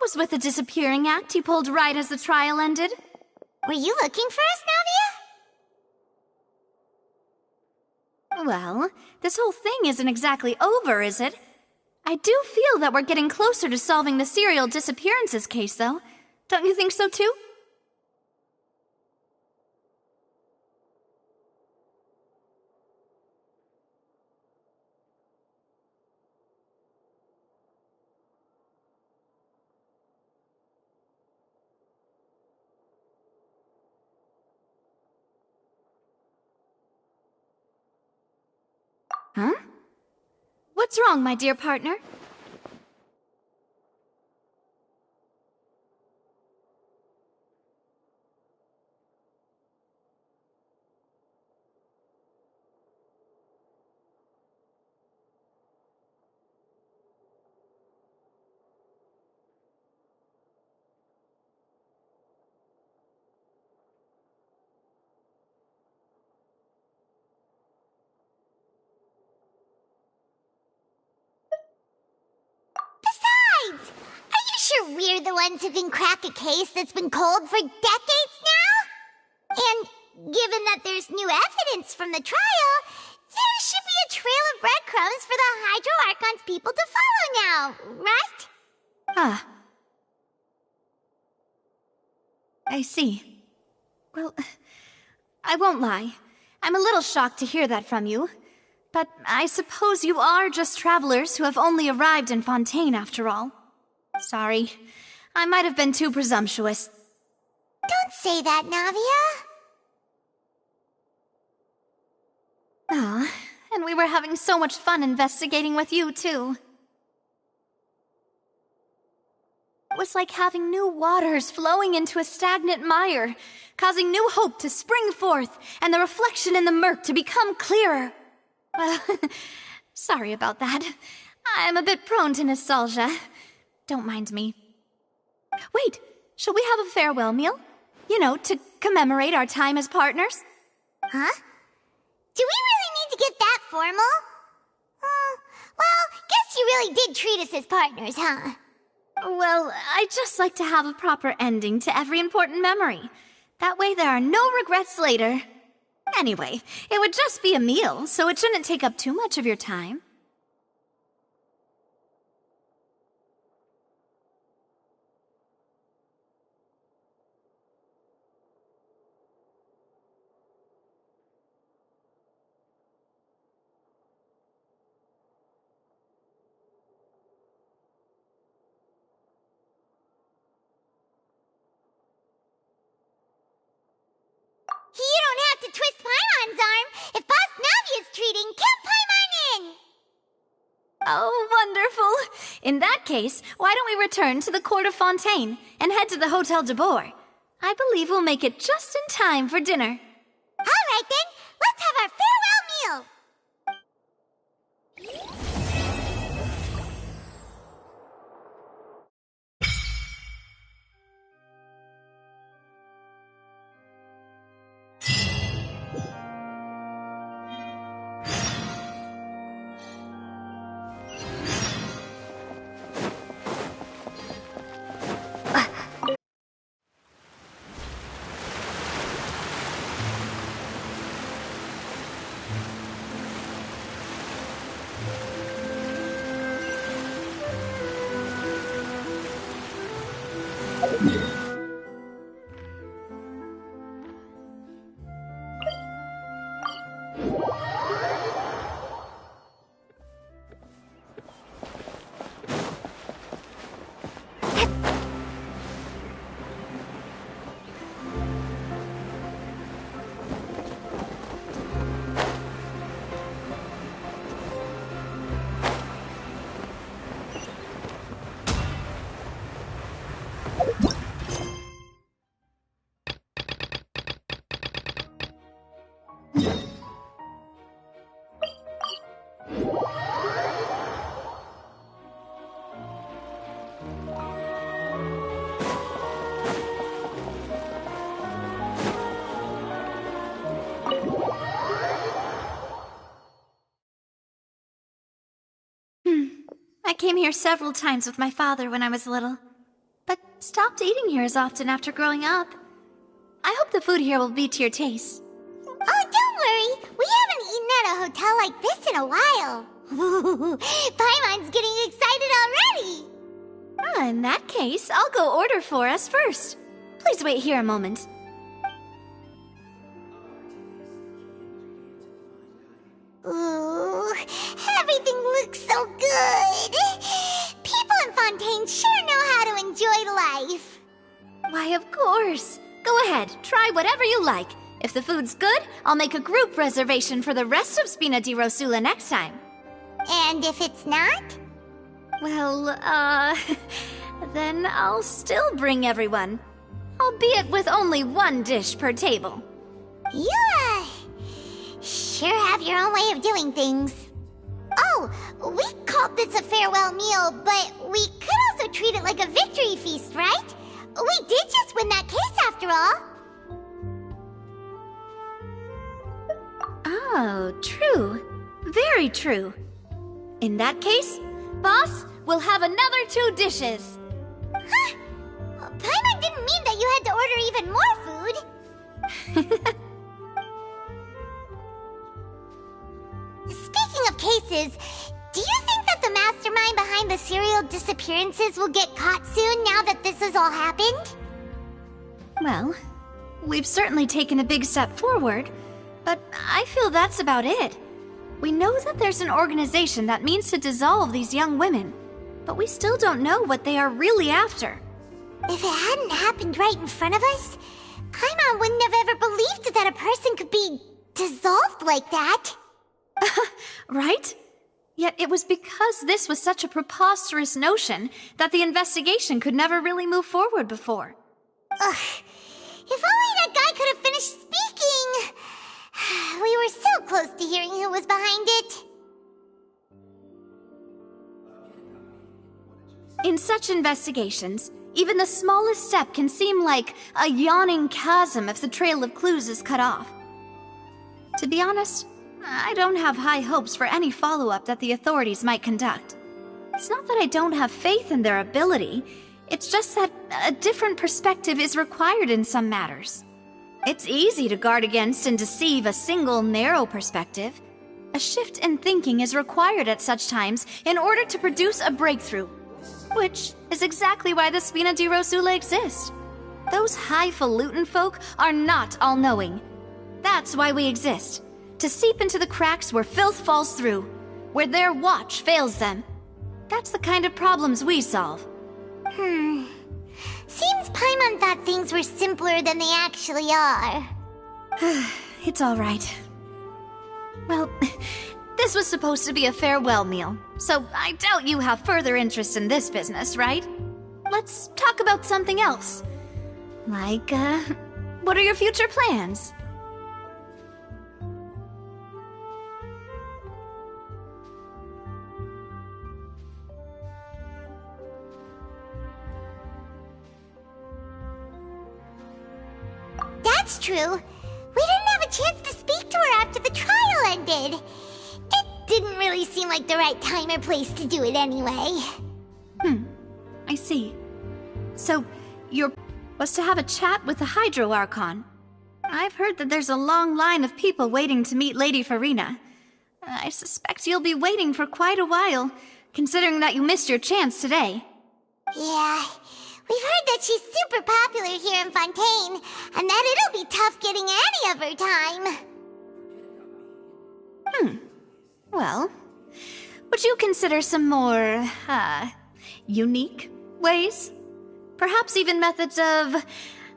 was with the disappearing act you pulled right as the trial ended. Were you looking for us, Navia? Well, this whole thing isn't exactly over, is it? I do feel that we're getting closer to solving the serial disappearances case, though. Don't you think so, too? Huh? What's wrong, my dear partner? Besides, are you sure we're the ones who can crack a case that's been cold for decades now? And given that there's new evidence from the trial, there should be a trail of breadcrumbs for the Hydro Archon's people to follow now, right? Ah. I see. Well, I won't lie. I'm a little shocked to hear that from you. But I suppose you are just travelers who have only arrived in Fontaine after all. Sorry. I might have been too presumptuous. Don't say that, Navia. Ah, and we were having so much fun investigating with you, too. It was like having new waters flowing into a stagnant mire, causing new hope to spring forth, and the reflection in the murk to become clearer. Well, sorry about that. I'm a bit prone to nostalgia. Don't mind me. Wait, shall we have a farewell meal? You know, to commemorate our time as partners? Huh? Do we really need to get that formal? Well, guess you really did treat us as partners, huh? Well, I'd just like to have a proper ending to every important memory. That way there are no regrets later. Anyway, it would just be a meal, so it shouldn't take up too much of your time. You don't have to twist Paimon's arm. If Boss Navia's treating, count Paimon in! Oh, wonderful! In that case, why don't we return to the court of Fontaine and head to the Hotel de Boer? I believe we'll make it just in time for dinner. All right then, let's have our farewell meal! I came here several times with my father when I was little. stopped eating here as often after growing up. I hope the food here will be to your taste. Oh, don't worry. We haven't eaten at a hotel like this in a while. Paimon's getting excited already. In that case, I'll go order for us first. Please wait here a moment. Ooh, everything looks so good. People in Fontaine sure know how to enjoy life. Why, of course. Go ahead, try whatever you like. If the food's good, I'll make a group reservation for the rest of Spina di Rosula next time. And if it's not? Well, then I'll still bring everyone. Albeit with only one dish per table. You, sure have your own way of doing things. Oh, we called this a farewell meal, but we could also treat it like a victory feast, right? We did just win that case after all. Oh, true. Very true. In that case, boss, we'll have another 2 dishes. Huh? Paimon didn't mean that you had to order even more food. Speaking of cases, do you think that the mastermind behind the serial disappearances will get caught soon now that this has all happened? Well, we've certainly taken a big step forward, but I feel that's about it. We know that there's an organization that means to dissolve these young women, but we still don't know what they are really after. If it hadn't happened right in front of us, Paimon wouldn't have ever believed that a person could be dissolved like that. Right? Yet it was because this was such a preposterous notion that the investigation could never really move forward before. Ugh. If only that guy could have finished speaking! We were so close to hearing who was behind it. In such investigations, even the smallest step can seem like a yawning chasm if the trail of clues is cut off. To be honest, I don't have high hopes for any follow-up that the authorities might conduct. It's not that I don't have faith in their ability, it's just that a different perspective is required in some matters. It's easy to guard against and deceive a single narrow perspective. A shift in thinking is required at such times in order to produce a breakthrough, which is exactly why the Spina di Rosula exist. Those highfalutin folk are not all-knowing. That's why we exist. To seep into the cracks where filth falls through, where their watch fails them. That's the kind of problems we solve. Seems Paimon thought things were simpler than they actually are. It's all right. Well, this was supposed to be a farewell meal, so I doubt you have further interest in this business, right? Let's talk about something else. Like, what are your future plans? That's true. We didn't have a chance to speak to her after the trial ended. It didn't really seem like the right time or place to do it anyway. I see. So, your was to have a chat with the Hydro Archon. I've heard that there's a long line of people waiting to meet Lady Farina. I suspect you'll be waiting for quite a while, considering that you missed your chance today. Yeah, we've heard that she's super popular here in Fontaine, and that it'll be tough getting any of her time. Well, would you consider some more, unique ways? Perhaps even methods of,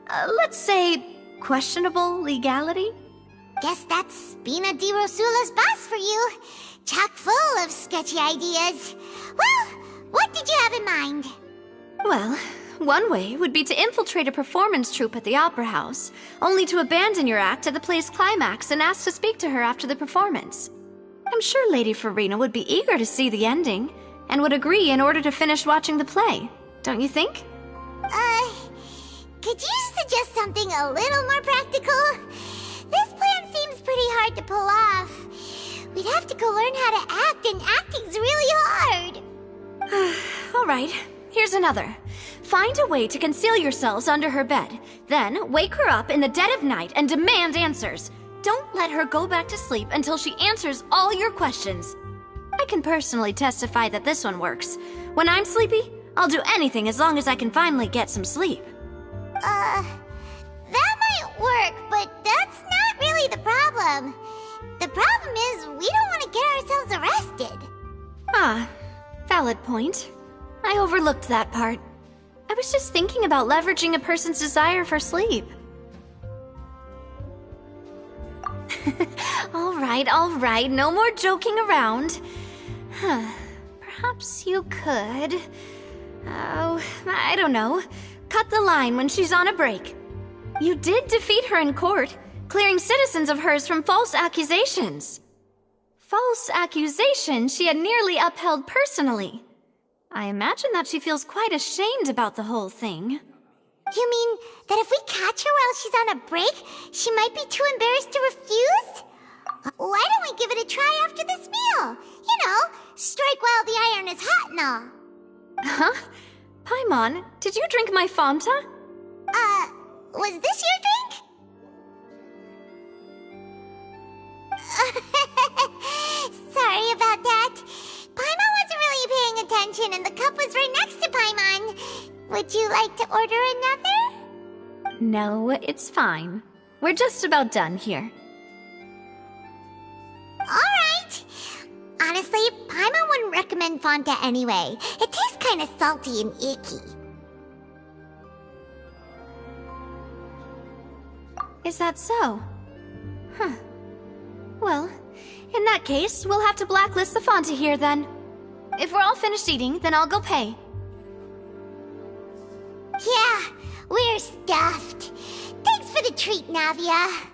let's say, questionable legality? Guess that's Spina di Rosula's boss for you. Chock full of sketchy ideas. Well, what did you have in mind? Well, one way would be to infiltrate a performance troupe at the Opera House, only to abandon your act at the play's climax and ask to speak to her after the performance. I'm sure Lady Farina would be eager to see the ending, and would agree in order to finish watching the play, don't you think? Could you suggest something a little more practical? This plan seems pretty hard to pull off. We'd have to go learn how to act, and acting's really hard. All right, here's another. Find a way to conceal yourselves under her bed. Then wake her up in the dead of night and demand answers. Don't let her go back to sleep until she answers all your questions. I can personally testify that this one works. When I'm sleepy, I'll do anything as long as I can finally get some sleep. That might work, but that's not really the problem. The problem is we don't want to get ourselves arrested. Ah, valid point. I overlooked that part. I was just thinking about leveraging a person's desire for sleep. All right, no more joking around. Perhaps you could... Oh, I don't know. Cut the line when she's on a break. You did defeat her in court, clearing citizens of hers from false accusations. False accusations she had nearly upheld personally. I imagine that she feels quite ashamed about the whole thing. You mean that if we catch her while she's on a break, she might be too embarrassed to refuse? Why don't we give it a try after this meal? You know, strike while the iron is hot and all. Huh? Paimon, did you drink my Fanta? Was this your drink? Sorry about that. Paimon wasn't really paying attention and the cup was right next to Paimon. Would you like to order another? No, it's fine. We're just about done here. Alright. Honestly, Paimon wouldn't recommend Fanta anyway. It tastes kind of salty and icky. Is that so? Huh. Well, in that case, we'll have to blacklist the Fanta here then. If we're all finished eating, then I'll go pay. Yeah, we're stuffed. Thanks for the treat, Navia.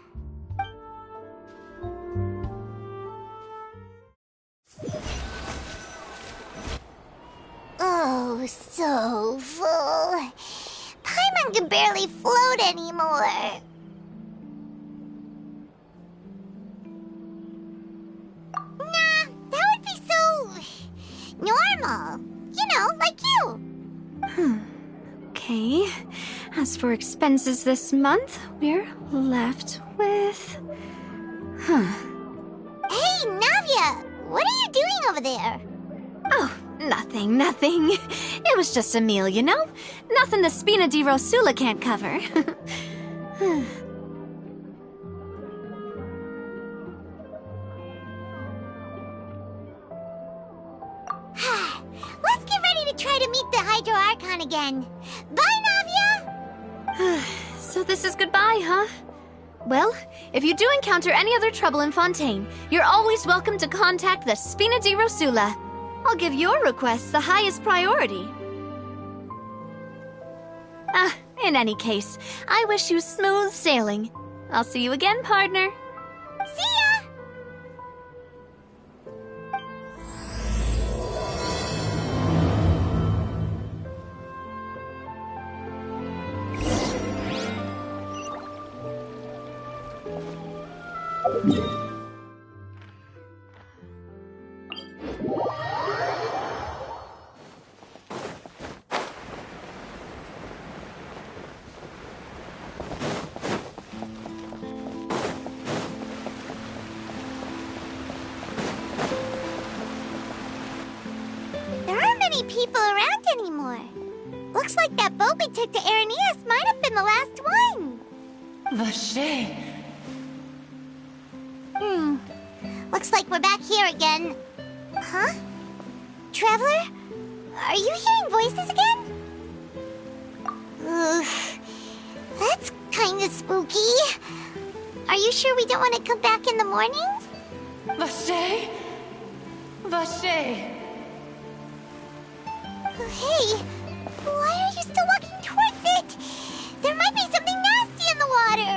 Oh, so full. Paimon can barely float anymore. Nah, that would be so... normal. You know, like you. Okay. As for expenses this month, we're left with... Hey, Navia! What are you doing over there? Oh, nothing. It was just a meal, you know? Nothing the Spina di Rosula can't cover. Let's get ready to try to meet the Hydro Archon again. Bye, Navia! So this is goodbye, huh? Well, if you do encounter any other trouble in Fontaine, you're always welcome to contact the Spina di Rosula. I'll give your request the highest priority. In any case, I wish you smooth sailing. I'll see you again, partner. See ya! There aren't many people around anymore. Looks like that boat we took to Araneus might have been the last one. Vache. Looks like we're back here again. Huh? Traveler? Are you hearing voices again? Ugh. That's kinda spooky. Are you sure we don't want to come back in the morning? Vache. Vache. Hey, why are you still walking towards it? There might be something nasty in the water.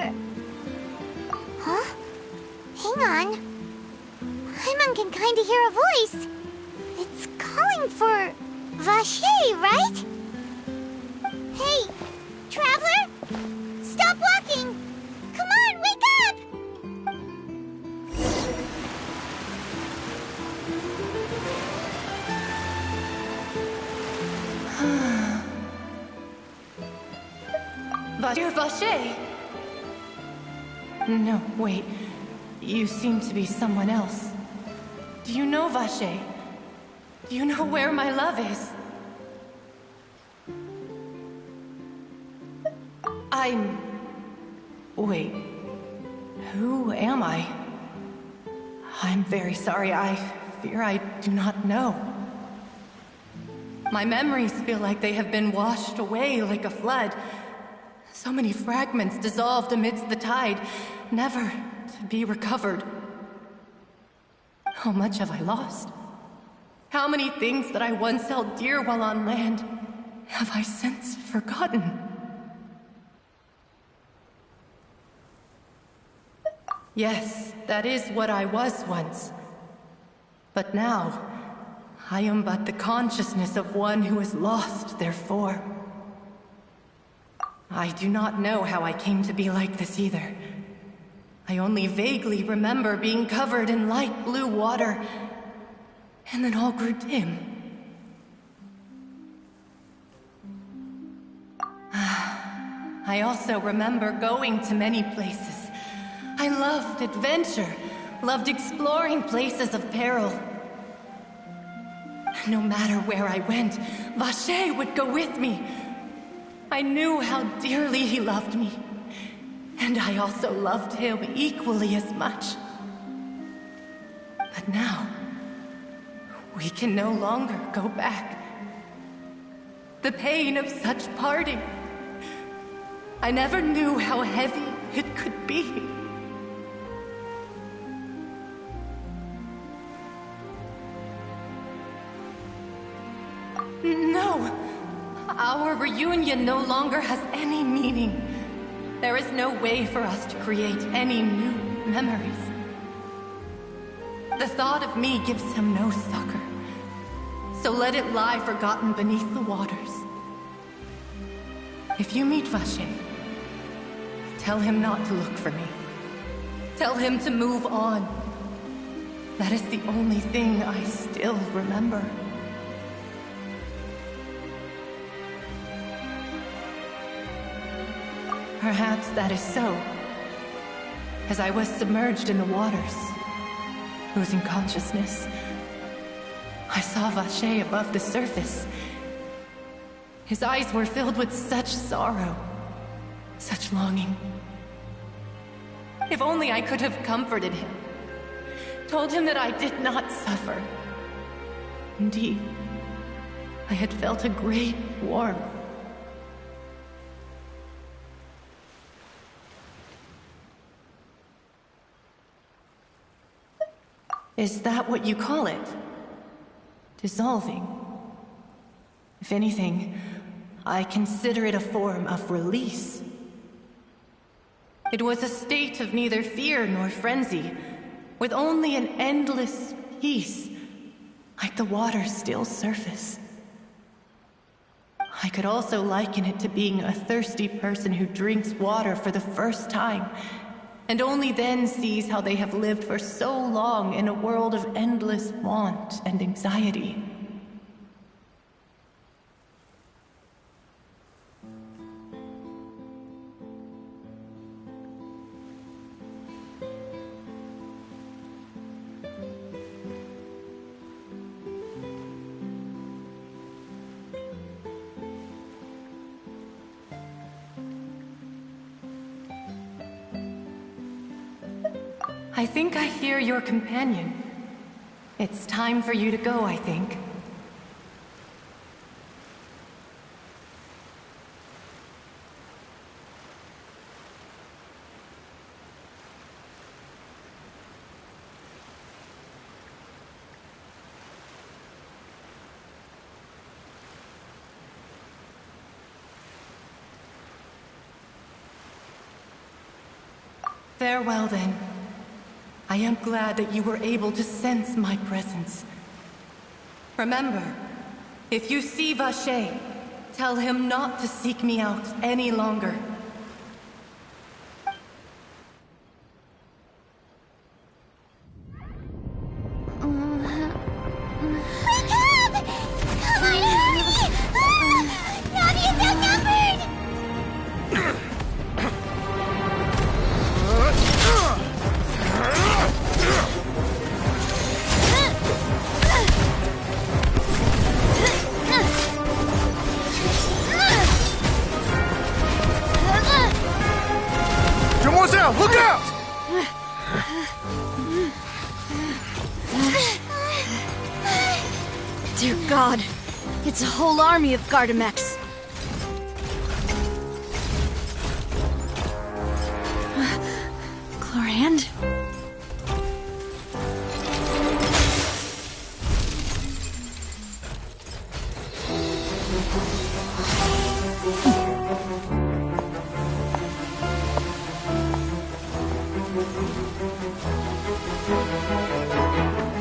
Huh? Hang on. Paimon can kinda hear a voice. It's calling for Vache, right? Hey, Traveler? Stop walking! Come on, wake up! Dear Vache! No, wait. You seem to be someone else. Do you know Vache? Do you know where my love is? Wait. Who am I? I'm very sorry. I fear I do not know. My memories feel like they have been washed away like a flood. So many fragments dissolved amidst the tide, never to be recovered. How much have I lost? How many things that I once held dear while on land have I since forgotten? Yes, that is what I was once. But now, I am but the consciousness of one who is lost their form. I do not know how I came to be like this either. I only vaguely remember being covered in light blue water, and then all grew dim. I also remember going to many places. I loved adventure, loved exploring places of peril. No matter where I went, Vache would go with me. I knew how dearly he loved me, and I also loved him equally as much. But now, we can no longer go back. The pain of such parting, I never knew how heavy it could be. No! Our reunion no longer has any meaning. There is no way for us to create any new memories. The thought of me gives him no succor. So let it lie forgotten beneath the waters. If you meet Vache, tell him not to look for me. Tell him to move on. That is the only thing I still remember. Perhaps that is so. As I was submerged in the waters, losing consciousness, I saw Vache above the surface. His eyes were filled with such sorrow, such longing. If only I could have comforted him, told him that I did not suffer. Indeed, I had felt a great warmth. Is that what you call it? Dissolving? If anything, I consider it a form of release. It was a state of neither fear nor frenzy, with only an endless peace, like the water's still surface. I could also liken it to being a thirsty person who drinks water for the first time, and only then sees how they have lived for so long in a world of endless want and anxiety. I think I hear your companion. It's time for you to go, I think. Farewell, then. I am glad that you were able to sense my presence. Remember, if you see Vache, tell him not to seek me out any longer. Wake up! Come on, hurry! Navi is outnumbered! out! Look out! Dear God, it's a whole army of Gardamex. Chlorand?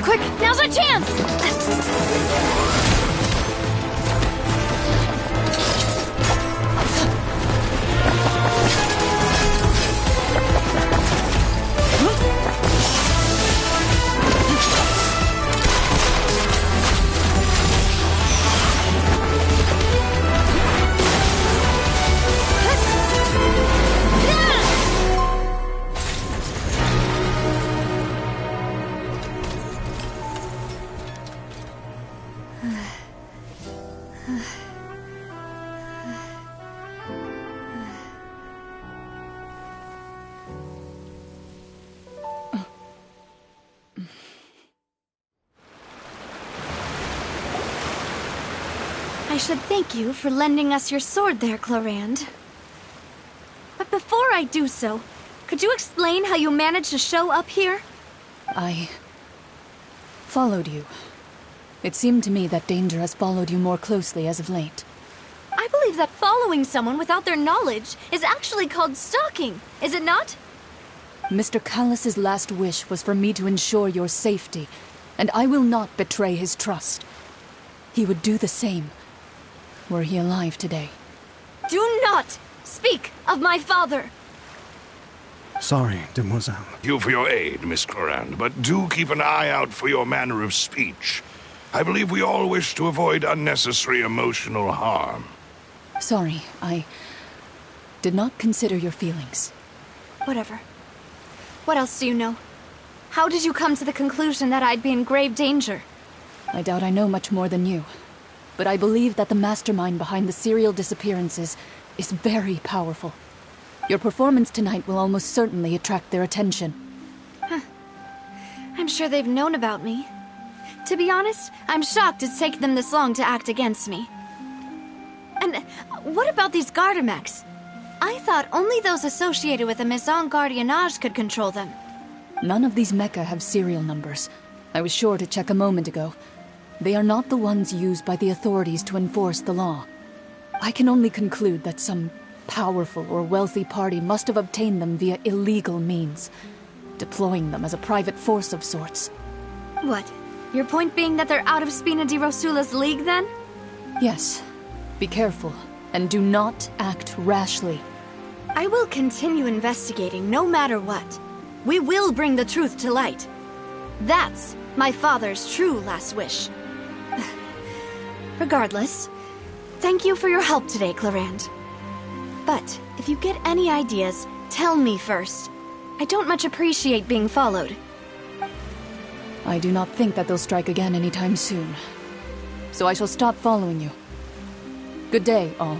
Quick, now's our chance! I should thank you for lending us your sword there, Chlorand. But before I do so, could you explain how you managed to show up here? I followed you. It seemed to me that danger has followed you more closely as of late. I believe that following someone without their knowledge is actually called stalking, is it not? Mr. Callus's last wish was for me to ensure your safety, and I will not betray his trust. He would do the same, were he alive today. Do not speak of my father! Sorry, demoiselle. Thank you for your aid, Miss Chlorand, but do keep an eye out for your manner of speech. I believe we all wish to avoid unnecessary emotional harm. Sorry, I did not consider your feelings. Whatever. What else do you know? How did you come to the conclusion that I'd be in grave danger? I doubt I know much more than you, but I believe that the mastermind behind the serial disappearances is very powerful. Your performance tonight will almost certainly attract their attention. I'm sure they've known about me. To be honest, I'm shocked it's taken them this long to act against me. And what about these Gardamex? I thought only those associated with the Maison Gardiennage could control them. None of these mecha have serial numbers. I was sure to check a moment ago. They are not the ones used by the authorities to enforce the law. I can only conclude that some powerful or wealthy party must have obtained them via illegal means, deploying them as a private force of sorts. What? Your point being that they're out of Spina di Rosula's league, then? Yes. Be careful, and do not act rashly. I will continue investigating no matter what. We will bring the truth to light. That's my father's true last wish. Regardless, thank you for your help today, Chlorand. But if you get any ideas, tell me first. I don't much appreciate being followed. I do not think that they'll strike again anytime soon. So I shall stop following you. Good day, all.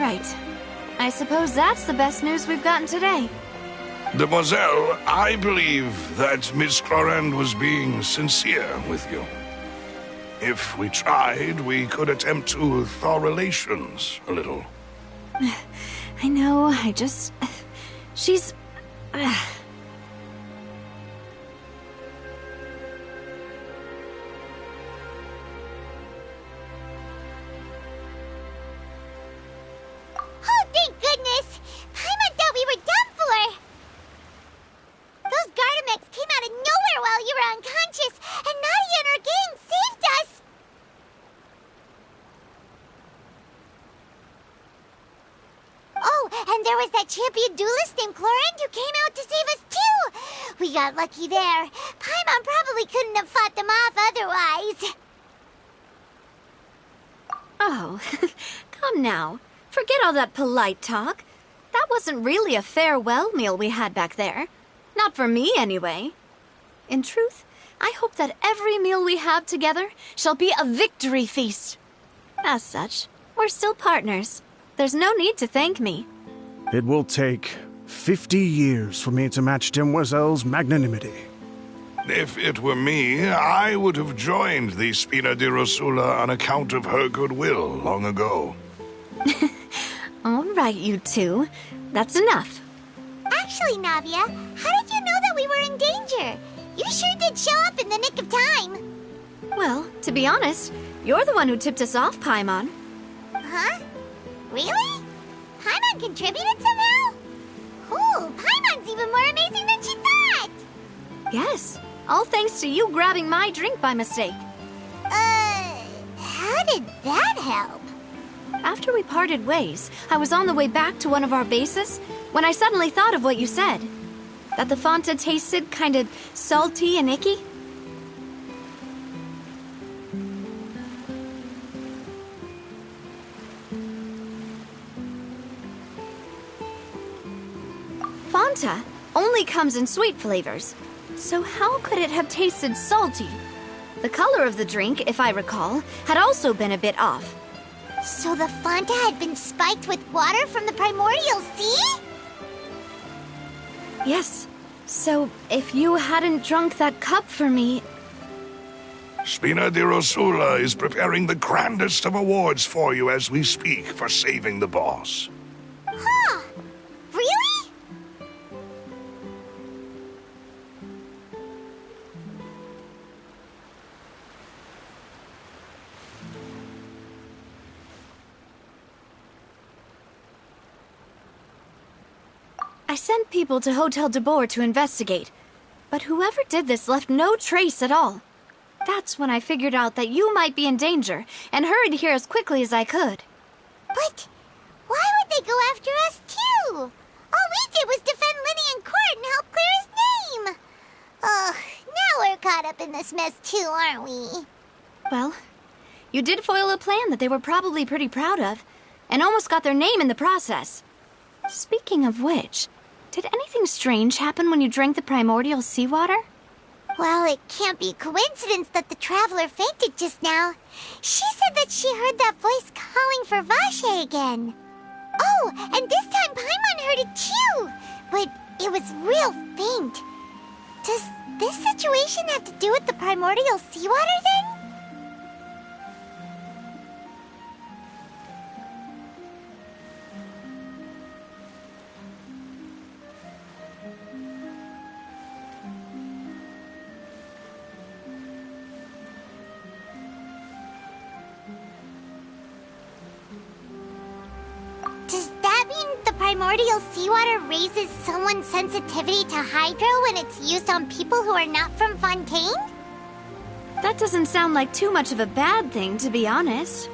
Right. I suppose that's the best news we've gotten today. Demoiselle, I believe that Miss Chlorand was being sincere with you. If we tried, we could attempt to thaw relations a little. I know, I just... She's... Oh, thank goodness! Paimon thought we were done for! Those Gardamex came out of nowhere while you were unconscious, and Nadia and her gang saved us! Oh, and there was that champion duelist named Chlorand who came out to save us too! We got lucky there. Paimon probably couldn't have fought them off otherwise. Oh, come now. Forget all that polite talk. That wasn't really a farewell meal we had back there. Not for me, anyway. In truth, I hope that every meal we have together shall be a victory feast. As such, We're still partners. There's no need to thank me. It will take 50 years for me to match Demoiselle's magnanimity. If it were me, I would have joined the Spina di Rosula on account of her goodwill long ago. All right, you two. That's enough. Actually, Navia, how did you know that we were in danger? You sure did show up in the nick of time. Well, to be honest, you're the one who tipped us off, Paimon. Huh? Really? Paimon contributed somehow? Ooh, Paimon's even more amazing than she thought! Yes, all thanks to you grabbing my drink by mistake. How did that help? After we parted ways, I was on the way back to one of our bases when I suddenly thought of what you said. That the Fonta tasted kind of salty and icky. Fonta only comes in sweet flavors, so how could it have tasted salty? The color of the drink, if I recall, had also been a bit off. So the Fonta had been spiked with water from the primordial sea? Yes. So, if you hadn't drunk that cup for me... Spina di Rosula is preparing the grandest of awards for you as we speak for saving the boss. Huh. Really? I sent people to Hotel de Boer to investigate, but whoever did this left no trace at all. That's when I figured out that you might be in danger and hurried here as quickly as I could. But why would they go after us too? All we did was defend Linny in court and help clear his name. Ugh, now we're caught up in this mess too, aren't we? Well, you did foil a plan that they were probably pretty proud of, and almost got their name in the process. Speaking of which, did anything strange happen when you drank the primordial seawater? Well, it can't be coincidence that the traveler fainted just now. She said that she heard that voice calling for Vache again. Oh, and this time Paimon heard it too, but it was real faint. Does this situation have to do with the primordial seawater then? Primordial seawater raises someone's sensitivity to hydro when it's used on people who are not from Fontaine? That doesn't sound like too much of a bad thing, to be honest.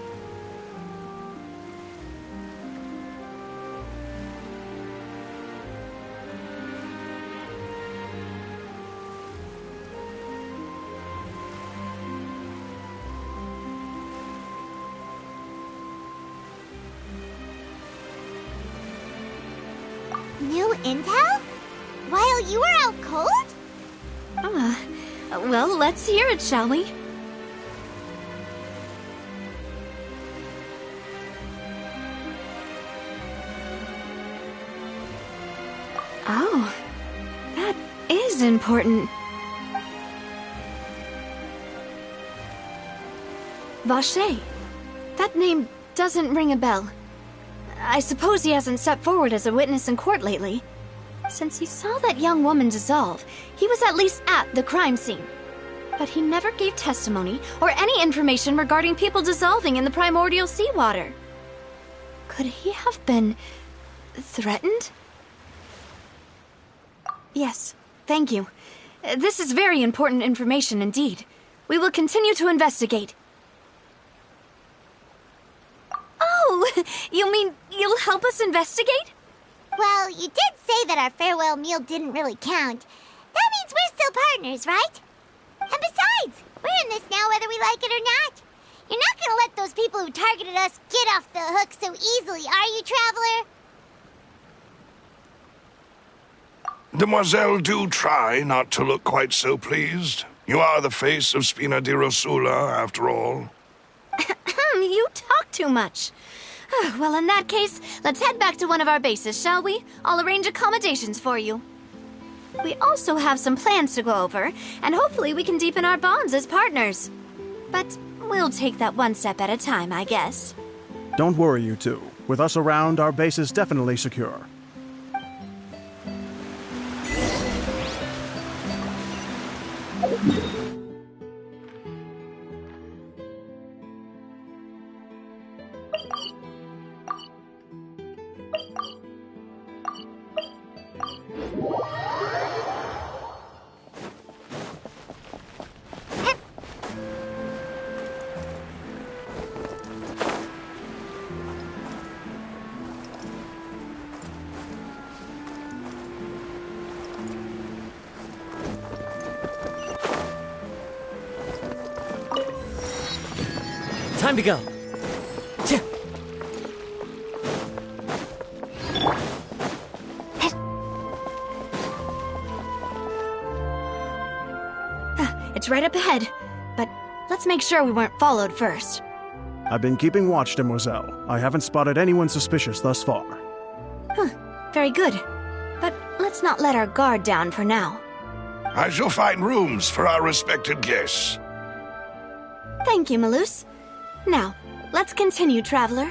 New intel? While you were out cold? Well, let's hear it, shall we? Oh, that is important. Vache. That name doesn't ring a bell. I suppose he hasn't stepped forward as a witness in court lately. Since he saw that young woman dissolve, he was at least at the crime scene. But he never gave testimony or any information regarding people dissolving in the primordial seawater. Could he have been threatened? Yes, thank you. This is very important information indeed. We will continue to investigate. Oh, you mean you'll help us investigate? Well, you did say that our farewell meal didn't really count. That means we're still partners, right? And besides, we're in this now whether we like it or not. You're not gonna let those people who targeted us get off the hook so easily, are you, Traveler? Demoiselle, do try not to look quite so pleased. You are the face of Spina di Rosula, after all. You talk too much. Well, in that case, let's head back to one of our bases, shall we? I'll arrange accommodations for you. We also have some plans to go over, and hopefully we can deepen our bonds as partners. But we'll take that one step at a time, I guess. Don't worry, you two. With us around, our base is definitely secure. Time to go. It's right up ahead, but let's make sure we weren't followed first. I've been keeping watch, Demoiselle. I haven't spotted anyone suspicious thus far. Very good. But let's not let our guard down for now. I shall find rooms for our respected guests. Thank you, Malus. Now, let's continue, traveler.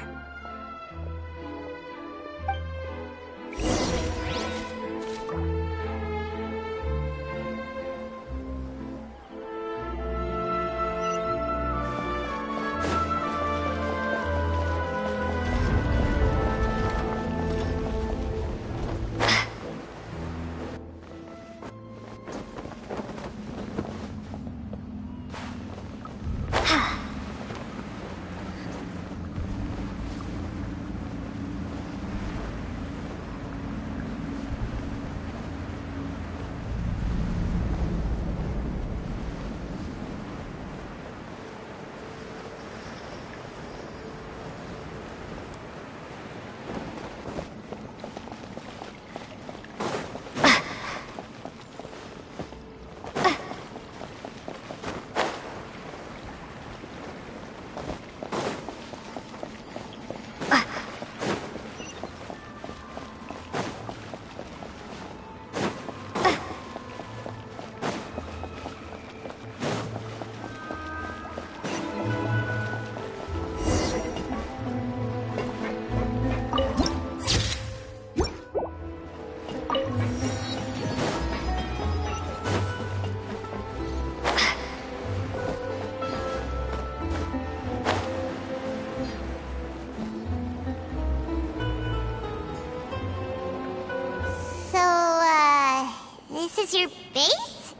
This is your base?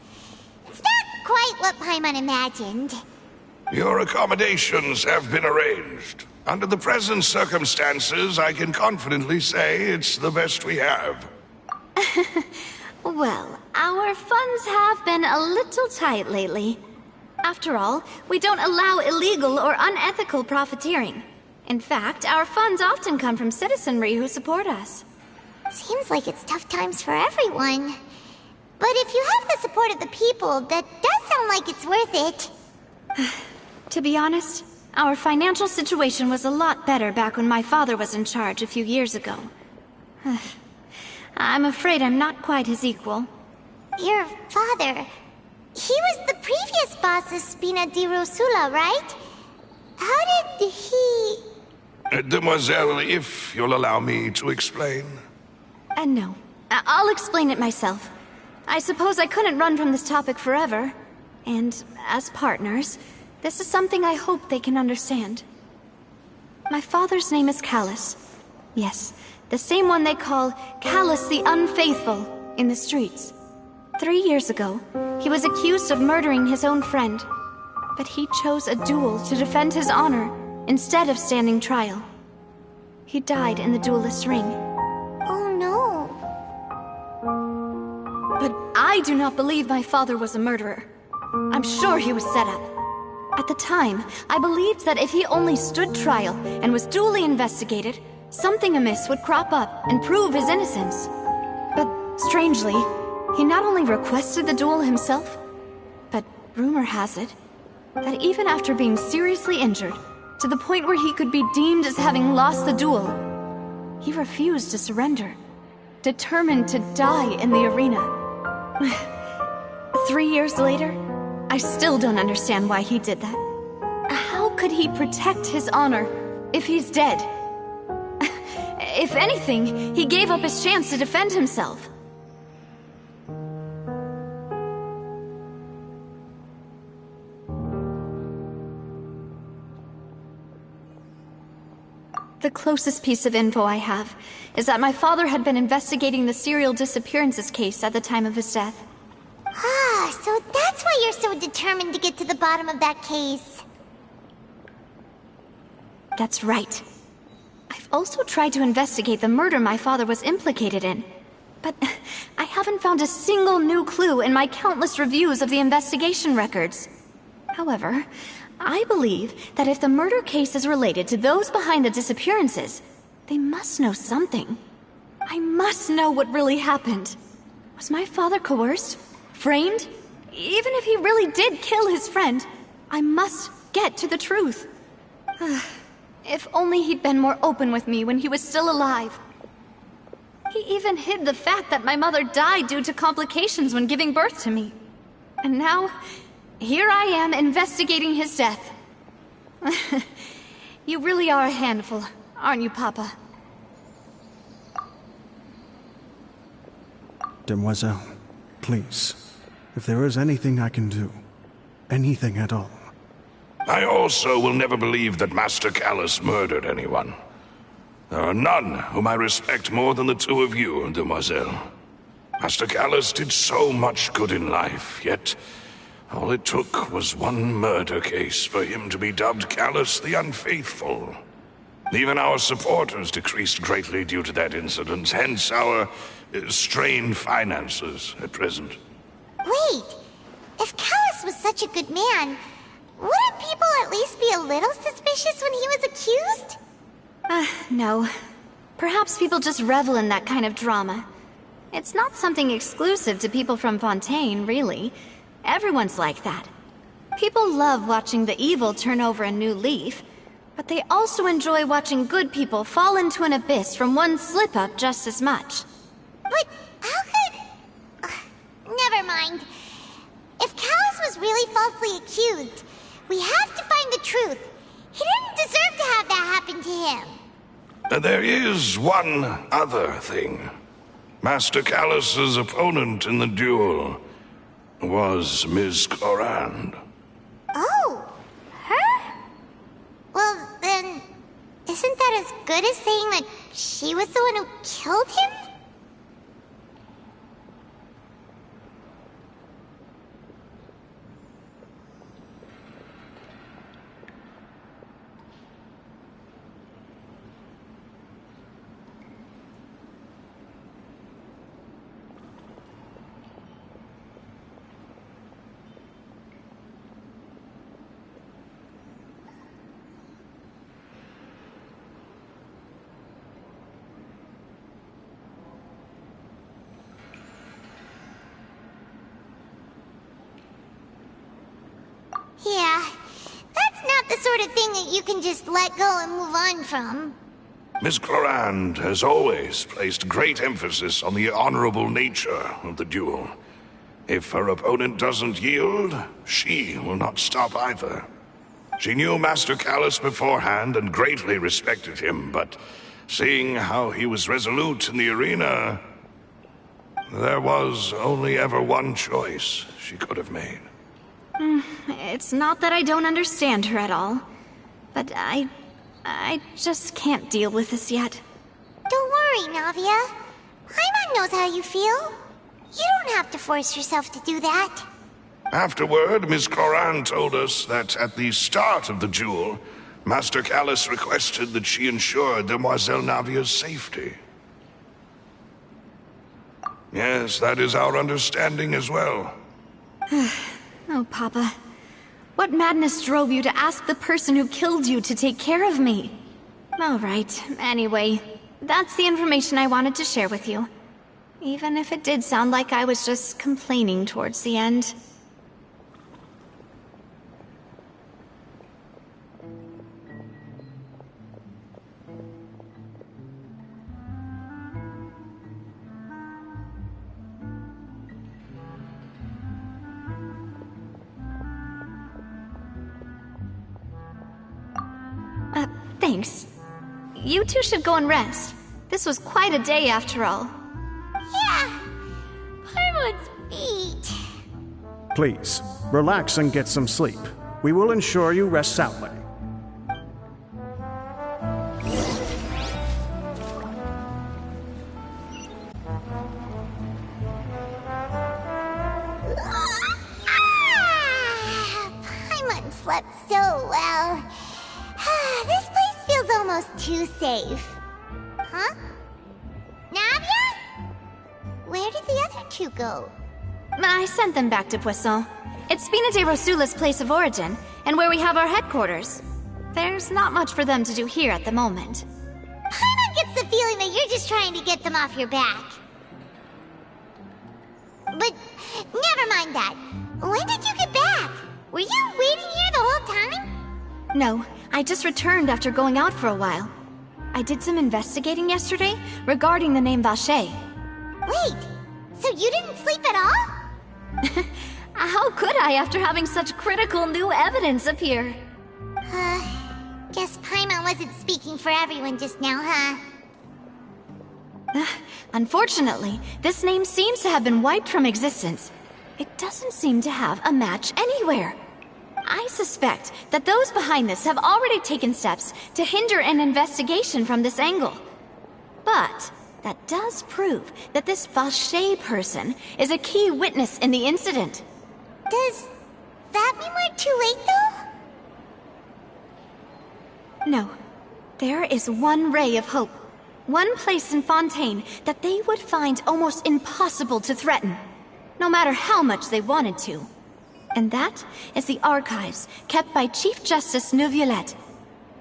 It's not quite what Paimon imagined. Your accommodations have been arranged. Under the present circumstances, I can confidently say it's the best we have. Well, our funds have been a little tight lately. After all, we don't allow illegal or unethical profiteering. In fact, our funds often come from citizenry who support us. Seems like it's tough times for everyone. But if you have the support of the people, that does sound like it's worth it. To be honest, our financial situation was a lot better back when my father was in charge a few years ago. I'm afraid I'm not quite his equal. Your father... he was the previous boss of Spina di Rosula, right? How did he... Demoiselle, if you'll allow me to explain. No. I'll explain it myself. I suppose I couldn't run from this topic forever. And as partners, this is something I hope they can understand. My father's name is Callus. Yes, the same one they call Callus the Unfaithful in the streets. 3 years ago, he was accused of murdering his own friend. But he chose a duel to defend his honor instead of standing trial. He died in the duelist's ring. Oh no. But I do not believe my father was a murderer. I'm sure he was set up. At the time, I believed that if he only stood trial and was duly investigated, something amiss would crop up and prove his innocence. But strangely, he not only requested the duel himself, but rumor has it that even after being seriously injured, to the point where he could be deemed as having lost the duel. He refused to surrender, determined to die in the arena. 3 years later, I still don't understand why he did that. How could he protect his honor if he's dead? If anything, he gave up his chance to defend himself. The closest piece of info I have is that my father had been investigating the serial disappearances case at the time of his death. Ah, so that's why you're so determined to get to the bottom of that case. That's right. I've also tried to investigate the murder my father was implicated in, but I haven't found a single new clue in my countless reviews of the investigation records. However, I believe that if the murder case is related to those behind the disappearances, they must know something. I must know what really happened. Was my father coerced? Framed? Even if he really did kill his friend, I must get to the truth. If only he'd been more open with me when he was still alive. He even hid the fact that my mother died due to complications when giving birth to me. And now, here I am investigating his death. You really are a handful, aren't you, Papa? Demoiselle, please, if there is anything I can do, anything at all. I also will never believe that Master Callus murdered anyone. There are none whom I respect more than the two of you, Demoiselle. Master Callus did so much good in life, yet all it took was one murder case for him to be dubbed Callus the Unfaithful. Even our supporters decreased greatly due to that incident, hence our strained finances at present. Wait, if Callus was such a good man, wouldn't people at least be a little suspicious when he was accused? No. Perhaps people just revel in that kind of drama. It's not something exclusive to people from Fontaine, really. Everyone's like that. People love watching the evil turn over a new leaf, but they also enjoy watching good people fall into an abyss from one slip-up just as much. But how could... never mind. If Callus was really falsely accused, we have to find the truth. He didn't deserve to have that happen to him. There is one other thing. Master Callus's opponent in the duel was Ms. Clorand. Oh, her? Well, then, isn't that as good as saying that she was the one who killed him? Yeah, that's not the sort of thing that you can just let go and move on from. Miss Clorand has always placed great emphasis on the honorable nature of the duel. If her opponent doesn't yield, she will not stop either. She knew Master Callus beforehand and greatly respected him, but seeing how he was resolute in the arena, there was only ever one choice she could have made. It's not that I don't understand her at all, but I just can't deal with this yet. Don't worry, Navia. Paimon knows how you feel. You don't have to force yourself to do that. Afterward, Miss Clorand told us that at the start of the duel, Master Callus requested that she ensure Demoiselle Navia's safety. Yes, that is our understanding as well. Oh, Papa. What madness drove you to ask the person who killed you to take care of me? All right, anyway, that's the information I wanted to share with you. Even if it did sound like I was just complaining towards the end. Thanks. You two should go and rest. This was quite a day after all. Yeah. Paimon's beat. Please, relax and get some sleep. We will ensure you rest soundly. Paimon slept so well. This place feels almost too safe. Huh? Navia? Where did the other two go? I sent them back to Poisson. It's Spina de Rosula's place of origin, and where we have our headquarters. There's not much for them to do here at the moment. Paimon gets the feeling that you're just trying to get them off your back. But never mind that. When did you get back? Were you waiting here the whole time? No, I just returned after going out for a while. I did some investigating yesterday regarding the name Vache. Wait, so you didn't sleep at all? How could I after having such critical new evidence appear? Guess Paimon wasn't speaking for everyone just now, huh? Unfortunately, this name seems to have been wiped from existence. It doesn't seem to have a match anywhere. I suspect that those behind this have already taken steps to hinder an investigation from this angle. But that does prove that this Vache person is a key witness in the incident. Does that mean we're too late, though? No. There is one ray of hope. One place in Fontaine that they would find almost impossible to threaten, no matter how much they wanted to. And that is the archives kept by Chief Justice Neuvillette,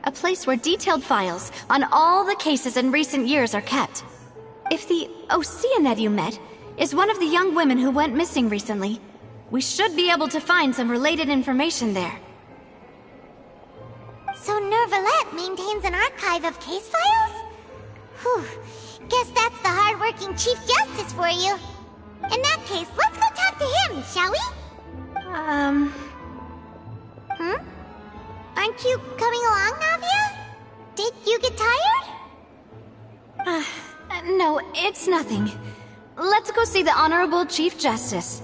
a place where detailed files on all the cases in recent years are kept. If the Oceanette you met is one of the young women who went missing recently, we should be able to find some related information there. So Neuvillette maintains an archive of case files? Whew, guess that's the hard-working Chief Justice for you. In that case, let's go talk to him, shall we? Aren't you coming along, Navia? Did you get tired? No, it's nothing. Let's go see the Honorable Chief Justice.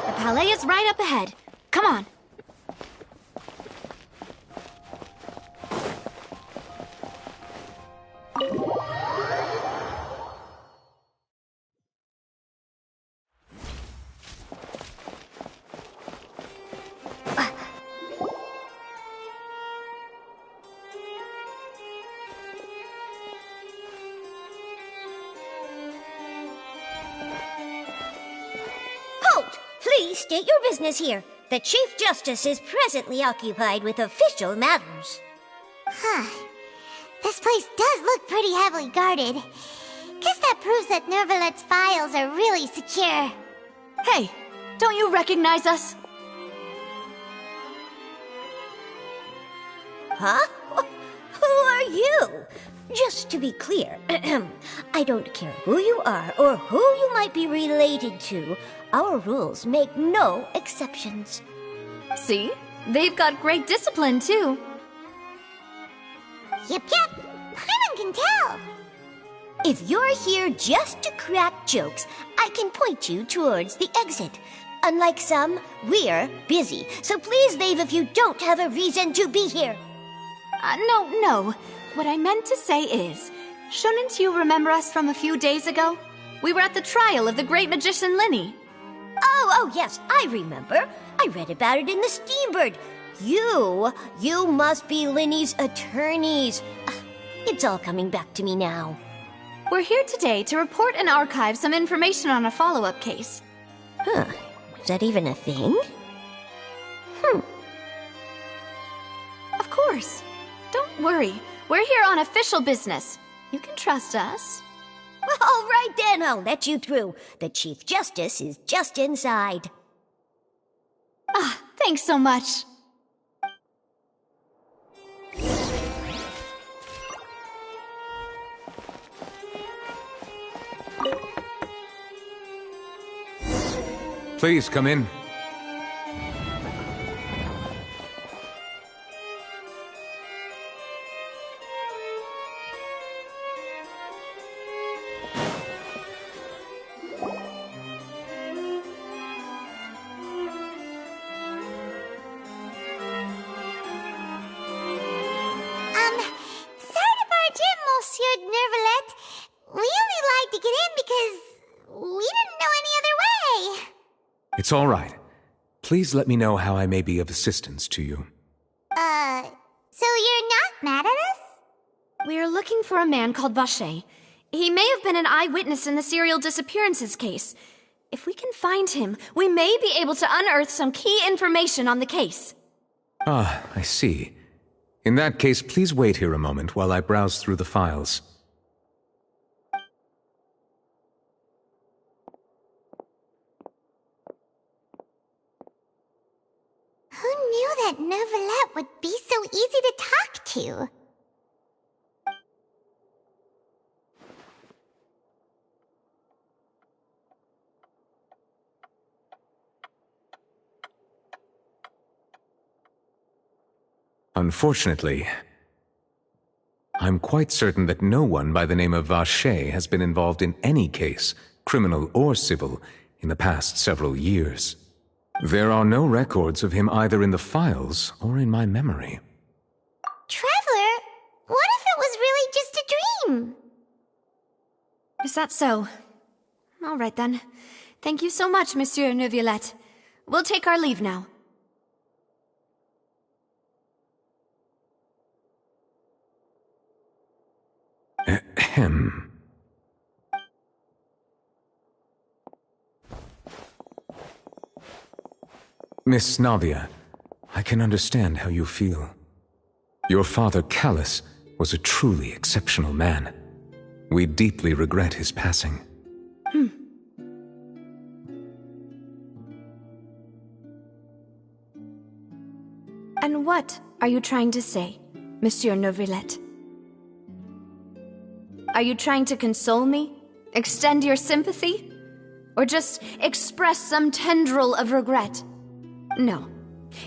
The Palais is right up ahead. Come on. Halt! Please state your business here. The Chief Justice is presently occupied with official matters. This place does look pretty heavily guarded. Guess that proves that Neuvillette's files are really secure. Hey, don't you recognize us? Huh? Who are you? Just to be clear, I don't care who you are or who you might be related to. Our rules make no exceptions. See? They've got great discipline, too. Yep. Paimon can tell. If you're here just to crack jokes, I can point you towards the exit. Unlike some, we're busy, so please leave if you don't have a reason to be here. No. What I meant to say is, shouldn't you remember us from a few days ago? We were at the trial of the great magician Linny. Oh, yes, I remember. I read about it in the Steambird. You must be Linny's attorneys. It's all coming back to me now. We're here today to report and archive some information on a follow-up case. Huh, is that even a thing? Of course. Don't worry. We're here on official business. You can trust us. All right then, I'll let you through. The Chief Justice is just inside. Thanks so much. Please come in. Sorry to barge in, Monsieur Nervalet. We only lied to get in because we didn't know any other way. It's all right. Please let me know how I may be of assistance to you. So you're not mad at us? We're looking for a man called Vacher. He may have been an eyewitness in the serial disappearances case. If we can find him, we may be able to unearth some key information on the case. Ah, I see. In that case, please wait here a moment while I browse through the files. Who knew that Nervalet would be so easy to talk to? Unfortunately, I'm quite certain that no one by the name of Vacher has been involved in any case, criminal or civil, in the past several years. There are no records of him either in the files or in my memory. Traveler, what if it was really just a dream? Is that so? All right then. Thank you so much, Monsieur Neuvillette. We'll take our leave now. Ahem. Miss Navia, I can understand how you feel. Your father, Callus, was a truly exceptional man. We deeply regret his passing. And what are you trying to say, Monsieur Neuvillette? Are you trying to console me? Extend your sympathy? Or just express some tendril of regret? No.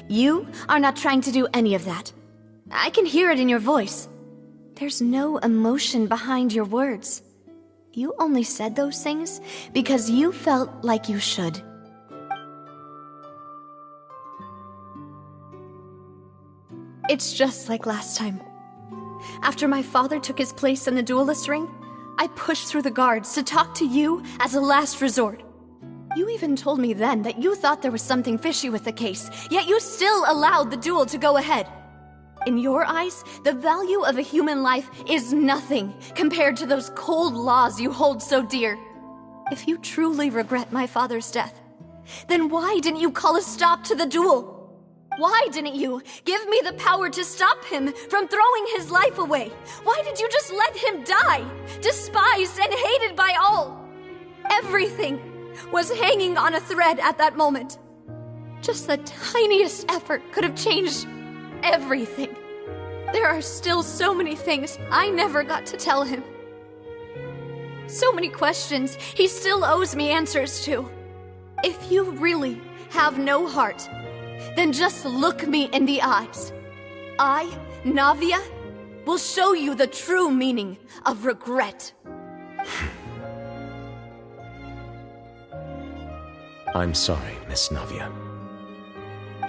You are not trying to do any of that. I can hear it in your voice. There's no emotion behind your words. You only said those things because you felt like you should. It's just like last time. After my father took his place in the duelist ring, I pushed through the guards to talk to you as a last resort. You even told me then that you thought there was something fishy with the case, yet you still allowed the duel to go ahead. In your eyes, the value of a human life is nothing compared to those cold laws you hold so dear. If you truly regret my father's death, then why didn't you call a stop to the duel? Why didn't you give me the power to stop him from throwing his life away? Why did you just let him die, despised and hated by all? Everything was hanging on a thread at that moment. Just the tiniest effort could have changed everything. There are still so many things I never got to tell him. So many questions he still owes me answers to. If you really have no heart, then just look me in the eyes. I, Navia, will show you the true meaning of regret. I'm sorry, Miss Navia.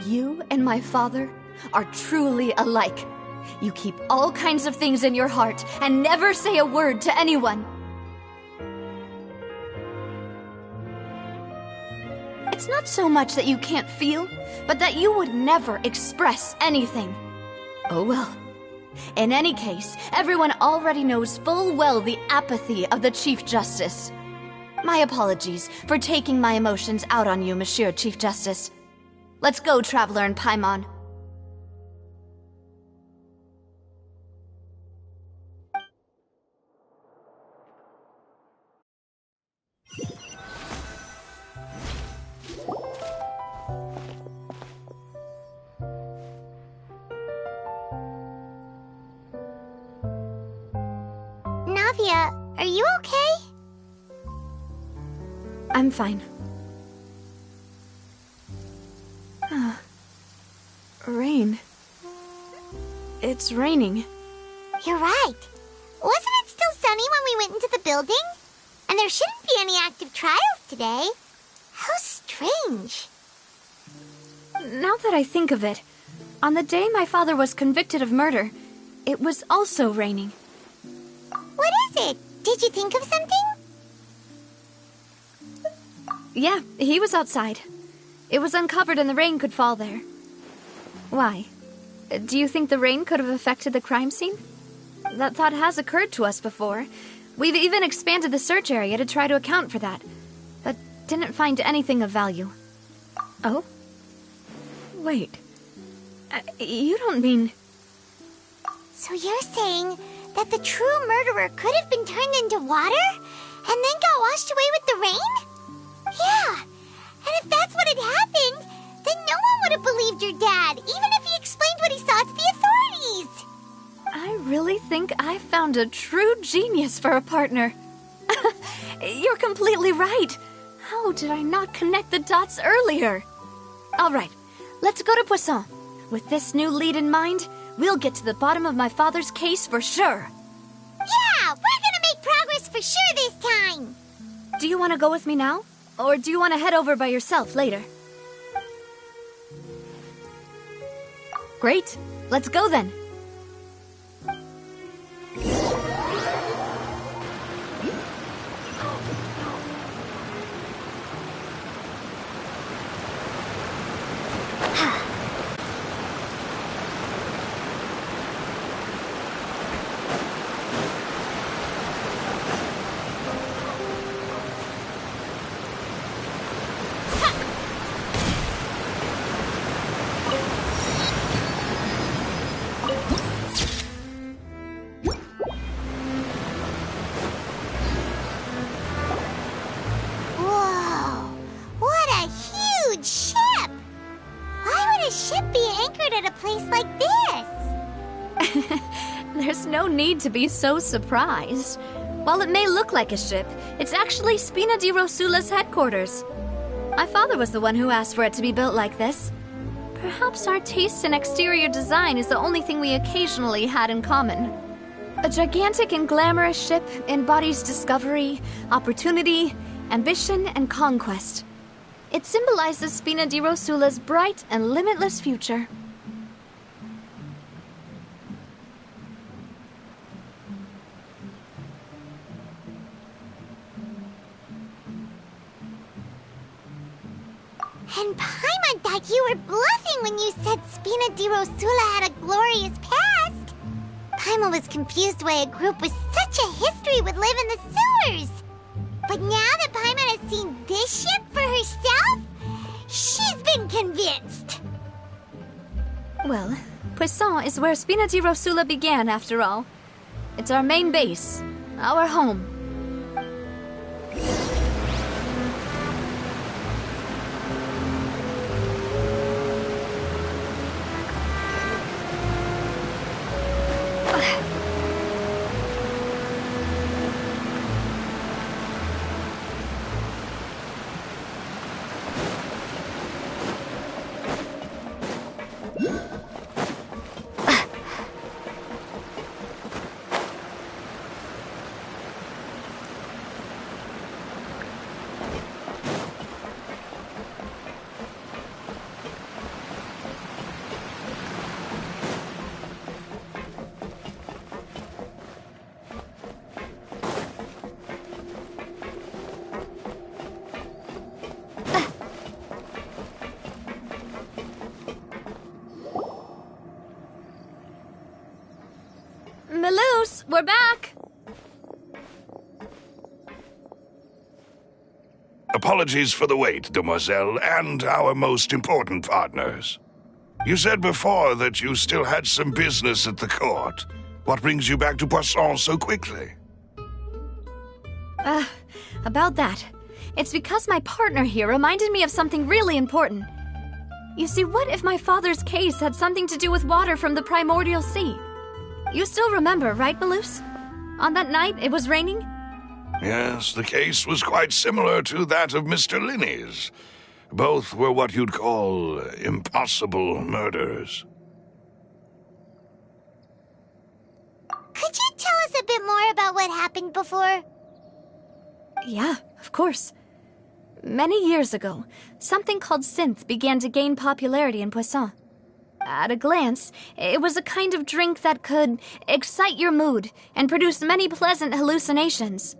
You and my father are truly alike. You keep all kinds of things in your heart and never say a word to anyone. It's not so much that you can't feel, but that you would never express anything. Oh well. In any case, everyone already knows full well the apathy of the Chief Justice. My apologies for taking my emotions out on you, Monsieur Chief Justice. Let's go, Traveler and Paimon. Navia, are you okay? I'm fine. Rain. It's raining. You're right. Wasn't it still sunny when we went into the building? And there shouldn't be any active trials today. How strange. Now that I think of it, on the day my father was convicted of murder, it was also raining. What is it? Did you think of something? Yeah, he was outside. It was uncovered and the rain could fall there. Why? Do you think the rain could have affected the crime scene? That thought has occurred to us before. We've even expanded the search area to try to account for that, but didn't find anything of value. Oh? Wait. You don't mean... So you're saying that the true murderer could have been turned into water and then got washed away with the rain? Yeah, and if that's what had happened, then no one would have believed your dad, even if he explained what he saw to the authorities. I really think I found a true genius for a partner. You're completely right. How did I not connect the dots earlier? All right, let's go to Poisson. With this new lead in mind, we'll get to the bottom of my father's case for sure. Yeah, we're gonna make progress for sure this time. Do you want to go with me now? Or do you want to head over by yourself later? Great. Let's go then. Whoa, what a huge ship! Why would a ship be anchored at a place like this? There's no need to be so surprised. While it may look like a ship, it's actually Spina di Rosula's headquarters. My father was the one who asked for it to be built like this. Perhaps our taste in exterior design is the only thing we occasionally had in common. A gigantic and glamorous ship embodies discovery, opportunity, ambition, and conquest. It symbolizes Spina di Rosula's bright and limitless future. And Paimon thought you were bluffing when you said Spina di Rosula had a glorious past. Paimon was confused why a group with such a history would live in the sewers. But now that Paimon has seen this ship for herself, she's been convinced. Well, Poisson is where Spina di Rosula began, after all. It's our main base, our home. Melus, we're back! Apologies for the wait, demoiselle, and our most important partners. You said before that you still had some business at the court. What brings you back to Poisson so quickly? About that. It's because my partner here reminded me of something really important. You see, what if my father's case had something to do with water from the primordial sea? You still remember, right, Melus? On that night, it was raining? Yes, the case was quite similar to that of Mr. Linney's. Both were what you'd call impossible murders. Could you tell us a bit more about what happened before? Yeah, of course. Many years ago, something called synth began to gain popularity in Poisson. At a glance, it was a kind of drink that could excite your mood and produce many pleasant hallucinations.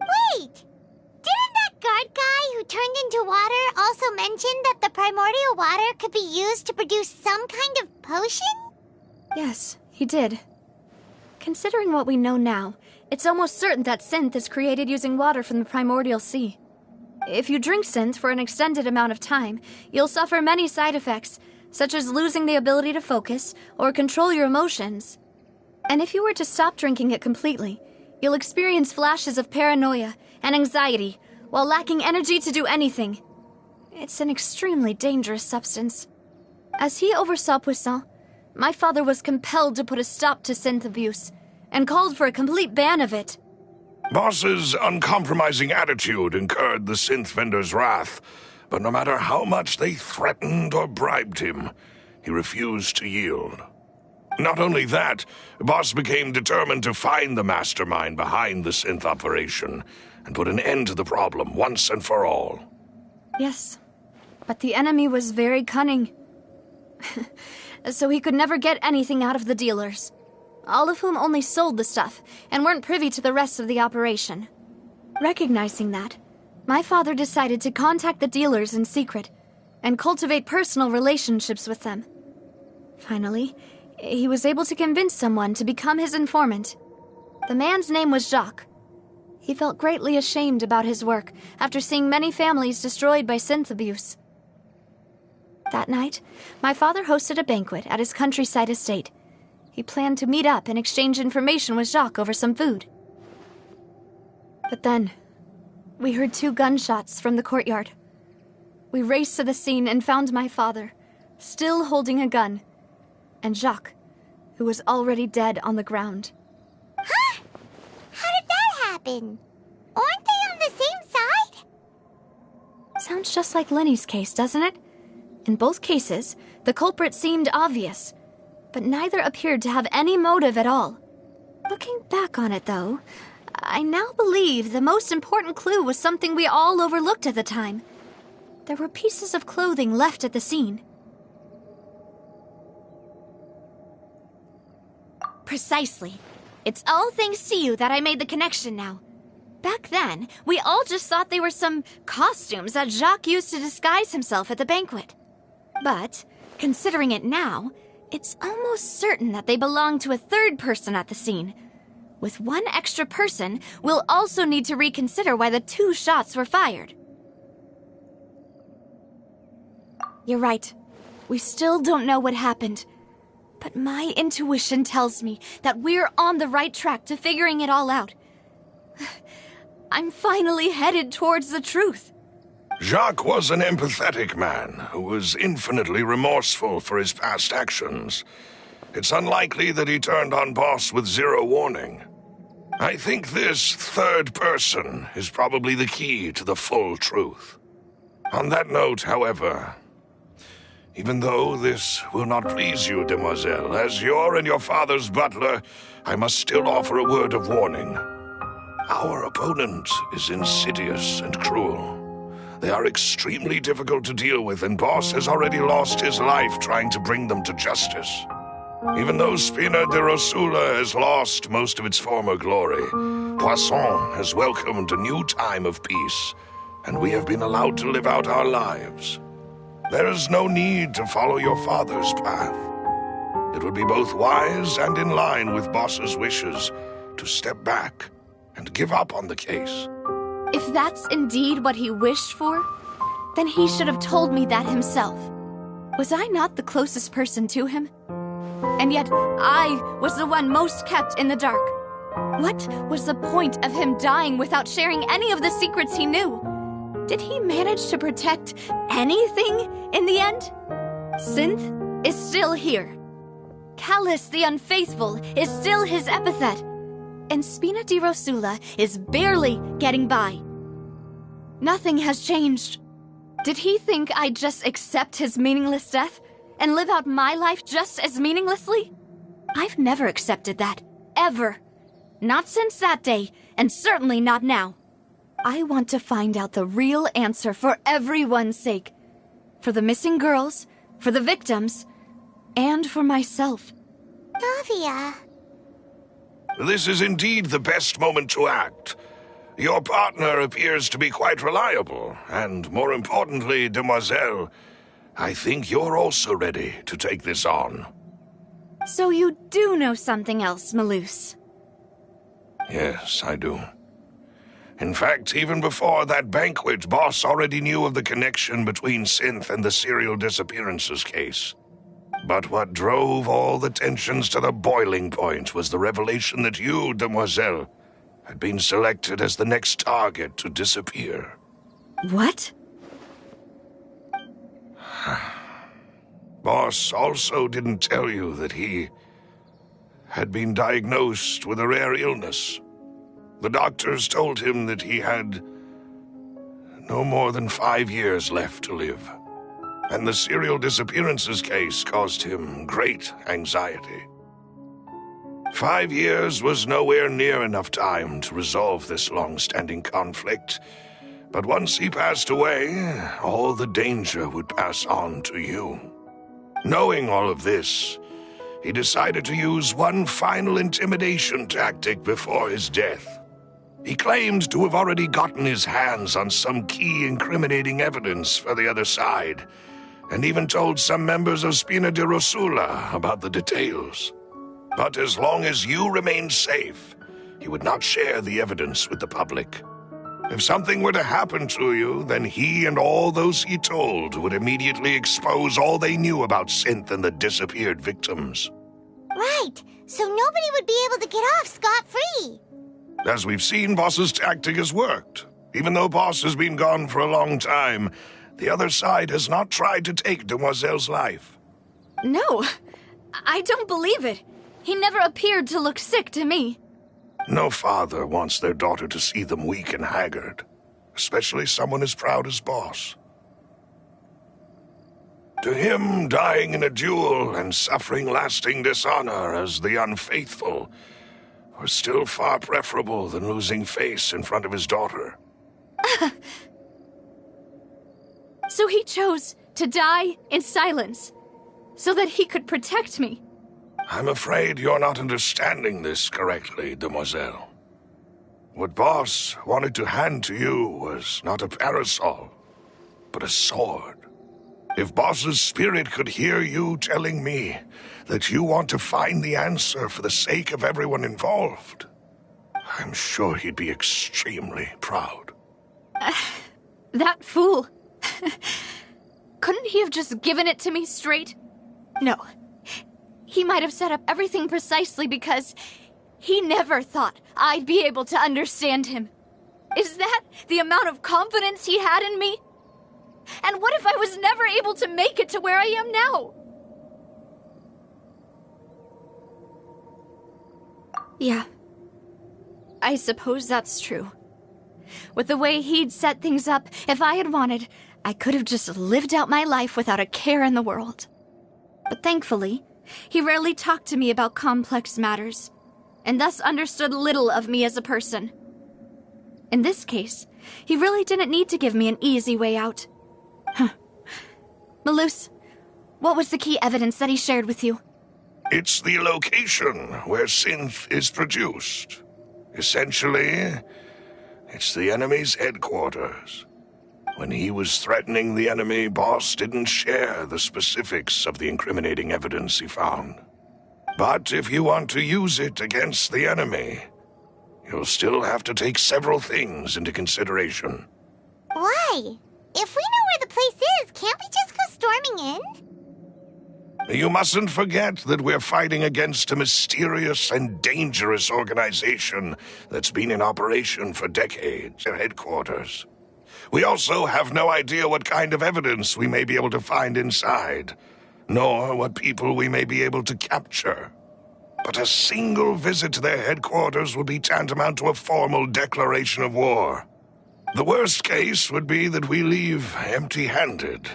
Wait! Didn't that guard guy who turned into water also mention that the primordial water could be used to produce some kind of potion? Yes, he did. Considering what we know now, it's almost certain that synth is created using water from the primordial sea. If you drink synth for an extended amount of time, you'll suffer many side effects, such as losing the ability to focus or control your emotions. And if you were to stop drinking it completely, you'll experience flashes of paranoia and anxiety while lacking energy to do anything. It's an extremely dangerous substance. As he oversaw Poisson, my father was compelled to put a stop to synth abuse and called for a complete ban of it. Boss's uncompromising attitude incurred the synth vendor's wrath, but no matter how much they threatened or bribed him, he refused to yield. Not only that, Boss became determined to find the mastermind behind the synth operation and put an end to the problem once and for all. Yes, but the enemy was very cunning. So he could never get anything out of the dealers, all of whom only sold the stuff and weren't privy to the rest of the operation. Recognizing that, my father decided to contact the dealers in secret and cultivate personal relationships with them. Finally, he was able to convince someone to become his informant. The man's name was Jacques. He felt greatly ashamed about his work after seeing many families destroyed by synth abuse. That night, my father hosted a banquet at his countryside estate. He planned to meet up and exchange information with Jacques over some food. But then, we heard 2 gunshots from the courtyard. We raced to the scene and found my father, still holding a gun, and Jacques, who was already dead on the ground. Huh? How did that happen? Aren't they on the same side? Sounds just like Lenny's case, doesn't it? In both cases, the culprit seemed obvious, but neither appeared to have any motive at all. Looking back on it, though, I now believe the most important clue was something we all overlooked at the time. There were pieces of clothing left at the scene. Precisely. It's all thanks to you that I made the connection now. Back then, we all just thought they were some costumes that Jacques used to disguise himself at the banquet. But, considering it now, it's almost certain that they belong to a third person at the scene. With one extra person, we'll also need to reconsider why the 2 shots were fired. You're right. We still don't know what happened. But my intuition tells me that we're on the right track to figuring it all out. I'm finally headed towards the truth. Jacques was an empathetic man who was infinitely remorseful for his past actions. It's unlikely that he turned on Boss with 0 warning. I think this third person is probably the key to the full truth. On that note, however, even though this will not please you, demoiselle, as your and your father's butler, I must still offer a word of warning. Our opponent is insidious and cruel. They are extremely difficult to deal with, and Boss has already lost his life trying to bring them to justice. Even though Spina de Rosula has lost most of its former glory, Poisson has welcomed a new time of peace, and we have been allowed to live out our lives. There is no need to follow your father's path. It would be both wise and in line with Boss's wishes to step back and give up on the case. If that's indeed what he wished for, then he should have told me that himself. Was I not the closest person to him? And yet, I was the one most kept in the dark. What was the point of him dying without sharing any of the secrets he knew? Did he manage to protect anything in the end? Synth is still here. Callus the Unfaithful is still his epithet. And Spina di Rosula is barely getting by. Nothing has changed. Did he think I'd just accept his meaningless death and live out my life just as meaninglessly? I've never accepted that. Ever. Not since that day, and certainly not now. I want to find out the real answer for everyone's sake. For the missing girls, for the victims, and for myself. Navia. This is indeed the best moment to act. Your partner appears to be quite reliable, and more importantly, Demoiselle, I think you're also ready to take this on. So you do know something else, Maloose? Yes, I do. In fact, even before that banquet, Boss already knew of the connection between Synth and the serial disappearances case. But what drove all the tensions to the boiling point was the revelation that you, Demoiselle, had been selected as the next target to disappear. What? Boss also didn't tell you that he had been diagnosed with a rare illness. The doctors told him that he had no more than 5 years left to live, and the serial disappearances case caused him great anxiety. 5 years was nowhere near enough time to resolve this long-standing conflict, but once he passed away, all the danger would pass on to you. Knowing all of this, he decided to use one final intimidation tactic before his death. He claimed to have already gotten his hands on some key incriminating evidence for the other side, and even told some members of Spina di Rosula about the details. But as long as you remained safe, he would not share the evidence with the public. If something were to happen to you, then he and all those he told would immediately expose all they knew about Synth and the disappeared victims. Right, so nobody would be able to get off scot-free. As we've seen, Boss's tactic has worked. Even though Boss has been gone for a long time, the other side has not tried to take Demoiselle's life. No, I don't believe it. He never appeared to look sick to me. No father wants their daughter to see them weak and haggard, especially someone as proud as Boss. To him, dying in a duel and suffering lasting dishonor as the unfaithful was still far preferable than losing face in front of his daughter. So he chose to die in silence, so that he could protect me. I'm afraid you're not understanding this correctly, Demoiselle. What Boss wanted to hand to you was not a parasol, but a sword. If Boss's spirit could hear you telling me that you want to find the answer for the sake of everyone involved, I'm sure he'd be extremely proud. That fool. Couldn't he have just given it to me straight? No. He might have set up everything precisely because he never thought I'd be able to understand him. Is that the amount of confidence he had in me? And what if I was never able to make it to where I am now? Yeah. I suppose that's true. With the way he'd set things up, if I had wanted, I could have just lived out my life without a care in the world. But thankfully, he rarely talked to me about complex matters, and thus understood little of me as a person. In this case, he really didn't need to give me an easy way out. Maloose, what was the key evidence that he shared with you? It's the location where Synth is produced. Essentially, it's the enemy's headquarters. When he was threatening the enemy, Boss didn't share the specifics of the incriminating evidence he found. But if you want to use it against the enemy, you'll still have to take several things into consideration. Why? If we know where the place is, can't we just go storming in? You mustn't forget that we're fighting against a mysterious and dangerous organization that's been in operation for decades, their headquarters. We also have no idea what kind of evidence we may be able to find inside, nor what people we may be able to capture. But a single visit to their headquarters would be tantamount to a formal declaration of war. The worst case would be that we leave empty-handed,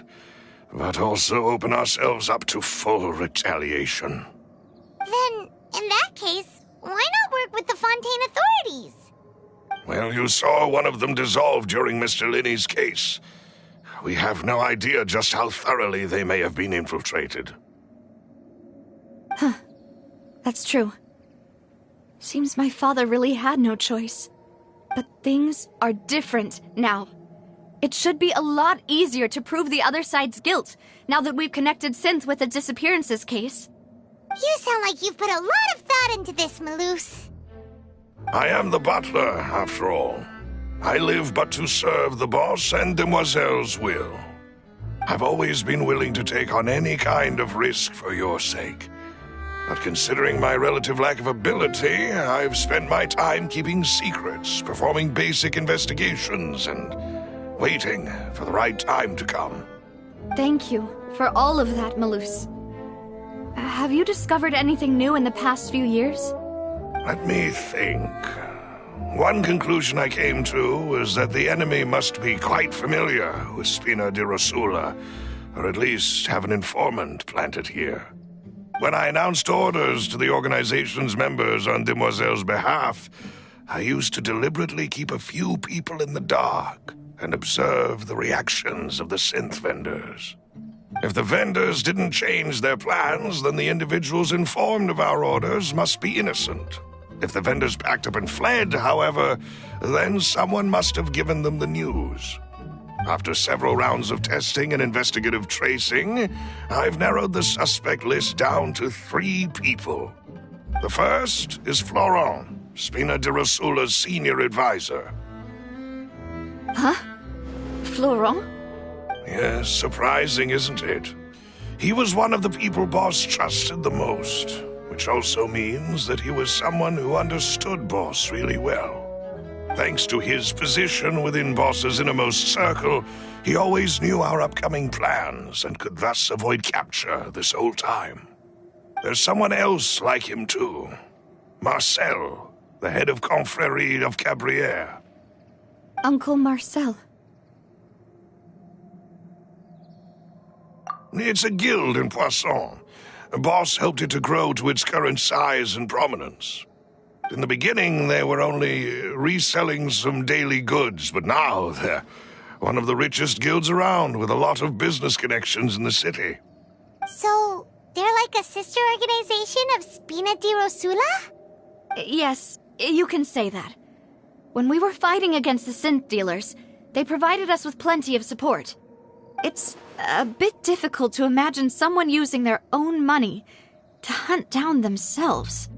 but also open ourselves up to full retaliation. Then, in that case, why not work with the Fontaine authorities? Well, you saw one of them dissolve during Mr. Linney's case. We have no idea just how thoroughly they may have been infiltrated. Huh. That's true. Seems my father really had no choice. But things are different now. It should be a lot easier to prove the other side's guilt, now that we've connected Synth with the disappearances case. You sound like you've put a lot of thought into this, Maloose. I am the butler, after all. I live but to serve the boss and Demoiselle's will. I've always been willing to take on any kind of risk for your sake. But considering my relative lack of ability, I've spent my time keeping secrets, performing basic investigations, and waiting for the right time to come. Thank you for all of that, Maloose. Have you discovered anything new in the past few years? Let me think. One conclusion I came to was that the enemy must be quite familiar with Spina di Rosula, or at least have an informant planted here. When I announced orders to the organization's members on Demoiselle's behalf, I used to deliberately keep a few people in the dark and observe the reactions of the synth vendors. If the vendors didn't change their plans, then the individuals informed of our orders must be innocent. If the vendors packed up and fled, however, then someone must have given them the news. After several rounds of testing and investigative tracing, I've narrowed the suspect list down to 3 people. The first is Florent, Spina di Rosula's senior advisor. Huh? Florent? Yes, surprising, isn't it? He was one of the people Boss trusted the most, which also means that he was someone who understood Boss really well. Thanks to his position within Boss's innermost circle, he always knew our upcoming plans and could thus avoid capture this whole time. There's someone else like him too. Marcel, the head of Confrérie of Cabrières. Uncle Marcel. It's a guild in Poisson. Boss helped it to grow to its current size and prominence. In the beginning, they were only reselling some daily goods, but now they're one of the richest guilds around with a lot of business connections in the city. So, they're like a sister organization of Spina di Rosula? Yes, you can say that. When we were fighting against the synth dealers, they provided us with plenty of support. It's a bit difficult to imagine someone using their own money to hunt down themselves.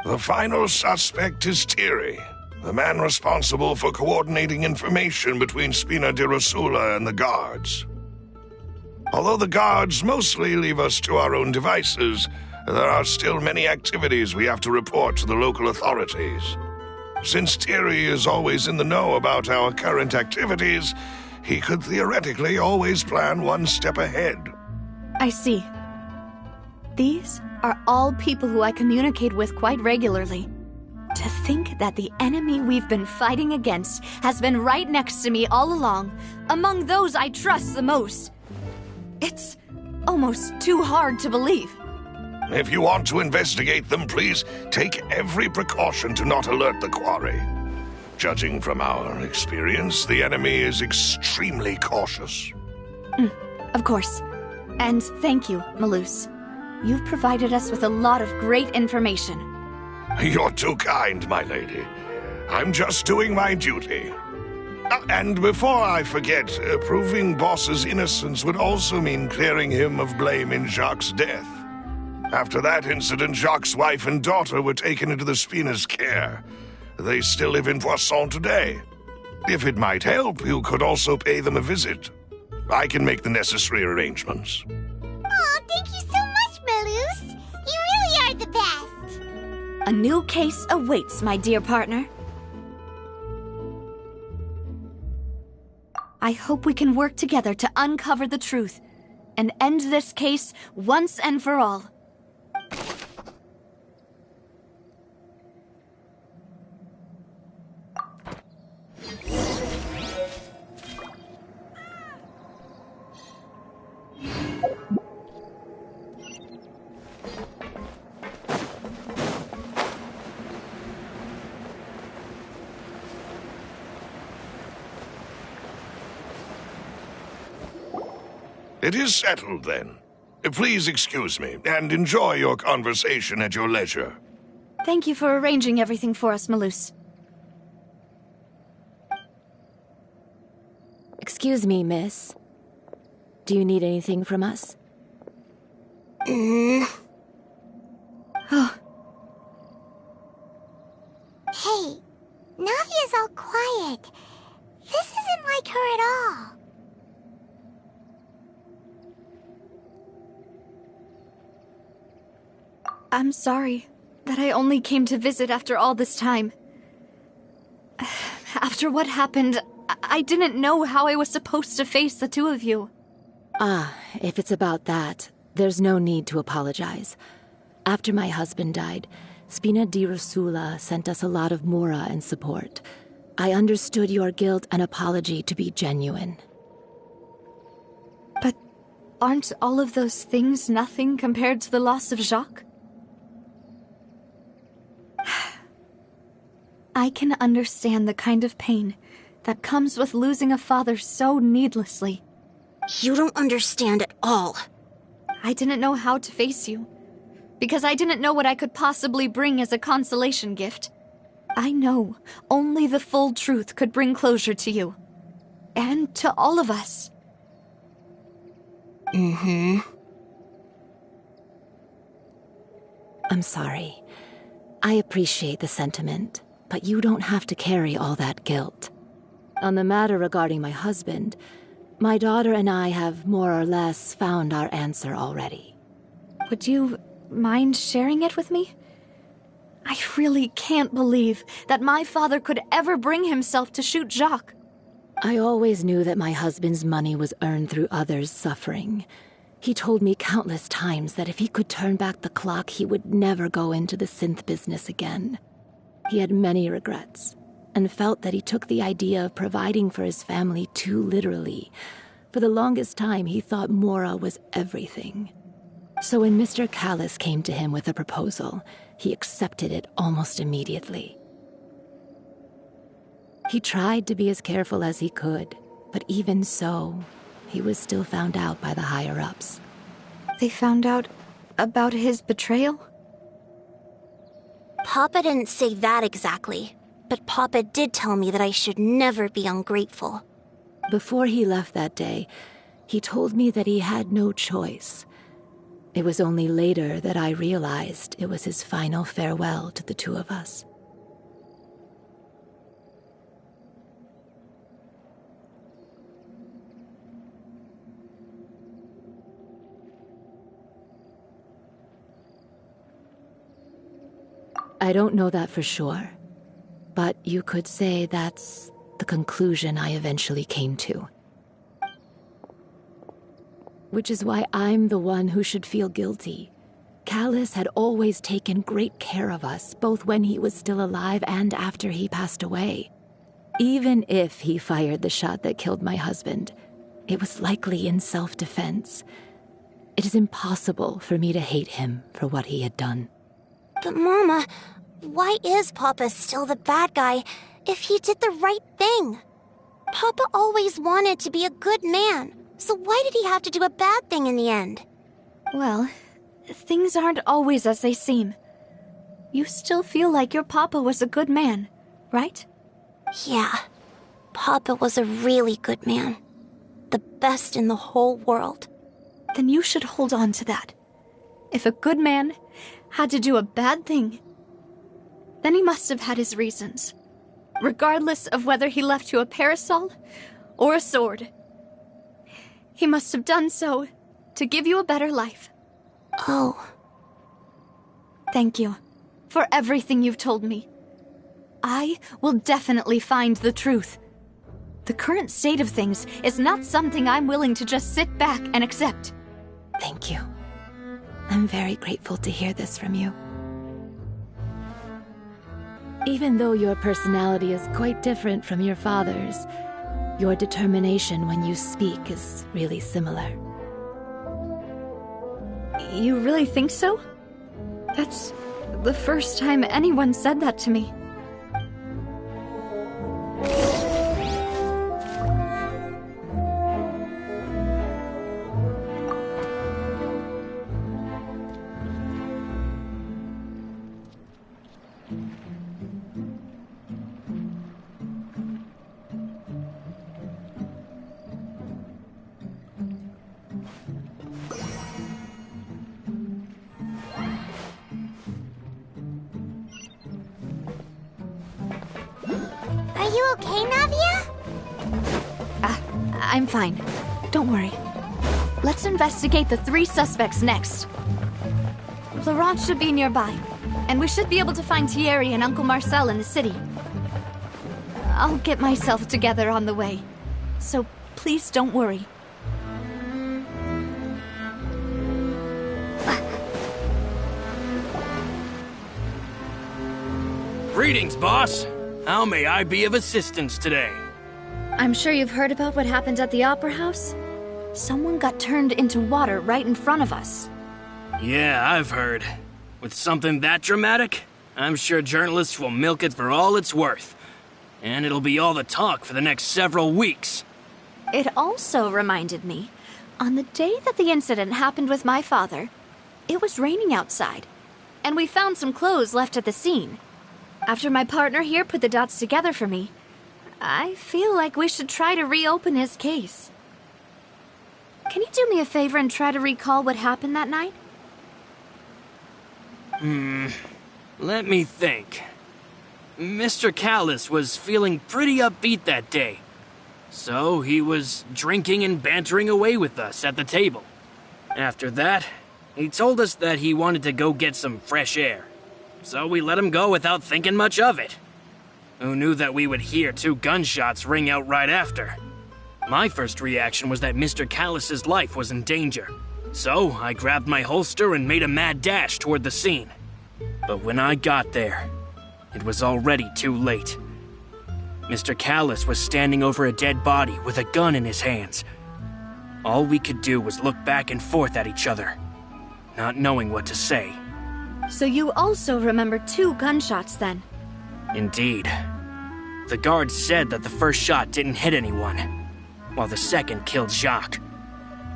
The final suspect is Thierry, the man responsible for coordinating information between Spina di Rosula and the guards. Although the guards mostly leave us to our own devices, there are still many activities we have to report to the local authorities. Since Thierry is always in the know about our current activities, he could theoretically always plan one step ahead. I see. These are all people who I communicate with quite regularly. To think that the enemy we've been fighting against has been right next to me all along, among those I trust the most. It's almost too hard to believe. If you want to investigate them, please take every precaution to not alert the quarry. Judging from our experience, the enemy is extremely cautious. Of course. And thank you, Maloose. You've provided us with a lot of great information. You're too kind, my lady. I'm just doing my duty. And before I forget, proving Boss's innocence would also mean clearing him of blame in Jacques' death. After that incident, Jacques' wife and daughter were taken into the Spina's care. They still live in Poisson today. If it might help, you could also pay them a visit. I can make the necessary arrangements. Oh, thank you so much, Maloose. You really are the best. A new case awaits, my dear partner. I hope we can work together to uncover the truth and end this case once and for all. It is settled, then. Please excuse me, and enjoy your conversation at your leisure. Thank you for arranging everything for us, Malus. Excuse me, miss. Do you need anything from us? Hey, Navia's all quiet. This isn't like her at all. I'm sorry that I only came to visit after all this time. After what happened, I didn't know how I was supposed to face the two of you. Ah, if it's about that, there's no need to apologize. After my husband died, Spina di Rosula sent us a lot of mora and support. I understood your guilt and apology to be genuine. But aren't all of those things nothing compared to the loss of Jacques? I can understand the kind of pain that comes with losing a father so needlessly. You don't understand at all. I didn't know how to face you, because I didn't know what I could possibly bring as a consolation gift. I know only the full truth could bring closure to you, and to all of us. I'm sorry. I appreciate the sentiment, but you don't have to carry all that guilt. On the matter regarding my husband, my daughter and I have more or less found our answer already. Would you mind sharing it with me? I really can't believe that my father could ever bring himself to shoot Jacques. I always knew that my husband's money was earned through others' suffering. He told me countless times that if he could turn back the clock, he would never go into the synth business again. He had many regrets, and felt that he took the idea of providing for his family too literally. For the longest time, he thought Mora was everything. So when Mr. Callis came to him with a proposal, he accepted it almost immediately. He tried to be as careful as he could, but even so, he was still found out by the higher-ups. They found out about his betrayal? Papa didn't say that exactly, but Papa did tell me that I should never be ungrateful. Before he left that day, he told me that he had no choice. It was only later that I realized it was his final farewell to the two of us. I don't know that for sure, but you could say that's the conclusion I eventually came to. Which is why I'm the one who should feel guilty. Callis had always taken great care of us, both when he was still alive and after he passed away. Even if he fired the shot that killed my husband, it was likely in self-defense. It is impossible for me to hate him for what he had done. But Mama, why is Papa still the bad guy if he did the right thing? Papa always wanted to be a good man, so why did he have to do a bad thing in the end? Well, things aren't always as they seem. You still feel like your Papa was a good man, right? Yeah, Papa was a really good man. The best in the whole world. Then you should hold on to that. If a good man had to do a bad thing, then he must have had his reasons. Regardless of whether he left you a parasol or a sword. He must have done so to give you a better life. Oh. Thank you for everything you've told me. I will definitely find the truth. The current state of things is not something I'm willing to just sit back and accept. Thank you. I'm very grateful to hear this from you. Even though your personality is quite different from your father's, your determination when you speak is really similar. You really think so? That's the first time anyone said that to me. Are you okay, Navia? I'm fine. Don't worry. Let's investigate the 3 suspects next. Laurent should be nearby, and we should be able to find Thierry and Uncle Marcel in the city. I'll get myself together on the way, so please don't worry. Greetings, boss. How may I be of assistance today? I'm sure you've heard about what happened at the Opera House. Someone got turned into water right in front of us. Yeah, I've heard. With something that dramatic, I'm sure journalists will milk it for all it's worth. And it'll be all the talk for the next several weeks. It also reminded me, on the day that the incident happened with my father, it was raining outside, and we found some clothes left at the scene. After my partner here put the dots together for me, I feel like we should try to reopen his case. Can you do me a favor and try to recall what happened that night? Let me think. Mr. Callis was feeling pretty upbeat that day. So he was drinking and bantering away with us at the table. After that, he told us that he wanted to go get some fresh air. So we let him go without thinking much of it. Who knew that we would hear 2 gunshots ring out right after? My first reaction was that Mr. Callis's life was in danger. So I grabbed my holster and made a mad dash toward the scene. But when I got there, it was already too late. Mr. Callis was standing over a dead body with a gun in his hands. All we could do was look back and forth at each other, not knowing what to say. So you also remember 2 gunshots then? Indeed. The guard said that the first shot didn't hit anyone, while the second killed Jacques.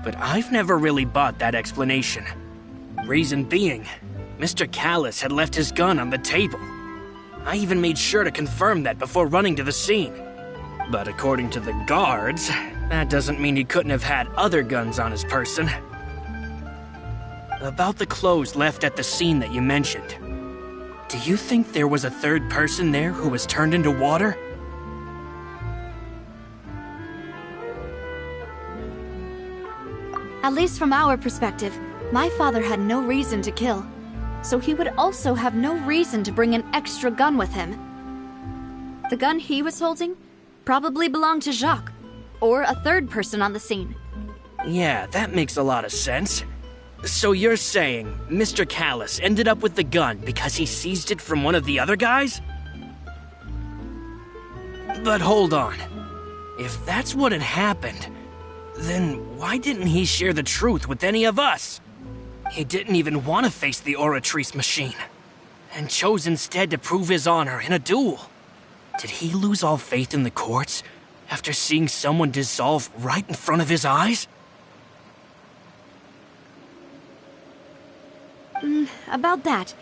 But I've never really bought that explanation. Reason being, Mr. Callis had left his gun on the table. I even made sure to confirm that before running to the scene. But according to the guards, that doesn't mean he couldn't have had other guns on his person. About the clothes left at the scene that you mentioned, do you think there was a 3rd person there who was turned into water? At least from our perspective, my father had no reason to kill, so he would also have no reason to bring an extra gun with him. The gun he was holding probably belonged to Jacques, or a 3rd person on the scene. Yeah, that makes a lot of sense. So you're saying Mr. Callis ended up with the gun because he seized it from one of the other guys? But hold on. If that's what had happened, then why didn't he share the truth with any of us? He didn't even want to face the Oratrice machine, and chose instead to prove his honor in a duel. Did he lose all faith in the courts after seeing someone dissolve right in front of his eyes? About that,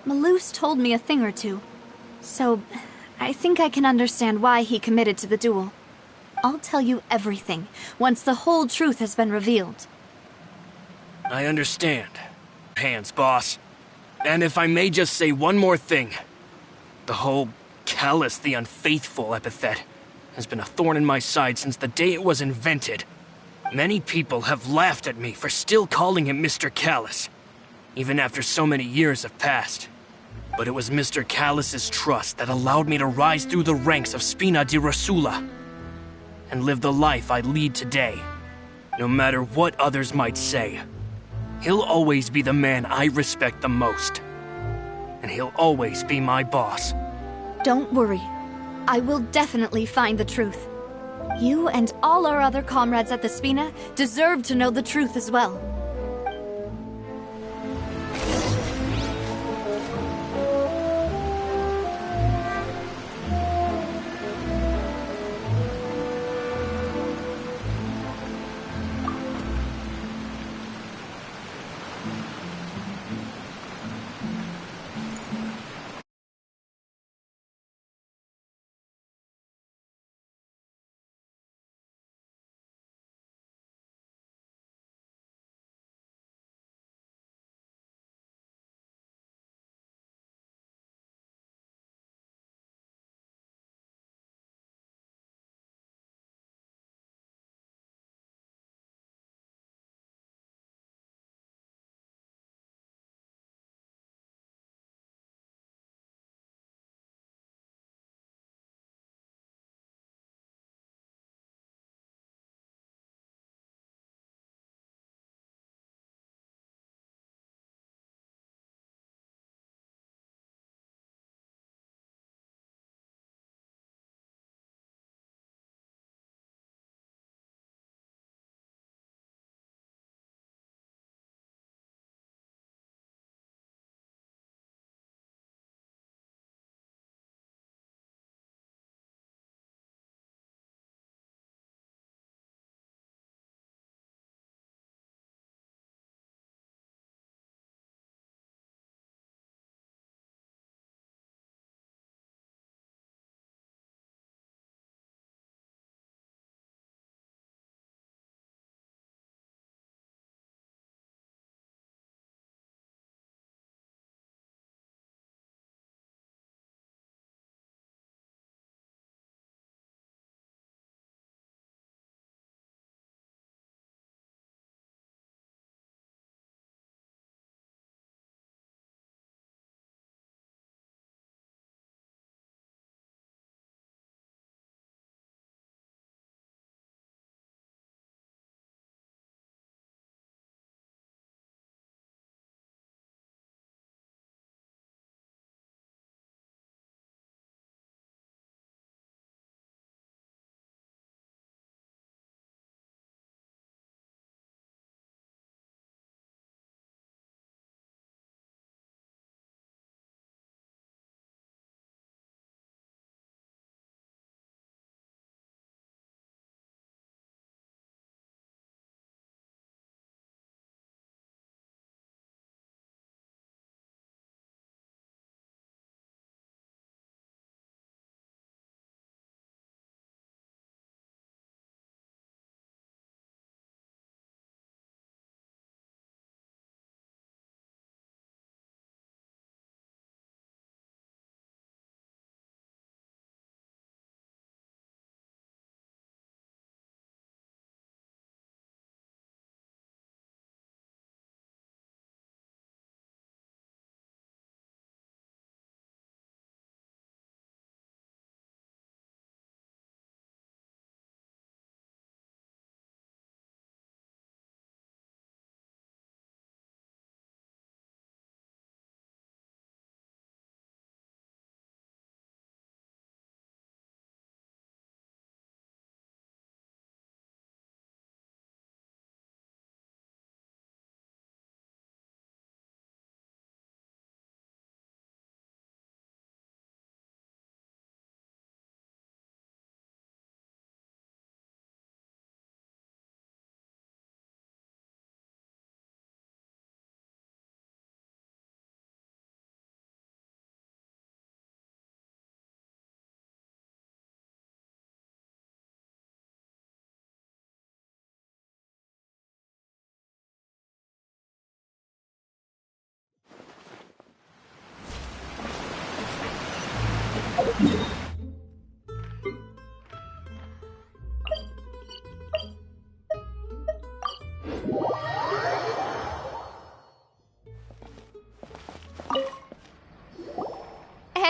Malouse told me a thing or two, so I think I can understand why he committed to the duel. I'll tell you everything once the whole truth has been revealed. I understand. Hands, boss. And if I may just say one more thing. The whole Callis the Unfaithful epithet has been a thorn in my side since the day it was invented. Many people have laughed at me for still calling him Mr. Callis, even after so many years have passed. But it was Mr. Callis's trust that allowed me to rise through the ranks of Spina di Rosula and live the life I lead today. No matter what others might say, he'll always be the man I respect the most. And he'll always be my boss. Don't worry. I will definitely find the truth. You and all our other comrades at the Spina deserve to know the truth as well.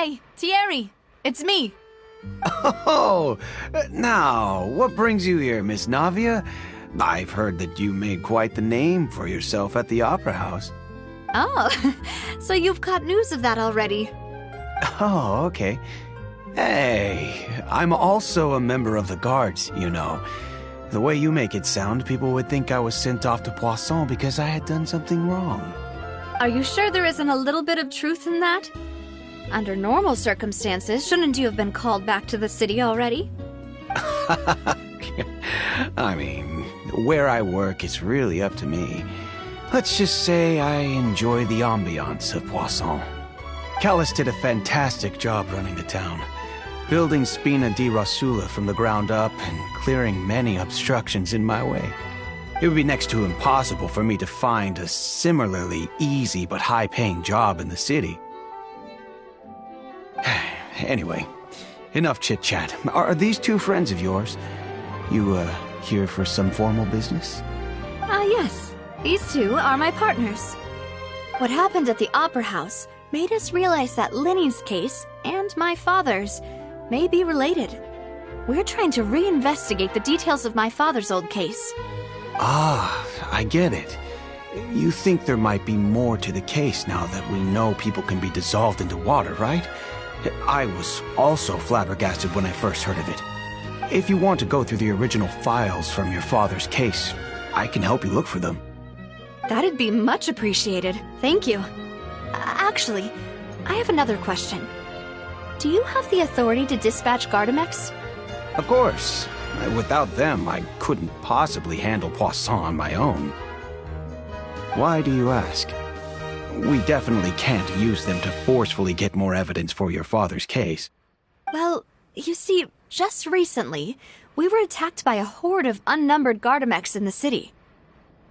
Hey, Thierry, it's me. Oh, now, what brings you here, Miss Navia? I've heard that you made quite the name for yourself at the Opera House. Oh, so you've caught news of that already. Oh, okay. Hey, I'm also a member of the Guards, you know. The way you make it sound, people would think I was sent off to Poisson because I had done something wrong. Are you sure there isn't a little bit of truth in that? Under normal circumstances, shouldn't you have been called back to the city already? I mean, where I work is really up to me. Let's just say I enjoy the ambiance of Poisson. Callis did a fantastic job running the town, building Spina di Rosula from the ground up and clearing many obstructions in my way. It would be next to impossible for me to find a similarly easy but high-paying job in the city. Anyway, enough chit-chat. Are these two friends of yours? You, here for some formal business? Yes. These two are my partners. What happened at the Opera House made us realize that Linny's case and my father's may be related. We're trying to reinvestigate the details of my father's old case. Ah, I get it. You think there might be more to the case now that we know people can be dissolved into water, right? I was also flabbergasted when I first heard of it. If you want to go through the original files from your father's case, I can help you look for them. That'd be much appreciated. Thank you. Actually, I have another question. Do you have the authority to dispatch Gardamex? Of course. Without them, I couldn't possibly handle Poisson on my own. Why do you ask? We definitely can't use them to forcefully get more evidence for your father's case. Well, you see, just recently, we were attacked by a horde of unnumbered Gardamex in the city.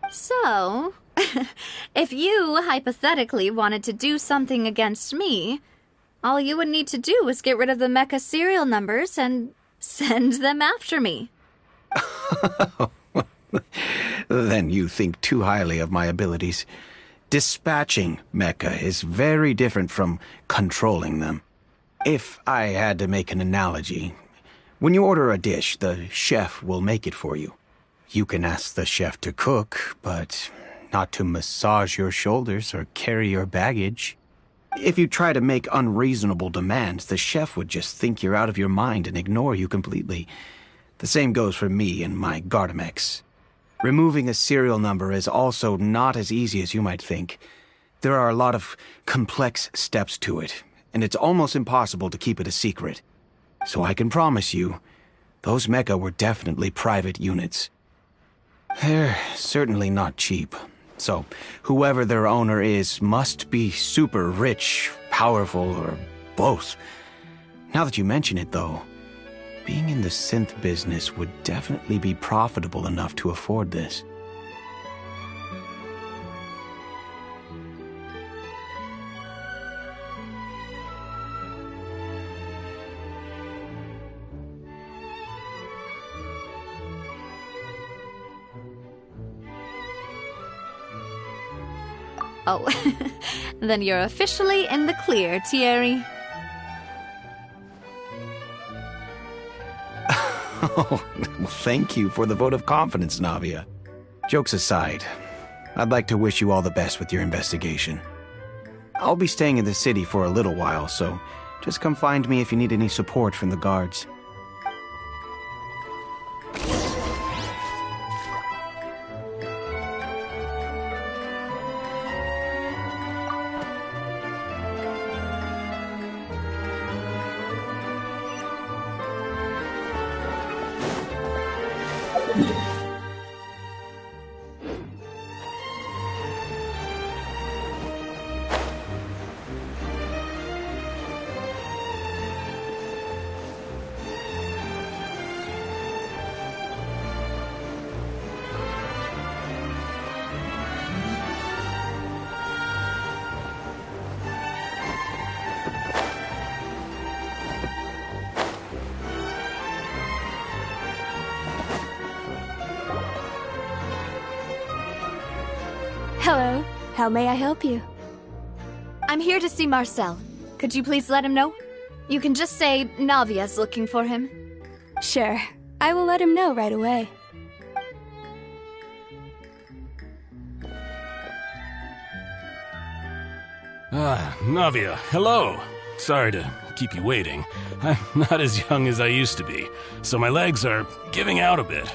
So, if you hypothetically wanted to do something against me, all you would need to do is get rid of the mecha serial numbers and send them after me. Then you think too highly of my abilities. Dispatching mecha is very different from controlling them. If I had to make an analogy, when you order a dish, the chef will make it for you. You can ask the chef to cook, but not to massage your shoulders or carry your baggage. If you try to make unreasonable demands, the chef would just think you're out of your mind and ignore you completely. The same goes for me and my Gardamex. Removing a serial number is also not as easy as you might think. There are a lot of complex steps to it, and it's almost impossible to keep it a secret. So I can promise you, those mecha were definitely private units. They're certainly not cheap. So, whoever their owner is must be super rich, powerful, or both. Now that you mention it, though, being in the synth business would definitely be profitable enough to afford this. Oh, then you're officially in the clear, Thierry. Oh, well, thank you for the vote of confidence, Navia. Jokes aside, I'd like to wish you all the best with your investigation. I'll be staying in the city for a little while, so just come find me if you need any support from the guards. Hello. How may I help you? I'm here to see Marcel. Could you please let him know? You can just say Navia's looking for him. Sure. I will let him know right away. Navia, hello. Sorry to keep you waiting. I'm not as young as I used to be, so my legs are giving out a bit.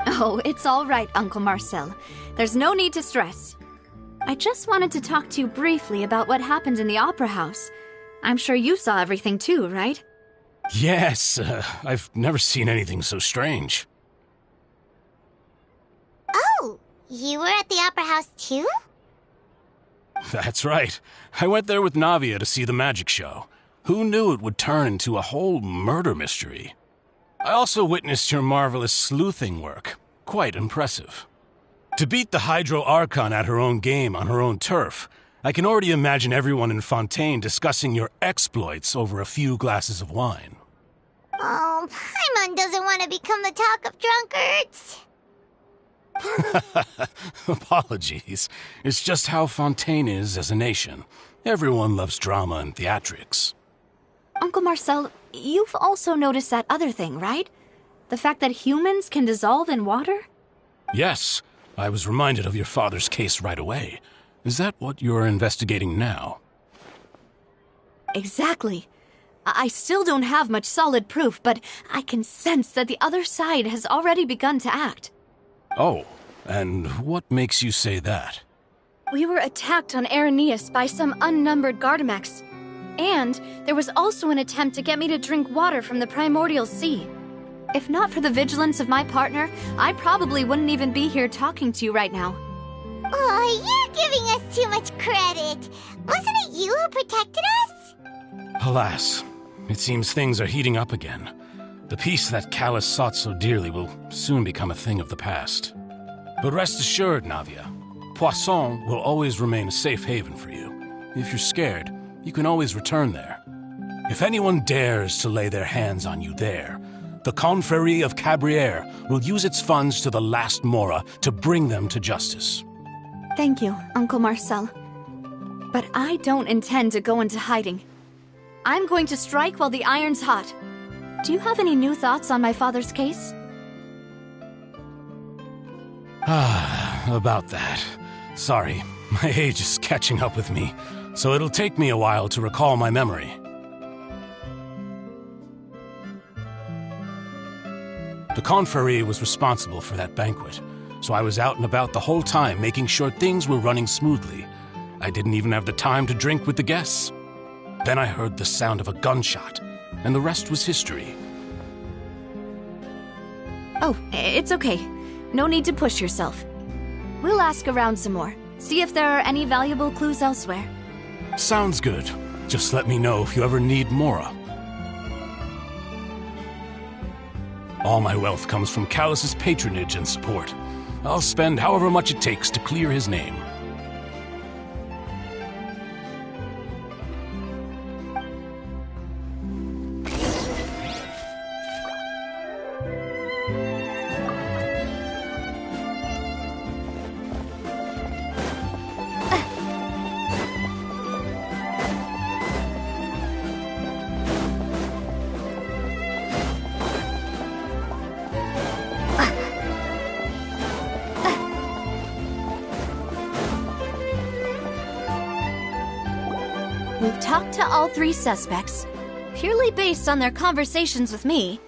Oh, it's all right, Uncle Marcel. There's no need to stress. I just wanted to talk to you briefly about what happened in the Opera House. I'm sure you saw everything too, right? Yes, I've never seen anything so strange. Oh, you were at the Opera House too? That's right. I went there with Navia to see the magic show. Who knew it would turn into a whole murder mystery? I also witnessed your marvelous sleuthing work. Quite impressive. To beat the Hydro Archon at her own game on her own turf, I can already imagine everyone in Fontaine discussing your exploits over a few glasses of wine. Oh, Paimon doesn't want to become the talk of drunkards. Apologies. It's just how Fontaine is as a nation. Everyone loves drama and theatrics. Uncle Marcel, you've also noticed that other thing, right? The fact that humans can dissolve in water? Yes, I was reminded of your father's case right away. Is that what you're investigating now? Exactly. I still don't have much solid proof, but I can sense that the other side has already begun to act. Oh, and what makes you say that? We were attacked on Araneus by some unnumbered Gardamex. And there was also an attempt to get me to drink water from the primordial sea. If not for the vigilance of my partner, I probably wouldn't even be here talking to you right now. Oh, you're giving us too much credit. Wasn't it you who protected us? Alas, it seems things are heating up again. The peace that Callus sought so dearly will soon become a thing of the past. But rest assured, Navia, Poisson will always remain a safe haven for you. If you're scared, you can always return there. If anyone dares to lay their hands on you there, the Confrérie of Cabrières will use its funds to the last Mora to bring them to justice. Thank you, Uncle Marcel. But I don't intend to go into hiding. I'm going to strike while the iron's hot. Do you have any new thoughts on my father's case? About that. Sorry, my age is catching up with me, so it'll take me a while to recall my memory. The Confrérie was responsible for that banquet, so I was out and about the whole time making sure things were running smoothly. I didn't even have the time to drink with the guests. Then I heard the sound of a gunshot, and the rest was history. Oh, it's okay. No need to push yourself. We'll ask around some more, see if there are any valuable clues elsewhere. Sounds good. Just let me know if you ever need Mora. All my wealth comes from Callus's patronage and support. I'll spend however much it takes to clear his name. We've talked to all three suspects, purely based on their conversations with me.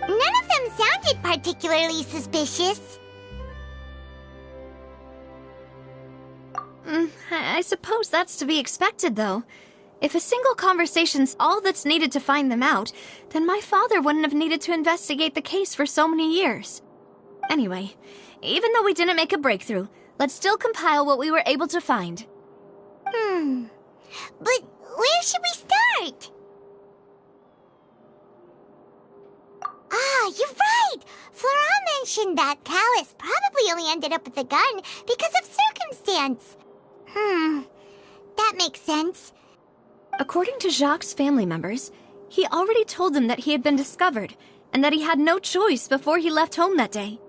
None of them sounded particularly suspicious. I suppose that's to be expected, though. If a single conversation's all that's needed to find them out, then my father wouldn't have needed to investigate the case for so many years. Anyway, even though we didn't make a breakthrough, let's still compile what we were able to find. But where should we start? Ah, you're right! Flora mentioned that Callus probably only ended up with the gun because of circumstance. That makes sense. According to Jacques' family members, he already told them that he had been discovered, and that he had no choice before he left home that day.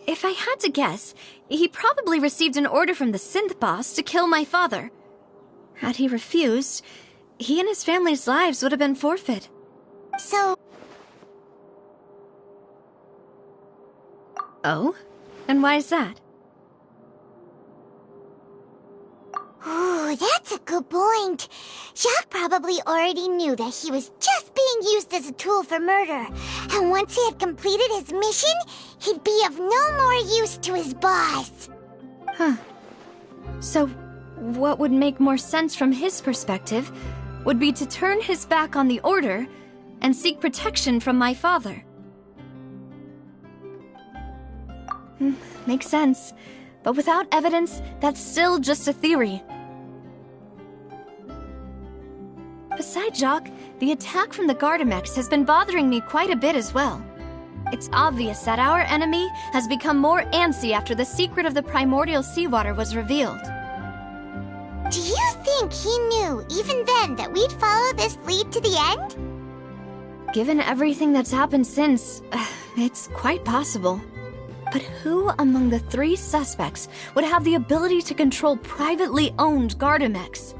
If I had to guess, he probably received an order from the synth boss to kill my father. Had he refused, he and his family's lives would have been forfeit. So... Oh? And why is that? Ooh, that's a good point. Jacques probably already knew that he was just being used as a tool for murder. And once he had completed his mission, he'd be of no more use to his boss. Huh. So, what would make more sense from his perspective would be to turn his back on the Order and seek protection from my father. Makes sense. But without evidence, that's still just a theory. Besides Jacques, the attack from the Gardamex has been bothering me quite a bit as well. It's obvious that our enemy has become more antsy after the secret of the primordial seawater was revealed. Do you think he knew, even then, that we'd follow this lead to the end? Given everything that's happened since, it's quite possible. But who among the 3 suspects would have the ability to control privately owned Gardamex?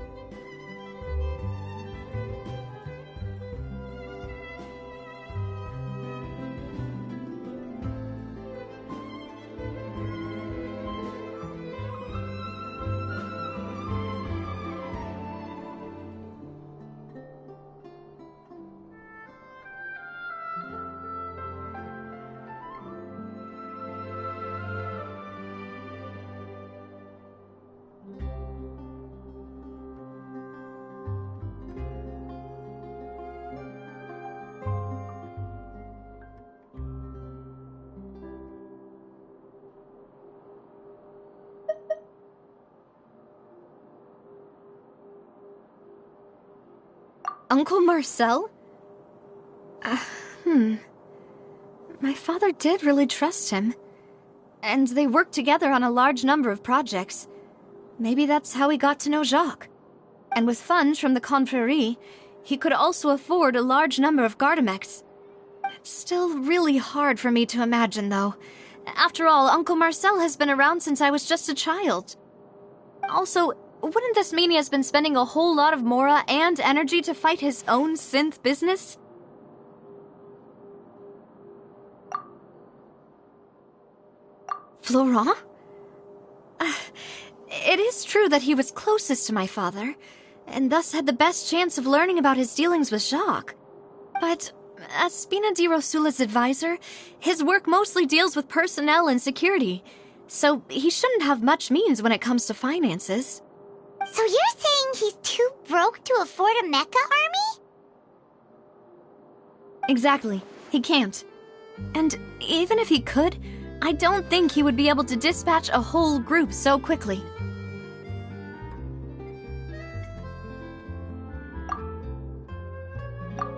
Uncle Marcel? My father did really trust him. And they worked together on a large number of projects. Maybe that's how he got to know Jacques. And with funds from the Confrérie, he could also afford a large number of Gardamex. It's still really hard for me to imagine, though. After all, Uncle Marcel has been around since I was just a child. Also, wouldn't this mean he has been spending a whole lot of mora and energy to fight his own synth business? Florent? It is true that he was closest to my father, and thus had the best chance of learning about his dealings with Jacques. But as Spina di Rosula's advisor, his work mostly deals with personnel and security, so he shouldn't have much means when it comes to finances. So you're saying he's too broke to afford a mecha army? Exactly. He can't. And even if he could, I don't think he would be able to dispatch a whole group so quickly.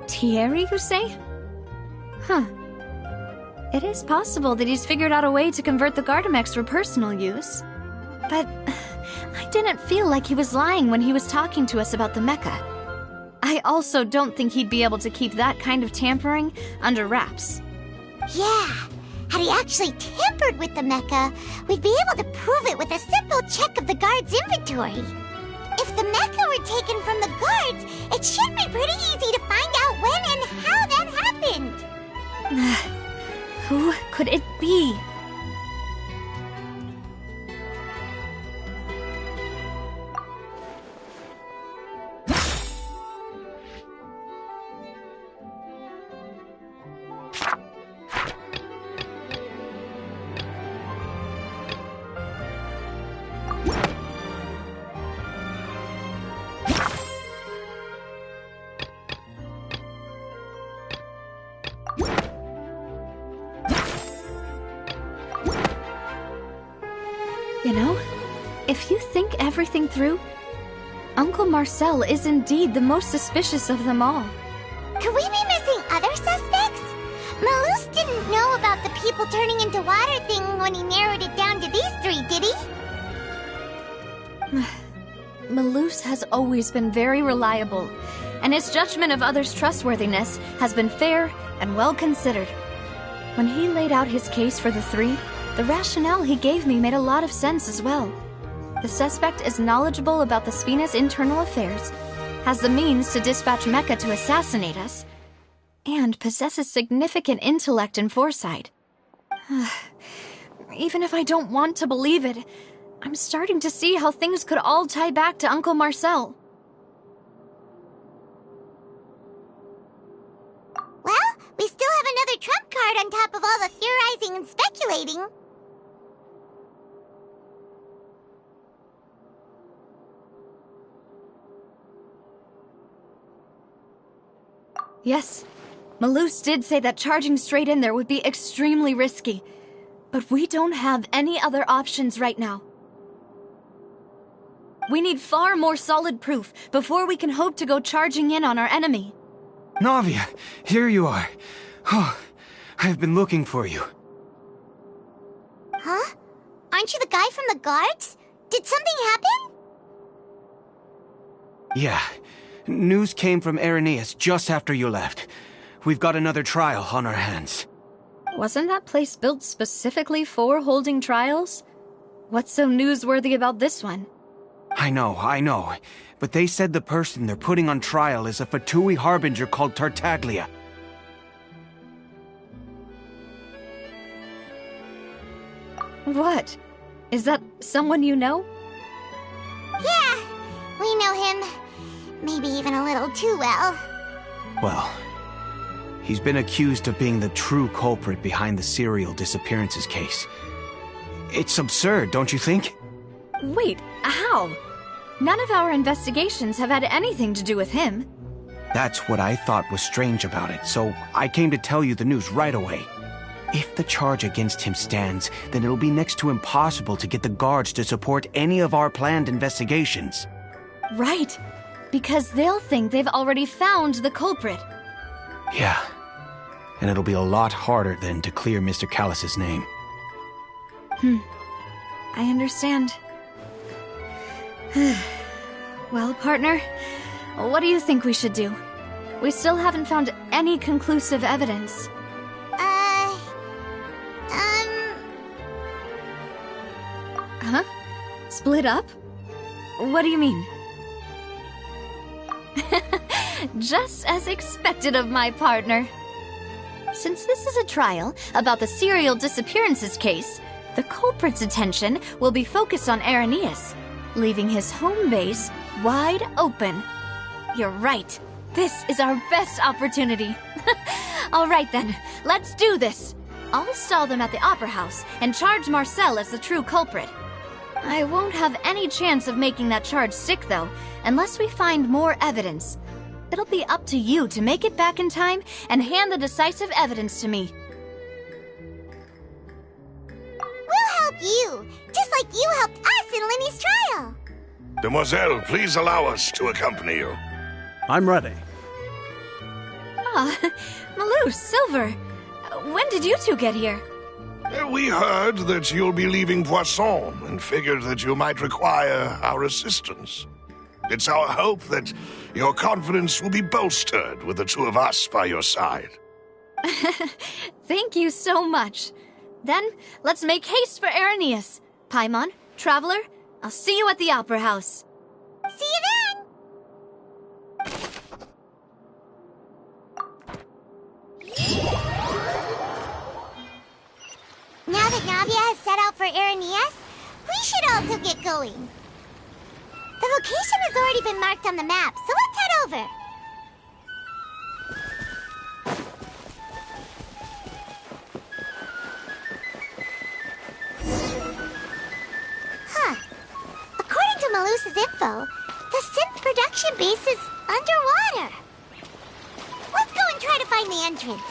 Thierry, you say? Huh. It is possible that he's figured out a way to convert the Gardamex for personal use. But I didn't feel like he was lying when he was talking to us about the mecha. I also don't think he'd be able to keep that kind of tampering under wraps. Yeah, had he actually tampered with the mecha, we'd be able to prove it with a simple check of the guard's inventory. If the mecha were taken from the guards, it should be pretty easy to find out when and how that happened. Who could it be? You know, if you think everything through, Uncle Marcel is indeed the most suspicious of them all. Could we be missing other suspects? Malus didn't know about the people turning into water thing when he narrowed it down to these 3, did he? Malus has always been very reliable, and his judgment of others' trustworthiness has been fair and well considered. When he laid out his case for the 3, the rationale he gave me made a lot of sense as well. The suspect is knowledgeable about the Spina's internal affairs, has the means to dispatch Mecha to assassinate us, and possesses significant intellect and foresight. Even if I don't want to believe it, I'm starting to see how things could all tie back to Uncle Marcel. Well, we still have another trump card on top of all the theorizing and speculating. Yes, Malus did say that charging straight in there would be extremely risky. But we don't have any other options right now. We need far more solid proof before we can hope to go charging in on our enemy. Navia, here you are. Oh, I've been looking for you. Huh? Aren't you the guy from the guards? Did something happen? Yeah. News came from Irenaeus just after you left. We've got another trial on our hands. Wasn't that place built specifically for holding trials? What's so newsworthy about this one? I know. But they said the person they're putting on trial is a Fatui harbinger called Tartaglia. What? Is that someone you know? Yeah, we know him. Maybe even a little too well. Well, he's been accused of being the true culprit behind the serial disappearances case. It's absurd, don't you think? Wait, how? None of our investigations have had anything to do with him. That's what I thought was strange about it, so I came to tell you the news right away. If the charge against him stands, then it'll be next to impossible to get the guards to support any of our planned investigations. Right, because they'll think they've already found the culprit. Yeah, and it'll be a lot harder then to clear Mr. Callus's name. I understand. Well, partner, what do you think we should do? We still haven't found any conclusive evidence. Huh? Split up? What do you mean? Just as expected of my partner. Since this is a trial about the serial disappearances case, the culprit's attention will be focused on Irenaeus, leaving his home base wide open. You're right. This is our best opportunity. All right then, let's do this. I'll stall them at the Opera House and charge Marcel as the true culprit. I won't have any chance of making that charge stick, though, unless we find more evidence. It'll be up to you to make it back in time and hand the decisive evidence to me. We'll help you, just like you helped us in Linny's trial. Demoiselle, please allow us to accompany you. I'm ready. Ah, Malus, Silver. When did you two get here? We heard that you'll be leaving Poisson and figured that you might require our assistance. It's our hope that your confidence will be bolstered with the two of us by your side. Thank you so much. Then, let's make haste for Irenaeus. Paimon, Traveler, I'll see you at the Opera House. See you then! Now that Navia has set out for Irenaeus, we should also get going. The location has already been marked on the map, so let's head over. Huh. According to Malus's info, the synth production base is underwater. Let's go and try to find the entrance.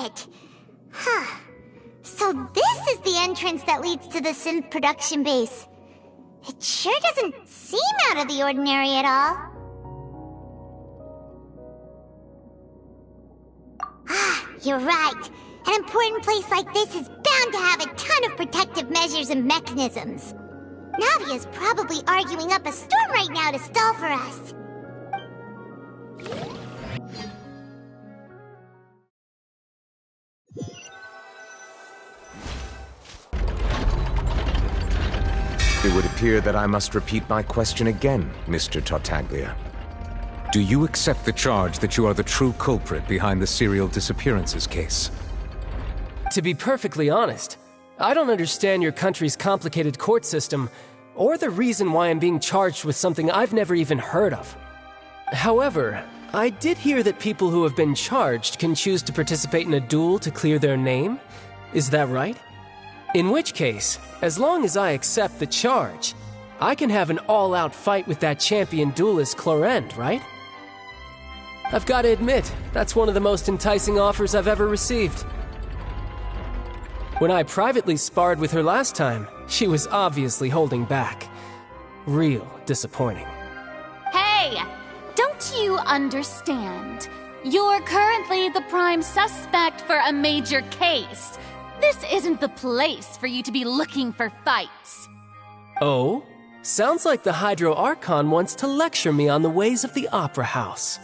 it. Huh. So this is the entrance that leads to the synth production base. It sure doesn't seem out of the ordinary at all. Ah, you're right. An important place like this is bound to have a ton of protective measures and mechanisms. Navia's probably arguing up a storm right now to stall for us. It would appear that I must repeat my question again, Mr. Tartaglia. Do you accept the charge that you are the true culprit behind the serial disappearances case? To be perfectly honest, I don't understand your country's complicated court system, or the reason why I'm being charged with something I've never even heard of. However, I did hear that people who have been charged can choose to participate in a duel to clear their name. Is that right? In which case, as long as I accept the charge, I can have an all-out fight with that champion duelist Clorend, right? I've got to admit, that's one of the most enticing offers I've ever received. When I privately sparred with her last time, she was obviously holding back. Real disappointing. Hey! Don't you understand? You're currently the prime suspect for a major case. This isn't the place for you to be looking for fights. Oh? Sounds like the Hydro Archon wants to lecture me on the ways of the Opera House.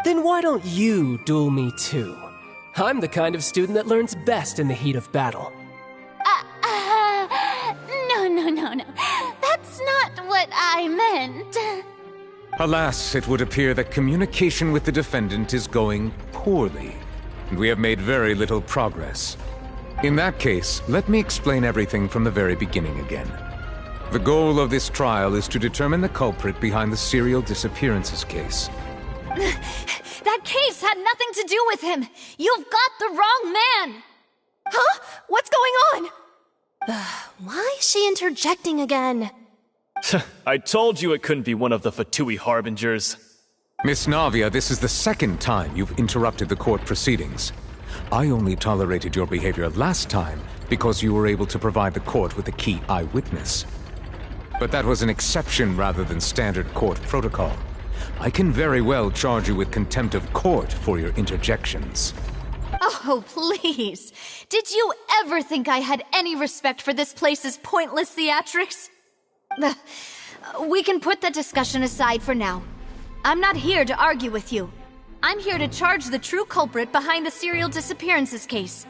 Then why don't you duel me too? I'm the kind of student that learns best in the heat of battle. No. That's not what I meant. Alas, it would appear that communication with the defendant is going poorly, and we have made very little progress. In that case, let me explain everything from the very beginning again. The goal of this trial is to determine the culprit behind the serial disappearances case. That case had nothing to do with him. You've got the wrong man. Huh? What's going on? Why is she interjecting again? I told you it couldn't be one of the Fatui Harbingers. Miss Navia, this is the second time you've interrupted the court proceedings. I only tolerated your behavior last time because you were able to provide the court with a key eyewitness. But that was an exception rather than standard court protocol. I can very well charge you with contempt of court for your interjections. Oh, please. Did you ever think I had any respect for this place's pointless theatrics? We can put that discussion aside for now. I'm not here to argue with you. I'm here to charge the true culprit behind the serial disappearances case.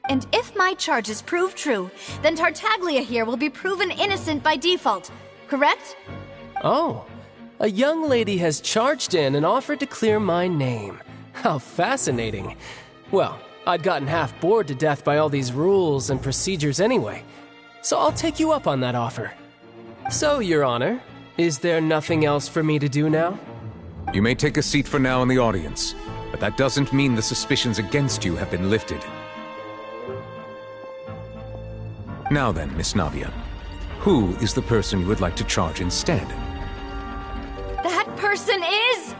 And if my charges prove true, then Tartaglia here will be proven innocent by default, correct? Oh, a young lady has charged in and offered to clear my name. How fascinating. Well, I'd gotten half bored to death by all these rules and procedures anyway, so I'll take you up on that offer. So, Your Honor, is there nothing else for me to do now? You may take a seat for now in the audience, but that doesn't mean the suspicions against you have been lifted. Now then, Miss Navia, who is the person you would like to charge instead? That person is...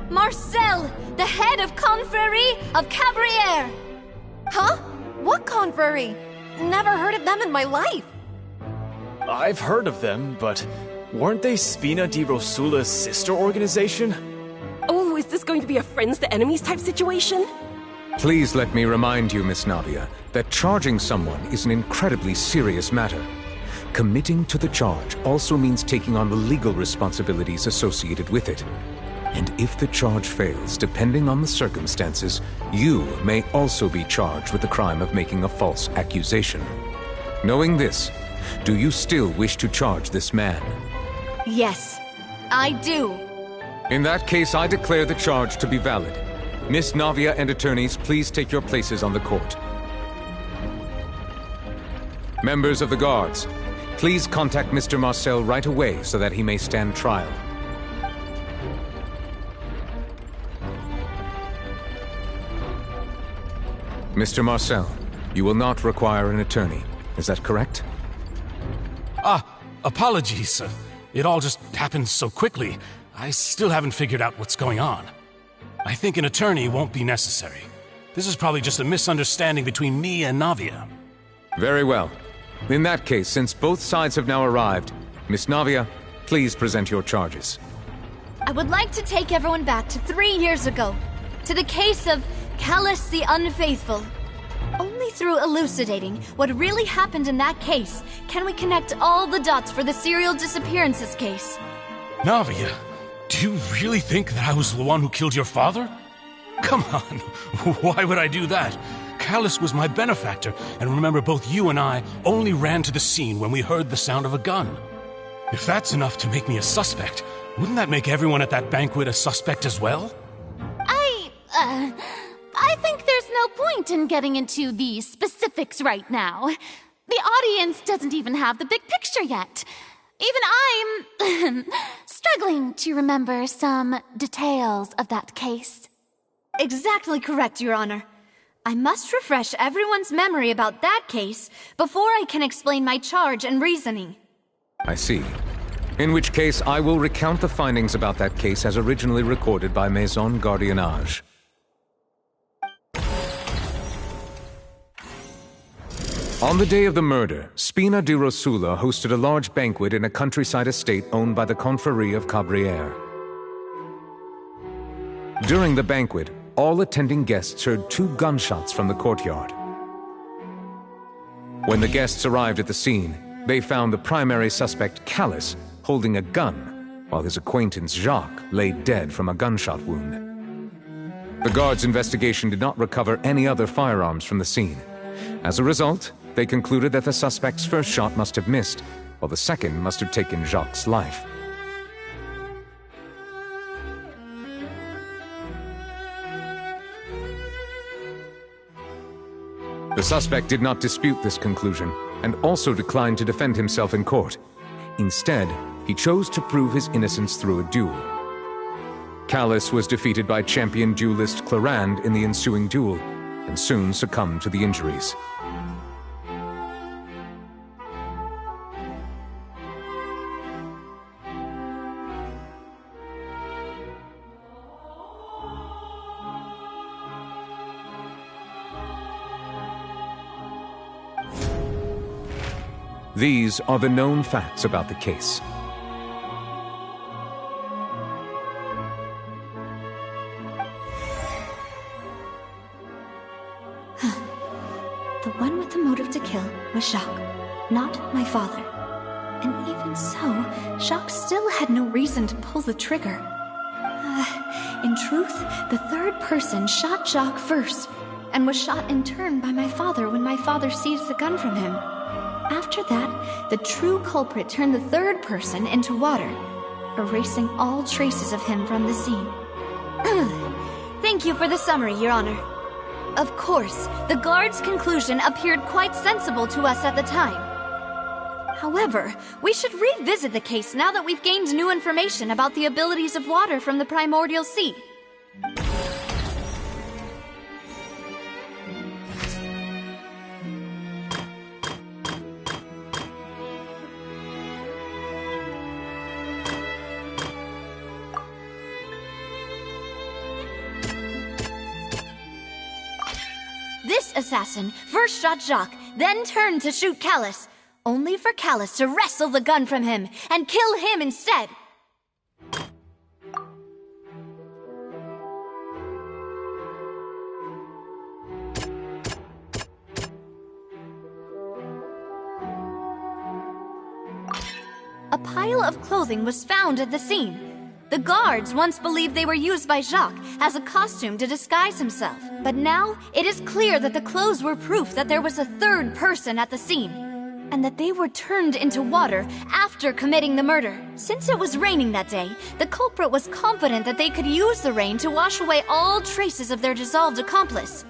Marcel, the head of Confrérie of Cabrières! Huh? What confrérie? Never heard of them in my life. I've heard of them, but weren't they Spina di Rosula's sister organization? Oh, is this going to be a friends to enemies type situation? Please let me remind you, Miss Navia, that charging someone is an incredibly serious matter. Committing to the charge also means taking on the legal responsibilities associated with it. And if the charge fails, depending on the circumstances, you may also be charged with the crime of making a false accusation. Knowing this, do you still wish to charge this man? Yes, I do. In that case, I declare the charge to be valid. Miss Navia and attorneys, please take your places on the court. Members of the guards, please contact Mr. Marcel right away so that he may stand trial. Mr. Marcel, you will not require an attorney. Is that correct? Apologies. It all just happened so quickly. I still haven't figured out what's going on. I think an attorney won't be necessary. This is probably just a misunderstanding between me and Navia. Very well. In that case, since both sides have now arrived, Miss Navia, please present your charges. I would like to take everyone back to 3 years ago, to the case of Callus the Unfaithful. Only through elucidating what really happened in that case can we connect all the dots for the serial disappearances case. Navia, do you really think that I was the one who killed your father? Come on, why would I do that? Callus was my benefactor, and remember, both you and I only ran to the scene when we heard the sound of a gun. If that's enough to make me a suspect, wouldn't that make everyone at that banquet a suspect as well? I think there's no point in getting into the specifics right now. The audience doesn't even have the big picture yet. Even I'm struggling to remember some details of that case. Exactly correct, Your Honor. I must refresh everyone's memory about that case before I can explain my charge and reasoning. I see. In which case, I will recount the findings about that case as originally recorded by Maison Gardiennage. On the day of the murder, Spina di Rosula hosted a large banquet in a countryside estate owned by the Confrérie of Cabrières. During the banquet, all attending guests heard 2 gunshots from the courtyard. When the guests arrived at the scene, they found the primary suspect, Callus, holding a gun, while his acquaintance Jacques lay dead from a gunshot wound. The guards' investigation did not recover any other firearms from the scene. As a result, they concluded that the suspect's first shot must have missed, while the second must have taken Jacques' life. The suspect did not dispute this conclusion, and also declined to defend himself in court. Instead, he chose to prove his innocence through a duel. Callus was defeated by champion duelist Clarande in the ensuing duel, and soon succumbed to the injuries. These are the known facts about the case. The one with the motive to kill was Jacques, not my father. And even so, Jacques still had no reason to pull the trigger. In truth, the third person shot Jacques first, and was shot in turn by my father when my father seized the gun from him. After that, the true culprit turned the third person into water, erasing all traces of him from the scene. Thank you for the summary, Your Honor. Of course, the guard's conclusion appeared quite sensible to us at the time. However, we should revisit the case now that we've gained new information about the abilities of water from the primordial sea. This assassin first shot Jacques, then turned to shoot Callus, only for Callus to wrestle the gun from him and kill him instead. A pile of clothing was found at the scene. The guards once believed they were used by Jacques as a costume to disguise himself. But now, it is clear that the clothes were proof that there was a third person at the scene, and that they were turned into water after committing the murder. Since it was raining that day, the culprit was confident that they could use the rain to wash away all traces of their dissolved accomplice.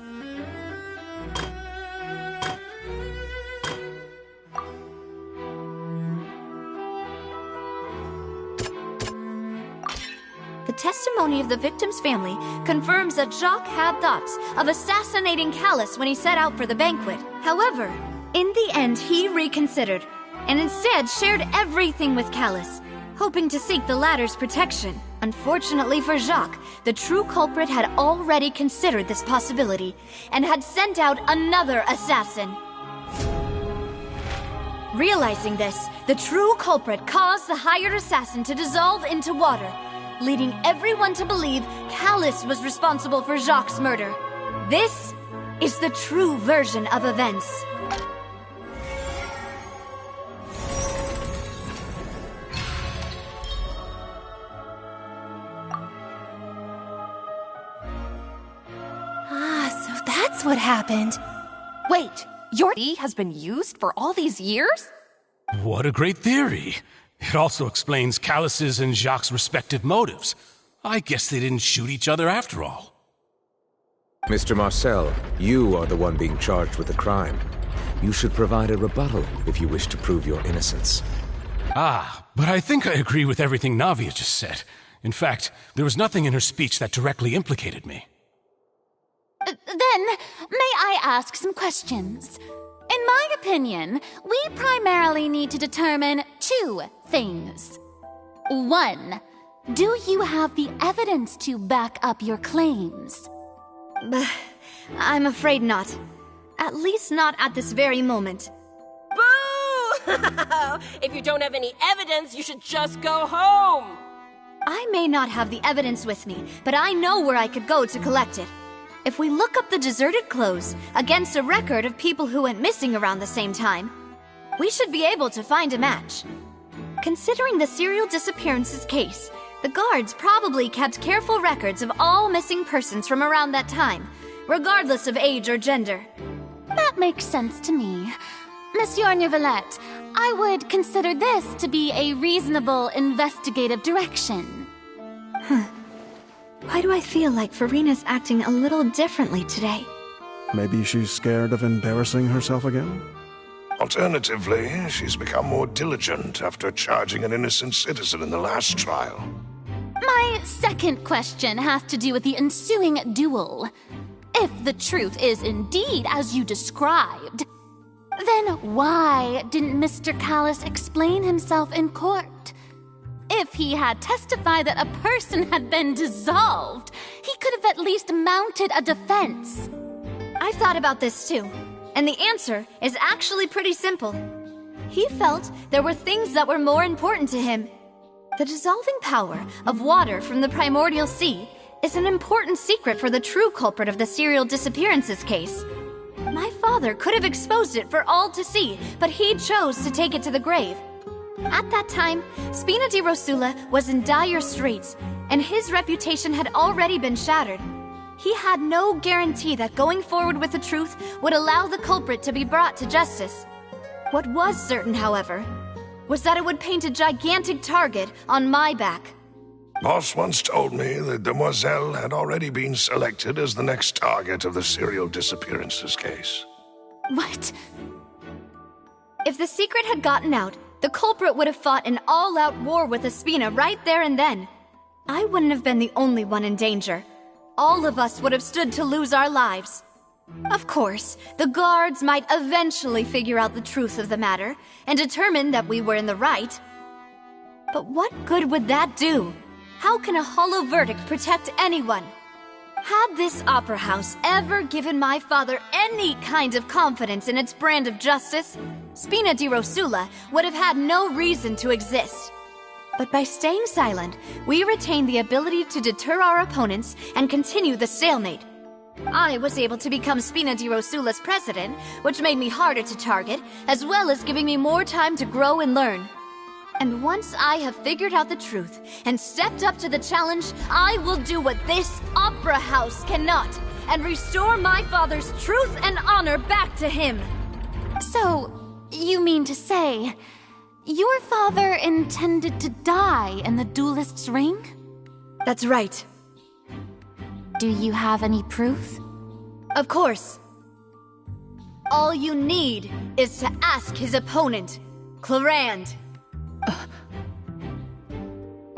The testimony of the victim's family confirms that Jacques had thoughts of assassinating Callus when he set out for the banquet. However, in the end, he reconsidered, and instead shared everything with Callus, hoping to seek the latter's protection. Unfortunately for Jacques, the true culprit had already considered this possibility, and had sent out another assassin. Realizing this, the true culprit caused the hired assassin to dissolve into water, leading everyone to believe Callus was responsible for Jacques' murder. This is the true version of events. So that's what happened. Wait, your D has been used for all these years? What a great theory. It also explains Callus's and Jacques' respective motives. I guess they didn't shoot each other after all. Mr. Marcel, you are the one being charged with the crime. You should provide a rebuttal if you wish to prove your innocence. But I think I agree with everything Navia just said. In fact, there was nothing in her speech that directly implicated me. Then, may I ask some questions? In my opinion, we primarily need to determine two things. One, do you have the evidence to back up your claims? I'm afraid not. At least not at this very moment. Boo! If you don't have any evidence, you should just go home! I may not have the evidence with me, but I know where I could go to collect it. If we look up the deserted clothes against a record of people who went missing around the same time, we should be able to find a match. Considering the serial disappearances case, the guards probably kept careful records of all missing persons from around that time, regardless of age or gender. That makes sense to me. Monsieur Neuvillette, I would consider this to be a reasonable investigative direction. Why do I feel like Farina's acting a little differently today? Maybe she's scared of embarrassing herself again? Alternatively, she's become more diligent after charging an innocent citizen in the last trial. My second question has to do with the ensuing duel. If the truth is indeed as you described, then why didn't Mr. Callus explain himself in court? If he had testified that a person had been dissolved, he could have at least mounted a defense. I've thought about this too, and the answer is actually pretty simple. He felt there were things that were more important to him. The dissolving power of water from the primordial sea is an important secret for the true culprit of the serial disappearances case. My father could have exposed it for all to see, but he chose to take it to the grave. At that time, Spina di Rosula was in dire straits, and his reputation had already been shattered. He had no guarantee that going forward with the truth would allow the culprit to be brought to justice. What was certain, however, was that it would paint a gigantic target on my back. Boss once told me that Demoiselle had already been selected as the next target of the serial disappearances case. What? If the secret had gotten out, the culprit would have fought an all-out war with Espina right there and then. I wouldn't have been the only one in danger. All of us would have stood to lose our lives. Of course, the guards might eventually figure out the truth of the matter and determine that we were in the right. But what good would that do? How can a hollow verdict protect anyone? Had this opera house ever given my father any kind of confidence in its brand of justice, Spina di Rosula would have had no reason to exist. But by staying silent, we retained the ability to deter our opponents and continue the stalemate. I was able to become Spina di Rosula's president, which made me harder to target, as well as giving me more time to grow and learn. And once I have figured out the truth and stepped up to the challenge, I will do what this opera house cannot, and restore my father's truth and honor back to him. So, you mean to say, your father intended to die in the duelist's ring? That's right. Do you have any proof? Of course. All you need is to ask his opponent, Clarand.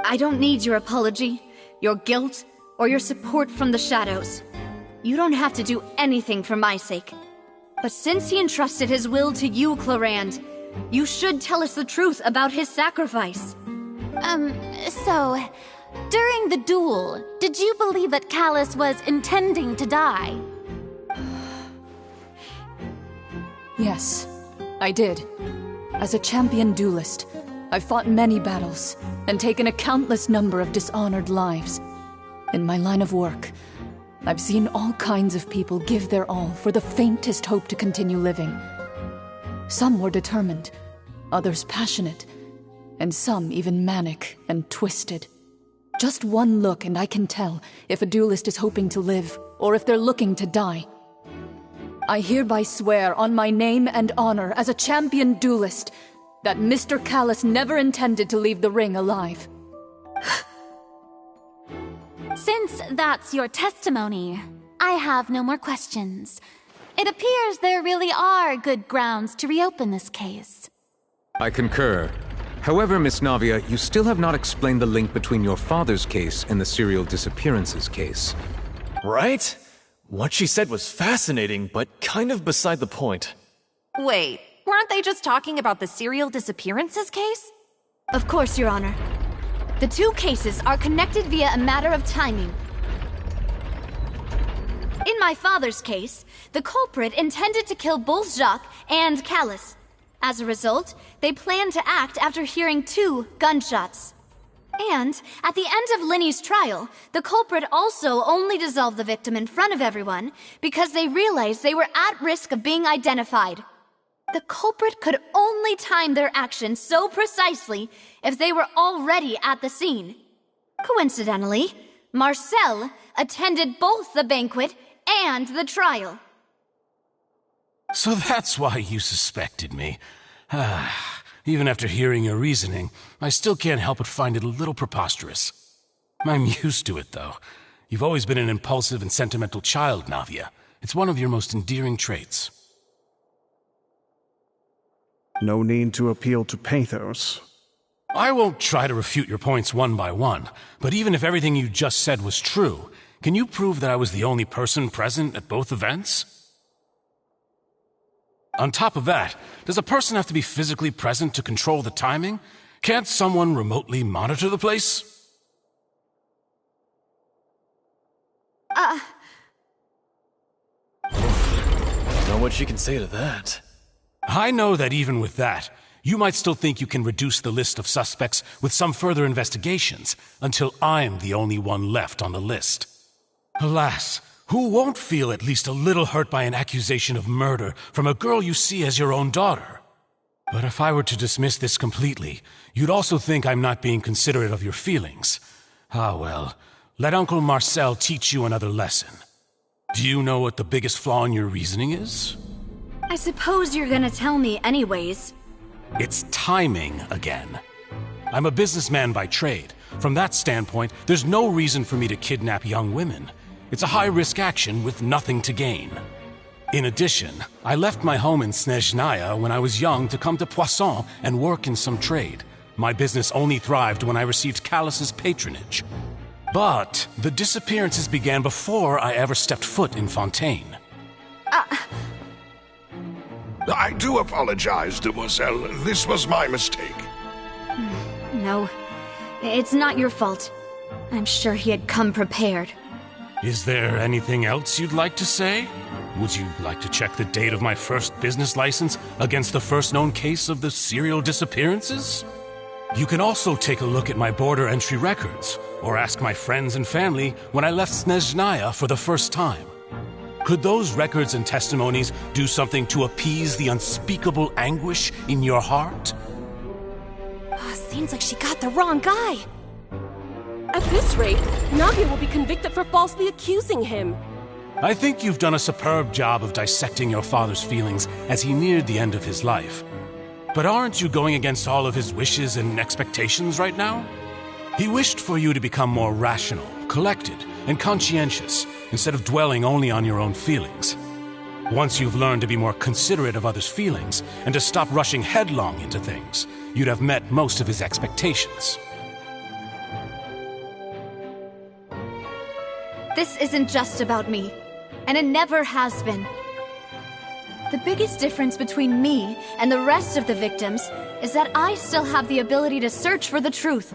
I don't need your apology. your guilt, or your support from the shadows. You don't have to do anything for my sake. But since he entrusted his will to you, Clorand, you should tell us the truth about his sacrifice. So, during the duel, did you believe that Callus was intending to die? Yes, I did. As a champion duelist, I've fought many battles and taken a countless number of dishonored lives. In my line of work, I've seen all kinds of people give their all for the faintest hope to continue living. Some were determined, others passionate, and some even manic and twisted. Just one look and I can tell if a duelist is hoping to live or if they're looking to die. I hereby swear on my name and honor as a champion duelist that Mr. Callus never intended to leave the ring alive. Since that's your testimony, I have no more questions. It appears there really are good grounds to reopen this case. I concur. However, Miss Navia, you still have not explained the link between your father's case and the serial disappearances case. Right? What she said was fascinating, but kind of beside the point. Wait, weren't they just talking about the serial disappearances case? Of course, Your Honor. The two cases are connected via a matter of timing. In my father's case, the culprit intended to kill both Jacques and Callus. As a result, they planned to act after hearing 2 gunshots. And, at the end of Linny's trial, the culprit also only dissolved the victim in front of everyone because they realized they were at risk of being identified. The culprit could only time their actions so precisely if they were already at the scene. Coincidentally, Marcel attended both the banquet and the trial. So that's why you suspected me. Even after hearing your reasoning, I still can't help but find it a little preposterous. I'm used to it, though. You've always been an impulsive and sentimental child, Navia. It's one of your most endearing traits. No need to appeal to pathos. I won't try to refute your points one by one, but even if everything you just said was true, can you prove that I was the only person present at both events? On top of that, does a person have to be physically present to control the timing? Can't someone remotely monitor the place? Don't know what she can say to that. I know that even with that, you might still think you can reduce the list of suspects with some further investigations until I'm the only one left on the list. Alas, who won't feel at least a little hurt by an accusation of murder from a girl you see as your own daughter? But if I were to dismiss this completely, you'd also think I'm not being considerate of your feelings. Ah well, let Uncle Marcel teach you another lesson. Do you know what the biggest flaw in your reasoning is? I suppose you're gonna tell me anyways. It's timing again. I'm a businessman by trade. From that standpoint, there's no reason for me to kidnap young women. It's a high-risk action with nothing to gain. In addition, I left my home in Snezhnaya when I was young to come to Poisson and work in some trade. My business only thrived when I received Callus's patronage. But the disappearances began before I ever stepped foot in Fontaine. I do apologize, Demoiselle. This was my mistake. No, it's not your fault. I'm sure he had come prepared. Is there anything else you'd like to say? Would you like to check the date of my first business license against the first known case of the serial disappearances? You can also take a look at my border entry records, or ask my friends and family when I left Snezhnaya for the first time. Could those records and testimonies do something to appease the unspeakable anguish in your heart? Seems like she got the wrong guy. At this rate, Navia will be convicted for falsely accusing him. I think you've done a superb job of dissecting your father's feelings as he neared the end of his life. But aren't you going against all of his wishes and expectations right now? He wished for you to become more rational, collected, and conscientious, instead of dwelling only on your own feelings. Once you've learned to be more considerate of others' feelings, and to stop rushing headlong into things, you'd have met most of his expectations. This isn't just about me, and it never has been. The biggest difference between me and the rest of the victims is that I still have the ability to search for the truth,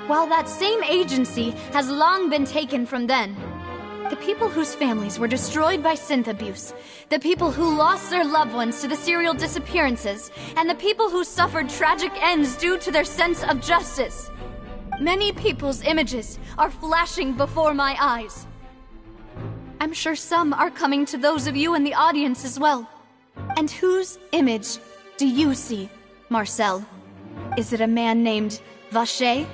while that same agency has long been taken from them. The people whose families were destroyed by synth abuse, the people who lost their loved ones to the serial disappearances, and the people who suffered tragic ends due to their sense of justice. Many people's images are flashing before my eyes. I'm sure some are coming to those of you in the audience as well. And whose image do you see, Marcel? Is it a man named Vacher?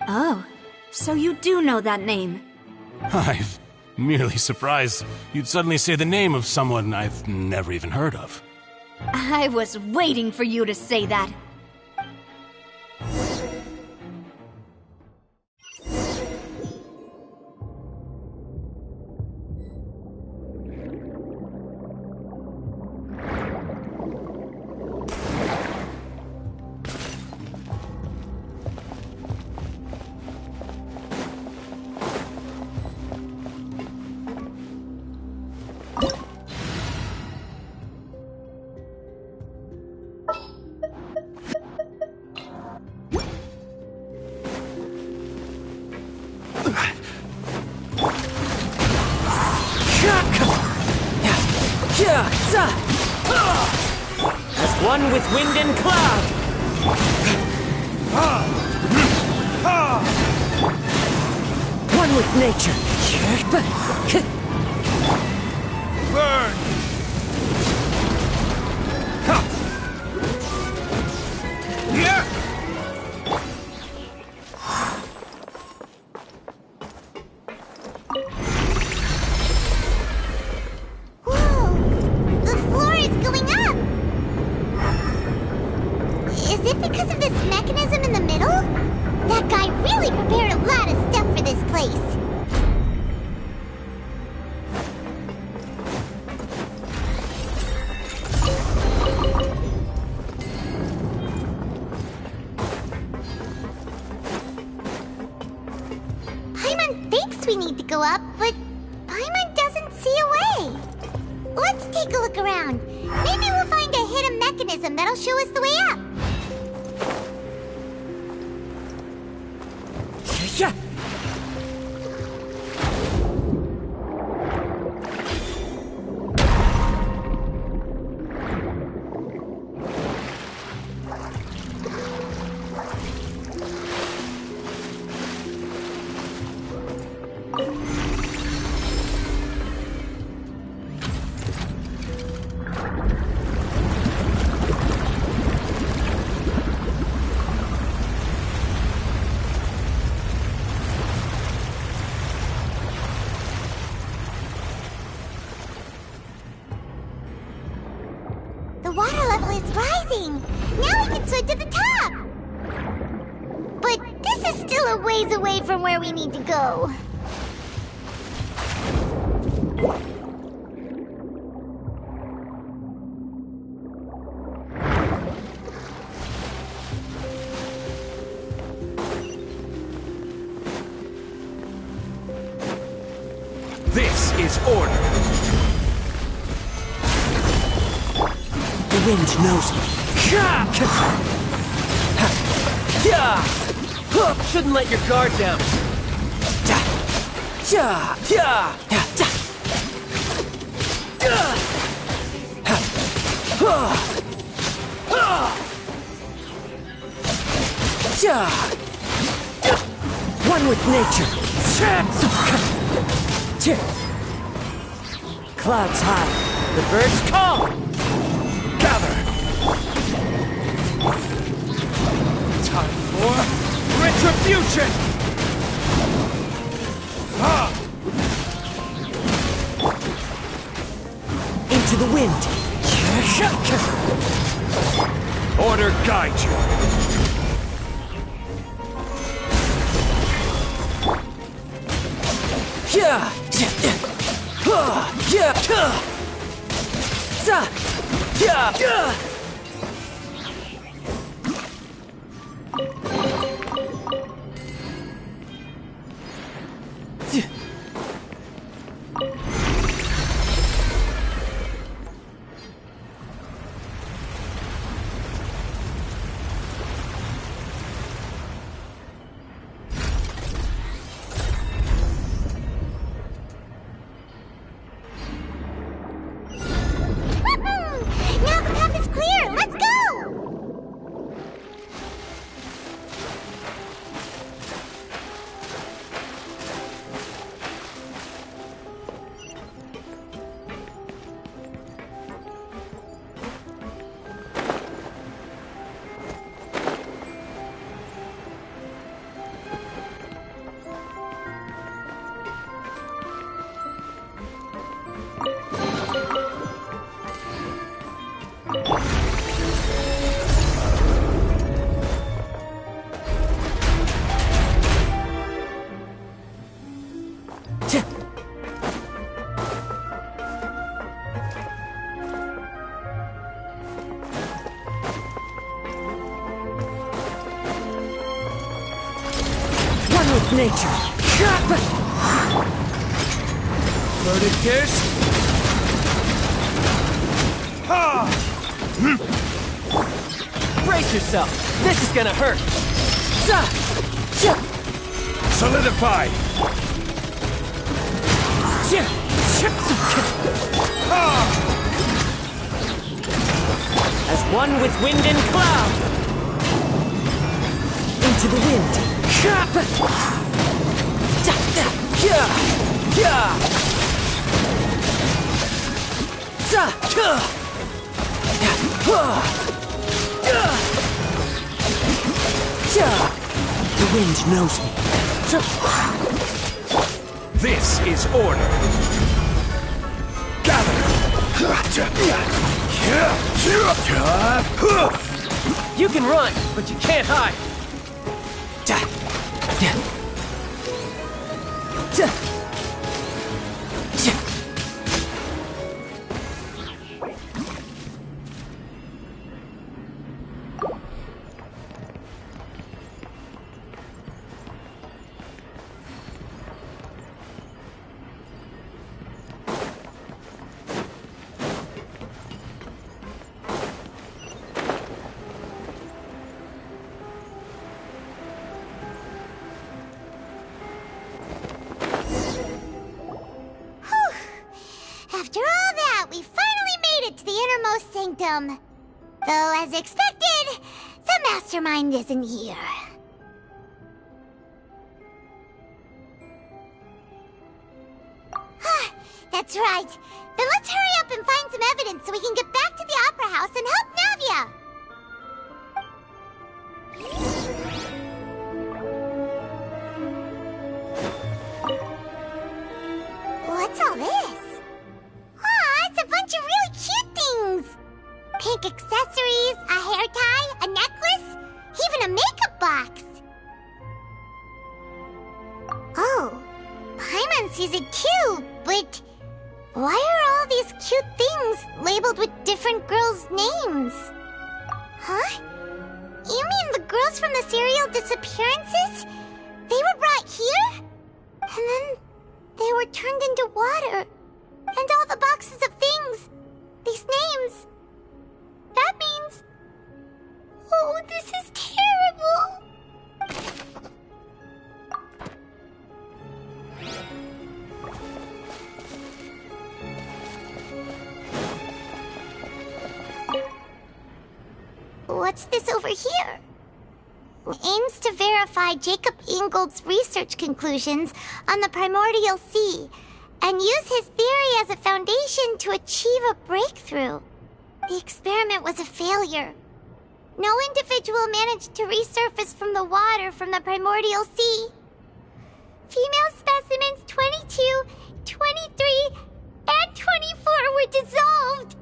Oh, so you do know that name. I'm merely surprised you'd suddenly say the name of someone I've never even heard of. I was waiting for you to say that. As one with wind and cloud! One with nature! Burn! Yeah! Because of this mechanism in the middle? That guy really prepared a lot of stuff for this place. Paimon thinks we need to go up, but Paimon doesn't see a way. Let's take a look around. Maybe we'll find a hidden mechanism that'll show us the way up. Yeah. The water level is rising! Now we can swim to the top! But this is still a ways away from where we need to go. This is order. The wind knows me. Shouldn't let your guard down. One with nature. Clouds high. The birds call. Gather. Time for retribution. Into the wind. Order guide you. Now the path is clear! Let's go! One with nature. Loaded gears. Brace yourself. This is gonna hurt. Solidify! As one with wind and cloud. Into the wind. The wind knows me. This is order. Gather! You can run, but you can't hide. After all that, we finally made it to the innermost sanctum. Though, as expected, the mastermind isn't here. That's right. Then let's hurry up and find some evidence so we can get back to the Opera House and help Navia. What's all this? Aw, it's a bunch of really cute things! Pink accessories, a hair tie, a necklace, even a makeup box! Oh, Paimon sees it too, but why are all these cute things labeled with different girls' names? Huh? You mean the girls from the serial disappearances? They were brought here? And then they were turned into water. And all the boxes of things. These names. That means... Oh, this is terrible. What's this over here? Aims to verify Jacob Ingold's research conclusions on the primordial sea and use his theory as a foundation to achieve a breakthrough. The experiment was a failure. No individual managed to resurface from the water from the primordial sea. Female specimens 22, 23, and 24 were dissolved.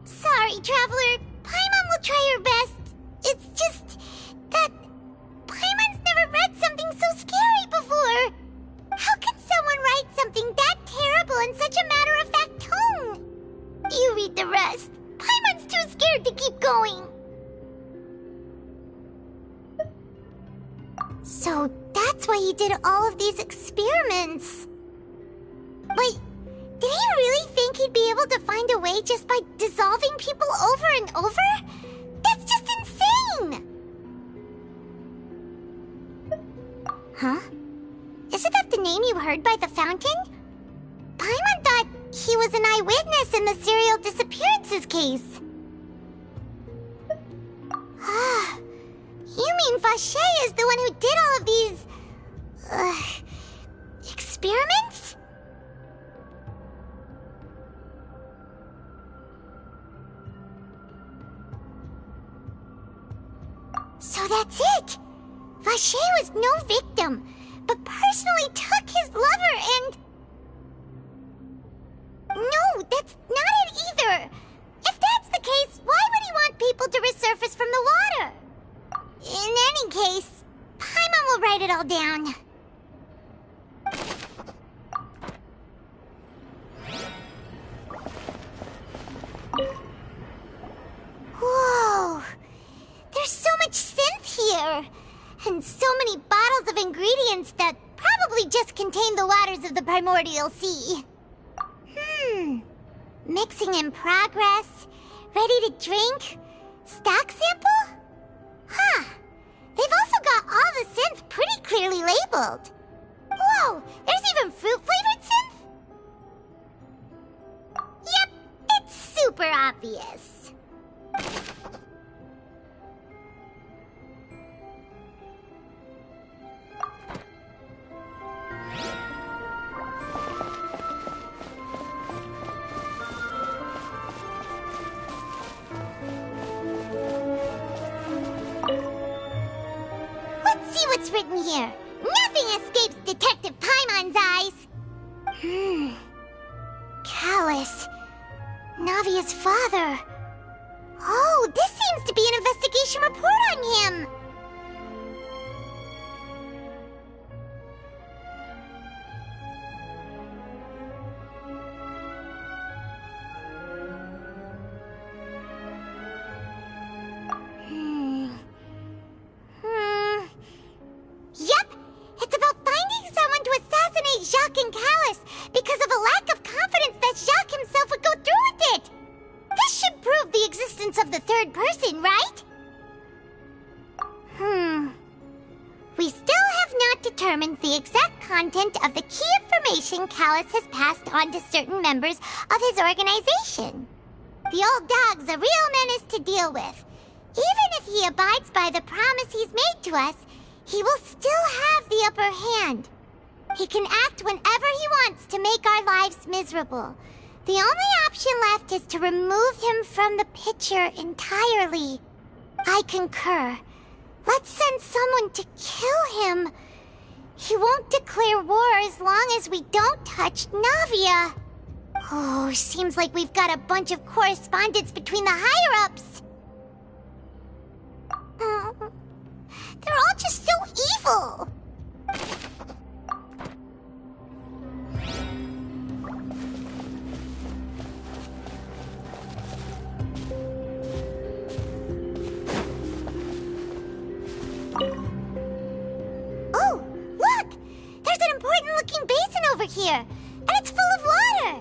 Sorry, Traveler. Paimon will try her best. It's just that Paimon's never read something so scary before. How can someone write something that terrible in such a matter-of-fact tone? You read the rest. Paimon's too scared to keep going. So that's why he did all of these experiments. But did he really think he'd be able to find a way just by dissolving people over and over? That's just insane! Huh? Isn't that the name you heard by the fountain? Paimon thought he was an eyewitness in the serial disappearances case. You mean Vache is the one who did all of these... experiments? So that's it! Vache was no victim, but personally took his lover and... No, that's not it either! If that's the case, why would he want people to resurface from the water? In any case, Paimon will write it all down. Whoa! There's so much synth here! And so many bottles of ingredients that probably just contain the waters of the primordial sea. Mixing in progress, ready to drink, stock sample? Huh. They've also got all the synth pretty clearly labeled. Whoa, there's even fruit-flavored synth? Yep, it's super obvious. Let's see what's written here. Nothing escapes Detective Paimon's eyes. Callus. Navia's father. Oh, this seems to be an investigation report on him. Yep, it's about finding someone to assassinate Jacques and Callus because of a lack of confidence that Jacques himself would go through with it. This should prove the existence of the third person, right? We still have not determined the exact content of the key information Callus has passed on to certain members of his organization. The old dog's a real menace to deal with. Even if he abides by the promise he's made to us, he will still have the upper hand. He can act whenever he wants to make our lives miserable. The only option left is to remove him from the picture entirely. I concur. Let's send someone to kill him. He won't declare war as long as we don't touch Navia. Oh, seems like we've got a bunch of correspondence between the higher-ups. They're all just so evil. Oh, look! There's an important-looking basin over here, and it's full of water.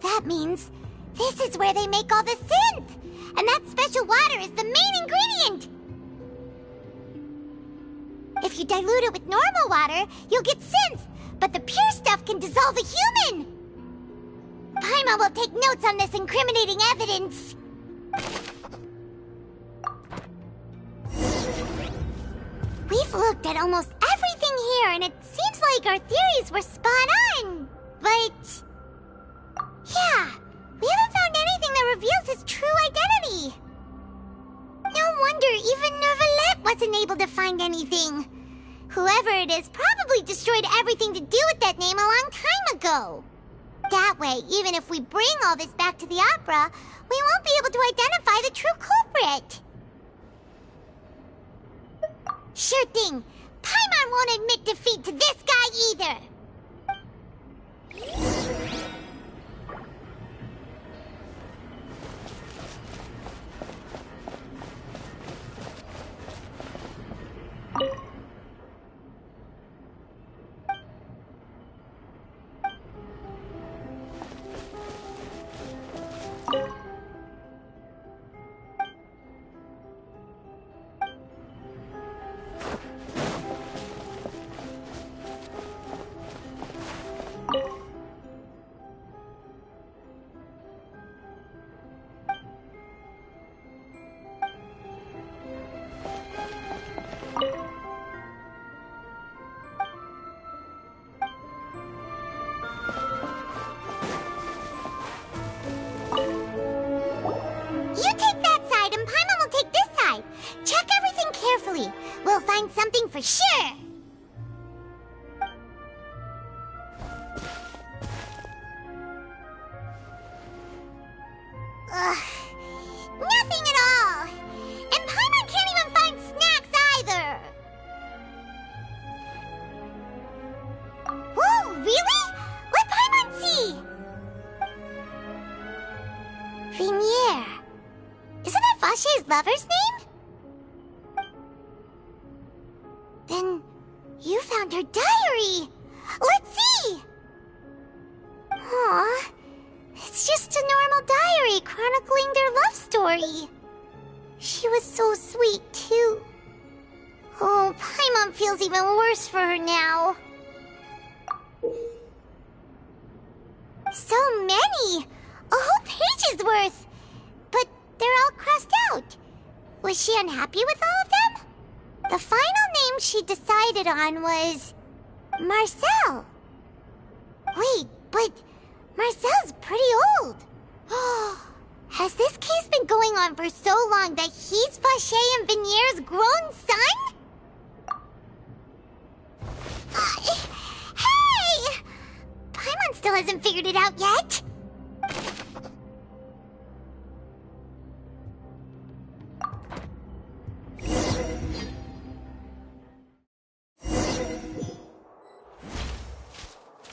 That means this is where they make all the synth! And that special water is the main ingredient! If you dilute it with normal water, you'll get synth, but the pure stuff can dissolve a human! Paimon will take notes on this incriminating evidence. We've looked at almost everything here, and it seems like our theories were spot on. But... yeah, we haven't found anything that reveals his true identity. No wonder even Nervalette wasn't able to find anything. Whoever it is probably destroyed everything to do with that name a long time ago. That way, even if we bring all this back to the opera, we won't be able to identify the true culprit. Sure thing. Paimon won't admit defeat to this guy either. find something for sure. Ugh. Nothing at all. And Paimon can't even find snacks either. Whoa, really? Let Paimon see. Vinier. Isn't that Vache's lover's name? Then you found her diary. Let's see. Aw. It's just a normal diary chronicling their love story. She was so sweet, too. Oh, Paimon feels even worse for her now. So many! A whole page's worth! But they're all crossed out. Was she unhappy with all of them? The final name she decided on was... Marcel. Wait, but... Marcel's pretty old. Has this case been going on for so long that he's Vache and Vinier's grown son? Hey! Paimon still hasn't figured it out yet.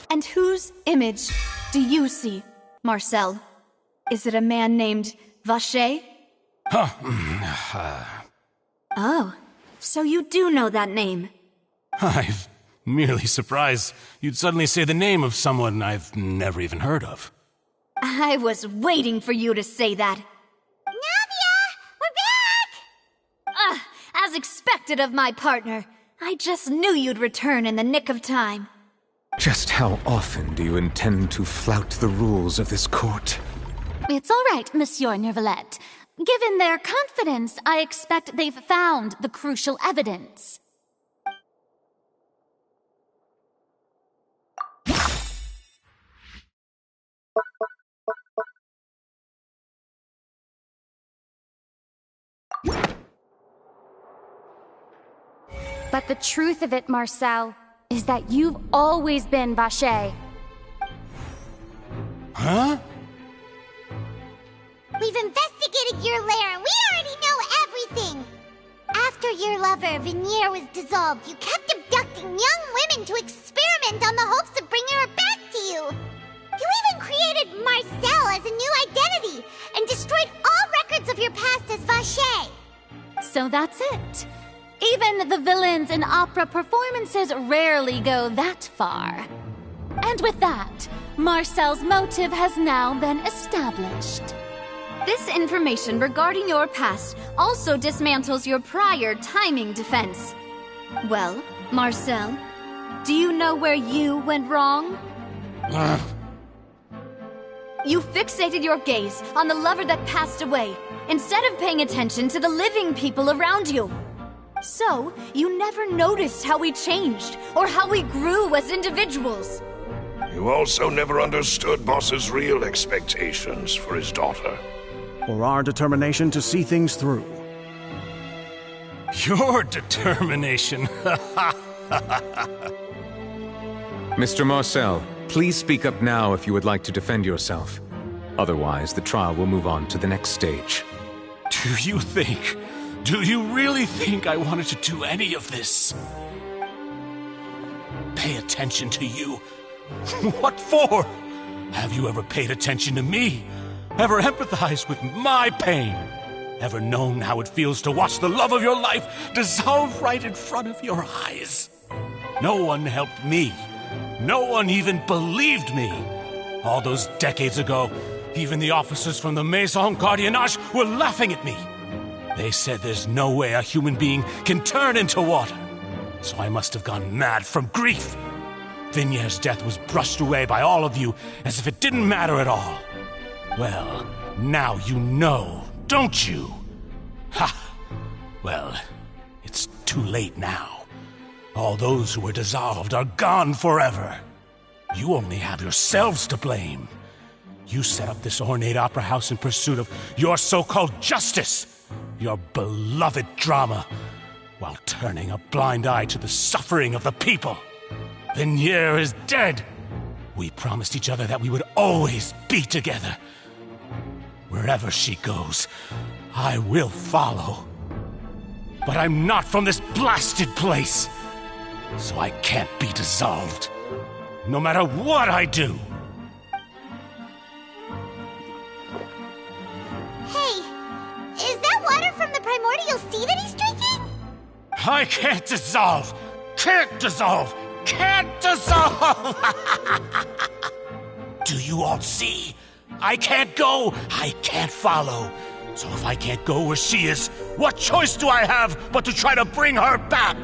And whose image do you see, Marcel? Is it a man named Vache? Oh, so you do know that name. I'm merely surprised you'd suddenly say the name of someone I've never even heard of. I was waiting for you to say that. Navia! We're back! As expected of my partner. I just knew you'd return in the nick of time. Just how often do you intend to flout the rules of this court? It's all right, Monsieur Nervalette. Given their confidence, I expect they've found the crucial evidence. But the truth of it, Marcel, is that you've always been Vache. Huh? We've investigated your lair and we already know everything! After your lover, Vinier, was dissolved, you kept abducting young women to experiment on the hopes of bringing her back to you! You even created Marcel as a new identity and destroyed all records of your past as Vache! So that's it. Even the villains in opera performances rarely go that far. And with that, Marcel's motive has now been established. This information regarding your past also dismantles your prior timing defense. Well, Marcel, do you know where you went wrong? You fixated your gaze on the lover that passed away, instead of paying attention to the living people around you. So, you never noticed how we changed, or how we grew as individuals. You also never understood Boss's real expectations for his daughter. Or our determination to see things through. Your determination? Mr. Marcel, please speak up now if you would like to defend yourself. Otherwise, the trial will move on to the next stage. Do you really think I wanted to do any of this? Pay attention to you? What for? Have you ever paid attention to me? Ever empathized with my pain? Ever known how it feels to watch the love of your life dissolve right in front of your eyes? No one helped me. No one even believed me. All those decades ago, even the officers from the Maison Gardiennage were laughing at me. They said there's no way a human being can turn into water. So I must have gone mad from grief. Vinier's death was brushed away by all of you as if it didn't matter at all. Well, now you know, don't you? Ha! Well, it's too late now. All those who were dissolved are gone forever. You only have yourselves to blame. You set up this ornate opera house in pursuit of your so-called justice. Your beloved drama. while turning a blind eye to the suffering of the people. Vignier is dead. We promised each other that we would always be together. Wherever she goes, I will follow. But I'm not from this blasted place, so I can't be dissolved, no matter what I do. Hey, is that water from the primordial sea that he's drinking? I can't dissolve! Can't dissolve! Can't dissolve! Do you all see? I can't go, I can't follow. So if I can't go where she is, what choice do I have but to try to bring her back?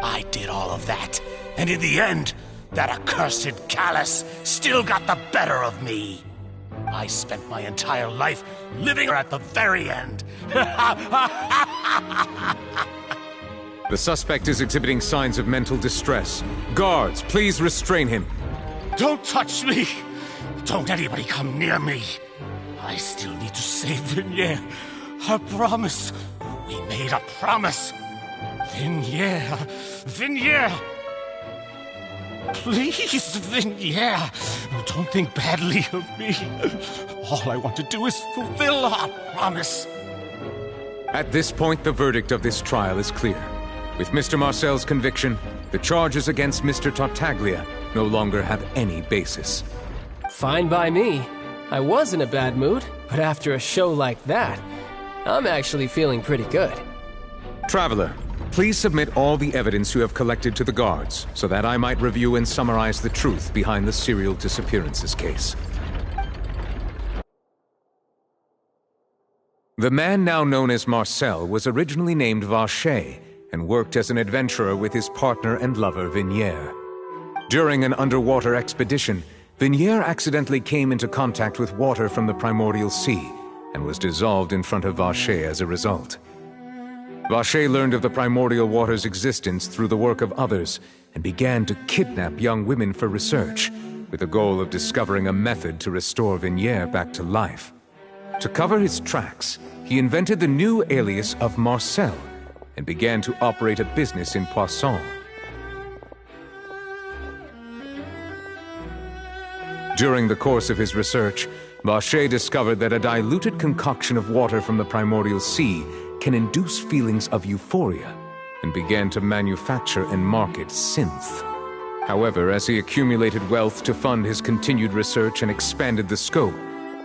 I did all of that, and in the end, that accursed Callus still got the better of me. I spent my entire life living her at the very end. The suspect is exhibiting signs of mental distress. Guards, please restrain him. Don't touch me! Don't anybody come near me! I still need to save Vignier. A promise. We made a promise. Vignier. Vignier! Please, Vignier. Don't think badly of me. All I want to do is fulfill our promise. At this point, the verdict of this trial is clear. With Mr. Marcel's conviction, the charges against Mr. Tartaglia no longer have any basis. Fine by me. I was in a bad mood, but after a show like that, I'm actually feeling pretty good. Traveler, please submit all the evidence you have collected to the guards, so that I might review and summarize the truth behind the serial disappearances case. The man now known as Marcel was originally named Vacher and worked as an adventurer with his partner and lover Vignier. During an underwater expedition, Vignier accidentally came into contact with water from the primordial sea and was dissolved in front of Vacher as a result. Vacher learned of the primordial water's existence through the work of others and began to kidnap young women for research, with the goal of discovering a method to restore Vignier back to life. To cover his tracks, he invented the new alias of Marcel and began to operate a business in Poisson. During the course of his research, Vacher discovered that a diluted concoction of water from the primordial sea can induce feelings of euphoria, and began to manufacture and market synth. However, as he accumulated wealth to fund his continued research and expanded the scope,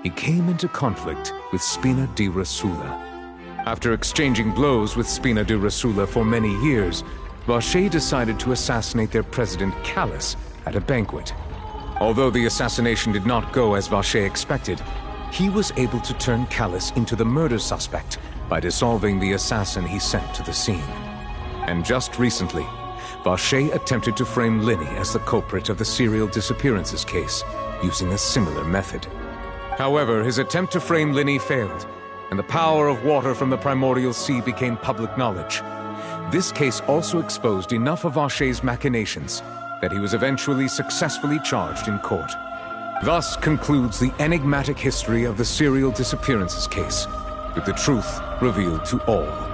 he came into conflict with Spina di Rosula. After exchanging blows with Spina di Rosula for many years, Vacher decided to assassinate their president Callus at a banquet. Although the assassination did not go as Vacher expected, he was able to turn Callus into the murder suspect by dissolving the assassin he sent to the scene. And just recently, Vacher attempted to frame Linny as the culprit of the serial disappearances case, using a similar method. However, his attempt to frame Linny failed, and the power of water from the primordial sea became public knowledge. This case also exposed enough of Vacher's machinations that he was eventually successfully charged in court. Thus concludes the enigmatic history of the serial disappearances case, with the truth revealed to all.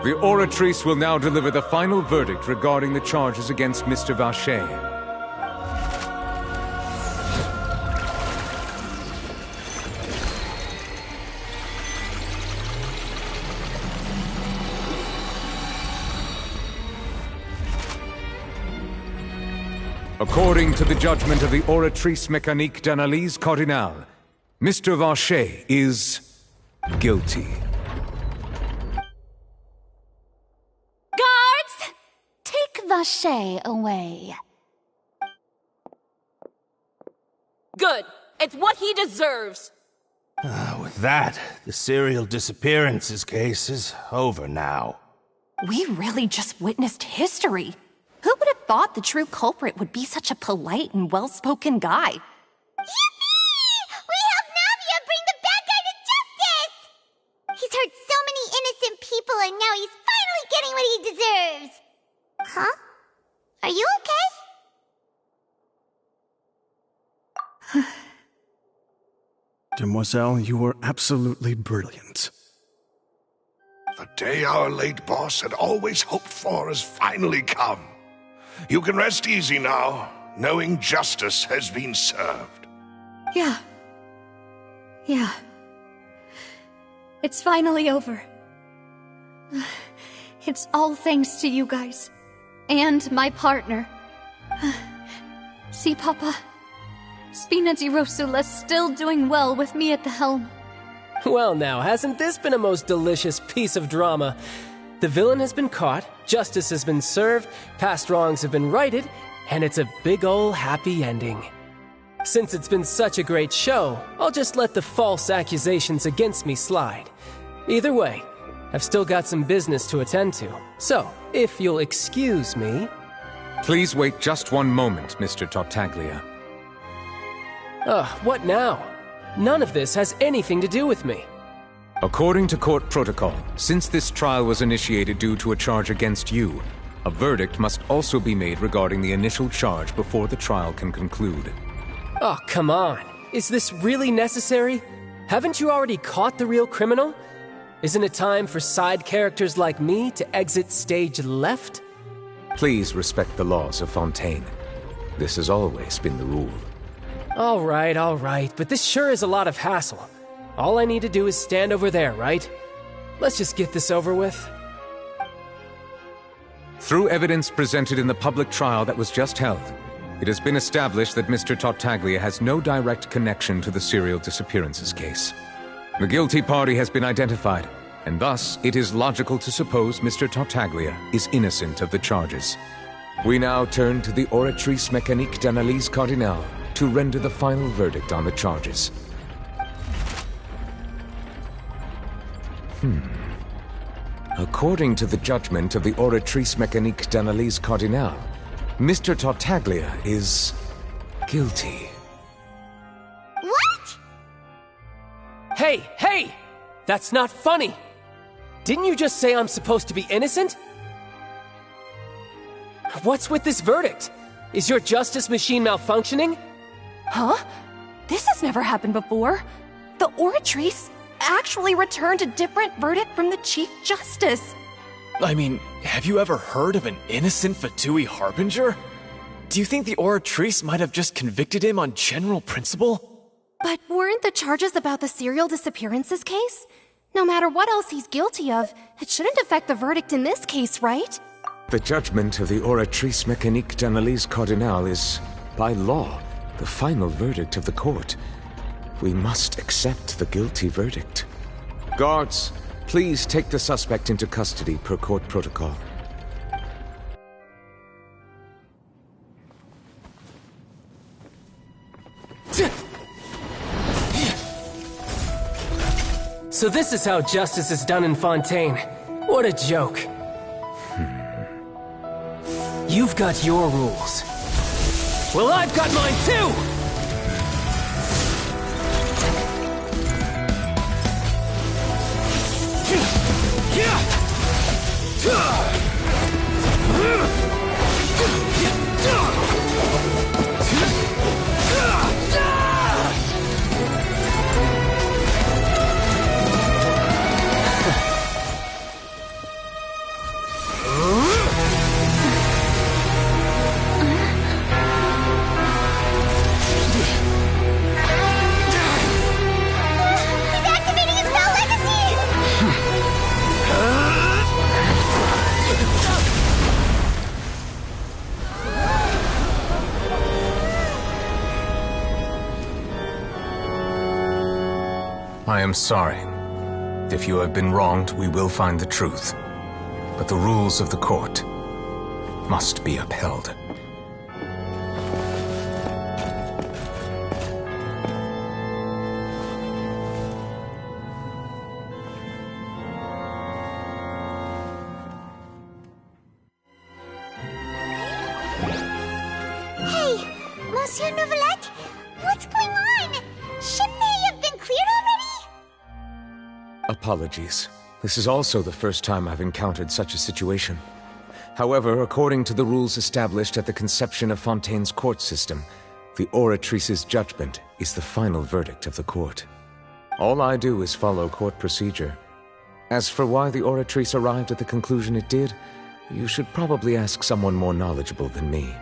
The Oratrice will now deliver the final verdict regarding the charges against Mr. Vacher. According to the judgment of the Oratrice Mécanique d'Analyse Cardinale, Mr. Vacher is guilty. Guards! Take Vacher away. Good. It's what he deserves. With that, the serial disappearances case is over now. We really just witnessed history. Who would have thought the true culprit would be such a polite and well-spoken guy? Yippee! We helped Navia bring the bad guy to justice! He's hurt so many innocent people and now he's finally getting what he deserves! Huh? Are you okay? Mademoiselle, you were absolutely brilliant. The day our late boss had always hoped for has finally come. You can rest easy now, knowing justice has been served. Yeah. It's finally over. It's all thanks to you guys. And my partner. See, Papa? Spina di Rosula's still doing well with me at the helm. Well now, hasn't this been a most delicious piece of drama? The villain has been caught, justice has been served, past wrongs have been righted, and it's a big ol' happy ending. Since it's been such a great show, I'll just let the false accusations against me slide. Either way, I've still got some business to attend to. So, if you'll excuse me... Please wait just one moment, Mr. Tartaglia. What now? None of this has anything to do with me. According to court protocol, since this trial was initiated due to a charge against you, a verdict must also be made regarding the initial charge before the trial can conclude. Oh, come on. Is this really necessary? Haven't you already caught the real criminal? Isn't it time for side characters like me to exit stage left? Please respect the laws of Fontaine. This has always been the rule. All right, but this sure is a lot of hassle. All I need to do is stand over there, right? Let's just get this over with. Through evidence presented in the public trial that was just held, it has been established that Mr. Tartaglia has no direct connection to the serial disappearances case. The guilty party has been identified, and thus it is logical to suppose Mr. Tartaglia is innocent of the charges. We now turn to the Oratrice Mécanique d'Analyse Cardinale to render the final verdict on the charges. According to the judgment of the Oratrice Mécanique d'Analyse Cardinale, Mr. Tartaglia is guilty. What? Hey! That's not funny! Didn't you just say I'm supposed to be innocent? What's with this verdict? Is your justice machine malfunctioning? Huh? This has never happened before. The Oratrice actually returned a different verdict from the Chief Justice. I mean, have you ever heard of an innocent Fatui Harbinger? Do you think the Oratrice might have just convicted him on general principle? But weren't the charges about the serial disappearances case? No matter what else he's guilty of, it shouldn't affect the verdict in this case, right? The judgment of the Oratrice Mécanique d'Analyse Cardinale is, by law, the final verdict of the court. We must accept the guilty verdict. Guards, please take the suspect into custody per court protocol. So this is how justice is done in Fontaine. What a joke. You've got your rules. Well, I've got mine too! I am sorry. If you have been wronged, we will find the truth. But the rules of the court must be upheld. Hey, Monsieur Novelette, what's going on? Shouldn't they have been cleared already? Apologies. This is also the first time I've encountered such a situation. However, according to the rules established at the conception of Fontaine's court system, the Oratrice's judgment is the final verdict of the court. All I do is follow court procedure. As for why the Oratrice arrived at the conclusion it did, you should probably ask someone more knowledgeable than me.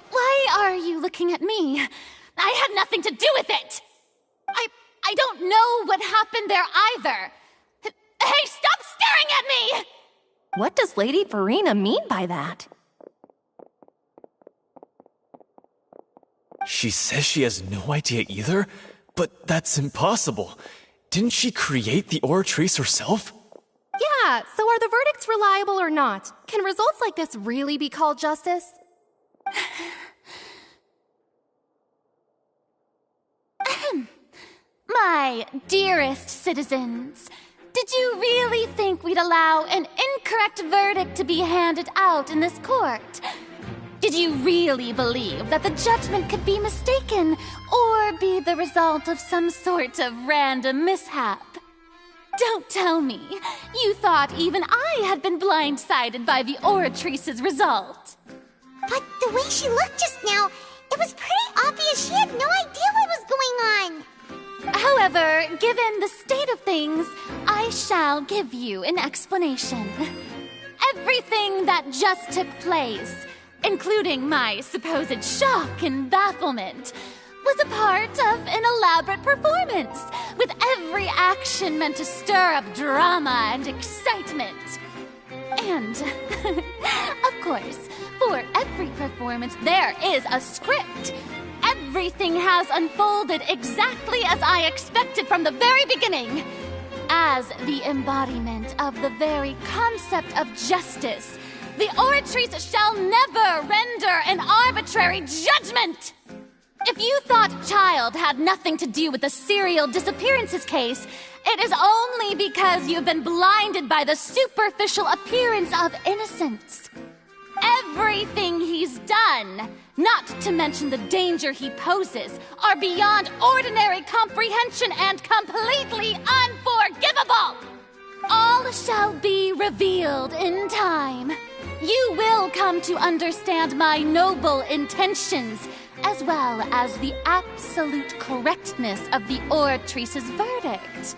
Why are you looking at me? I had nothing to do with it! I don't know what happened there either! Hey, stop staring at me! What does Lady Farina mean by that? She says she has no idea either? But that's impossible. Didn't she create the Oratrice herself? Yeah, so are the verdicts reliable or not? Can results like this really be called justice? My dearest citizens, did you really think we'd allow an incorrect verdict to be handed out in this court? Did you really believe that the judgment could be mistaken or be the result of some sort of random mishap? Don't tell me you thought even I had been blindsided by the Oratrice's result. But the way she looked just now, it was pretty obvious she had no idea what was going on. However, given the state of things, I shall give you an explanation. Everything that just took place, including my supposed shock and bafflement, was a part of an elaborate performance, with every action meant to stir up drama and excitement. And, of course, for every performance there is a script. Everything has unfolded exactly as I expected from the very beginning. As the embodiment of the very concept of justice, the Oratrice shall never render an arbitrary judgment! If you thought Child had nothing to do with the serial disappearances case, it is only because you've been blinded by the superficial appearance of innocence. Everything he's done, not to mention the danger he poses, are beyond ordinary comprehension and completely unforgivable! All shall be revealed in time. You will come to understand my noble intentions, as well as the absolute correctness of the Oratrice's verdict.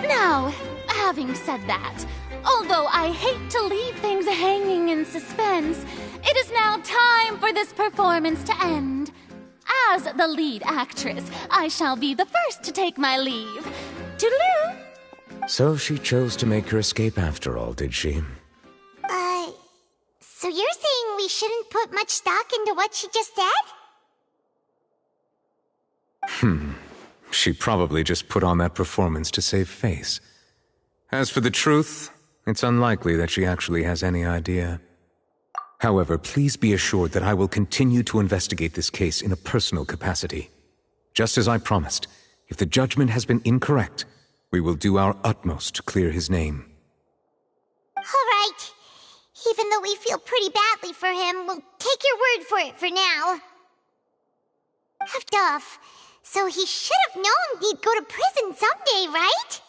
Now, having said that, although I hate to leave things hanging in suspense, it is now time for this performance to end. As the lead actress, I shall be the first to take my leave. Toodaloo! So she chose to make her escape after all, did she? So you're saying we shouldn't put much stock into what she just said? She probably just put on that performance to save face. As for the truth, it's unlikely that she actually has any idea. However, please be assured that I will continue to investigate this case in a personal capacity. Just as I promised, if the judgment has been incorrect, we will do our utmost to clear his name. All right. Even though we feel pretty badly for him, we'll take your word for it for now. After all, so he should have known he'd go to prison someday, right?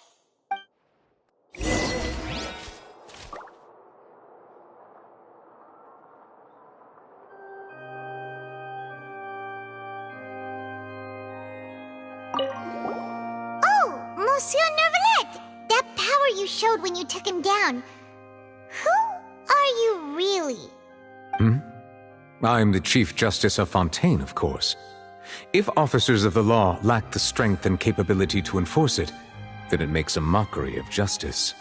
Oh, Monsieur Nervalet! That power you showed when you took him down. Who are you really? I'm the Chief Justice of Fontaine, of course. If officers of the law lack the strength and capability to enforce it, then it makes a mockery of justice.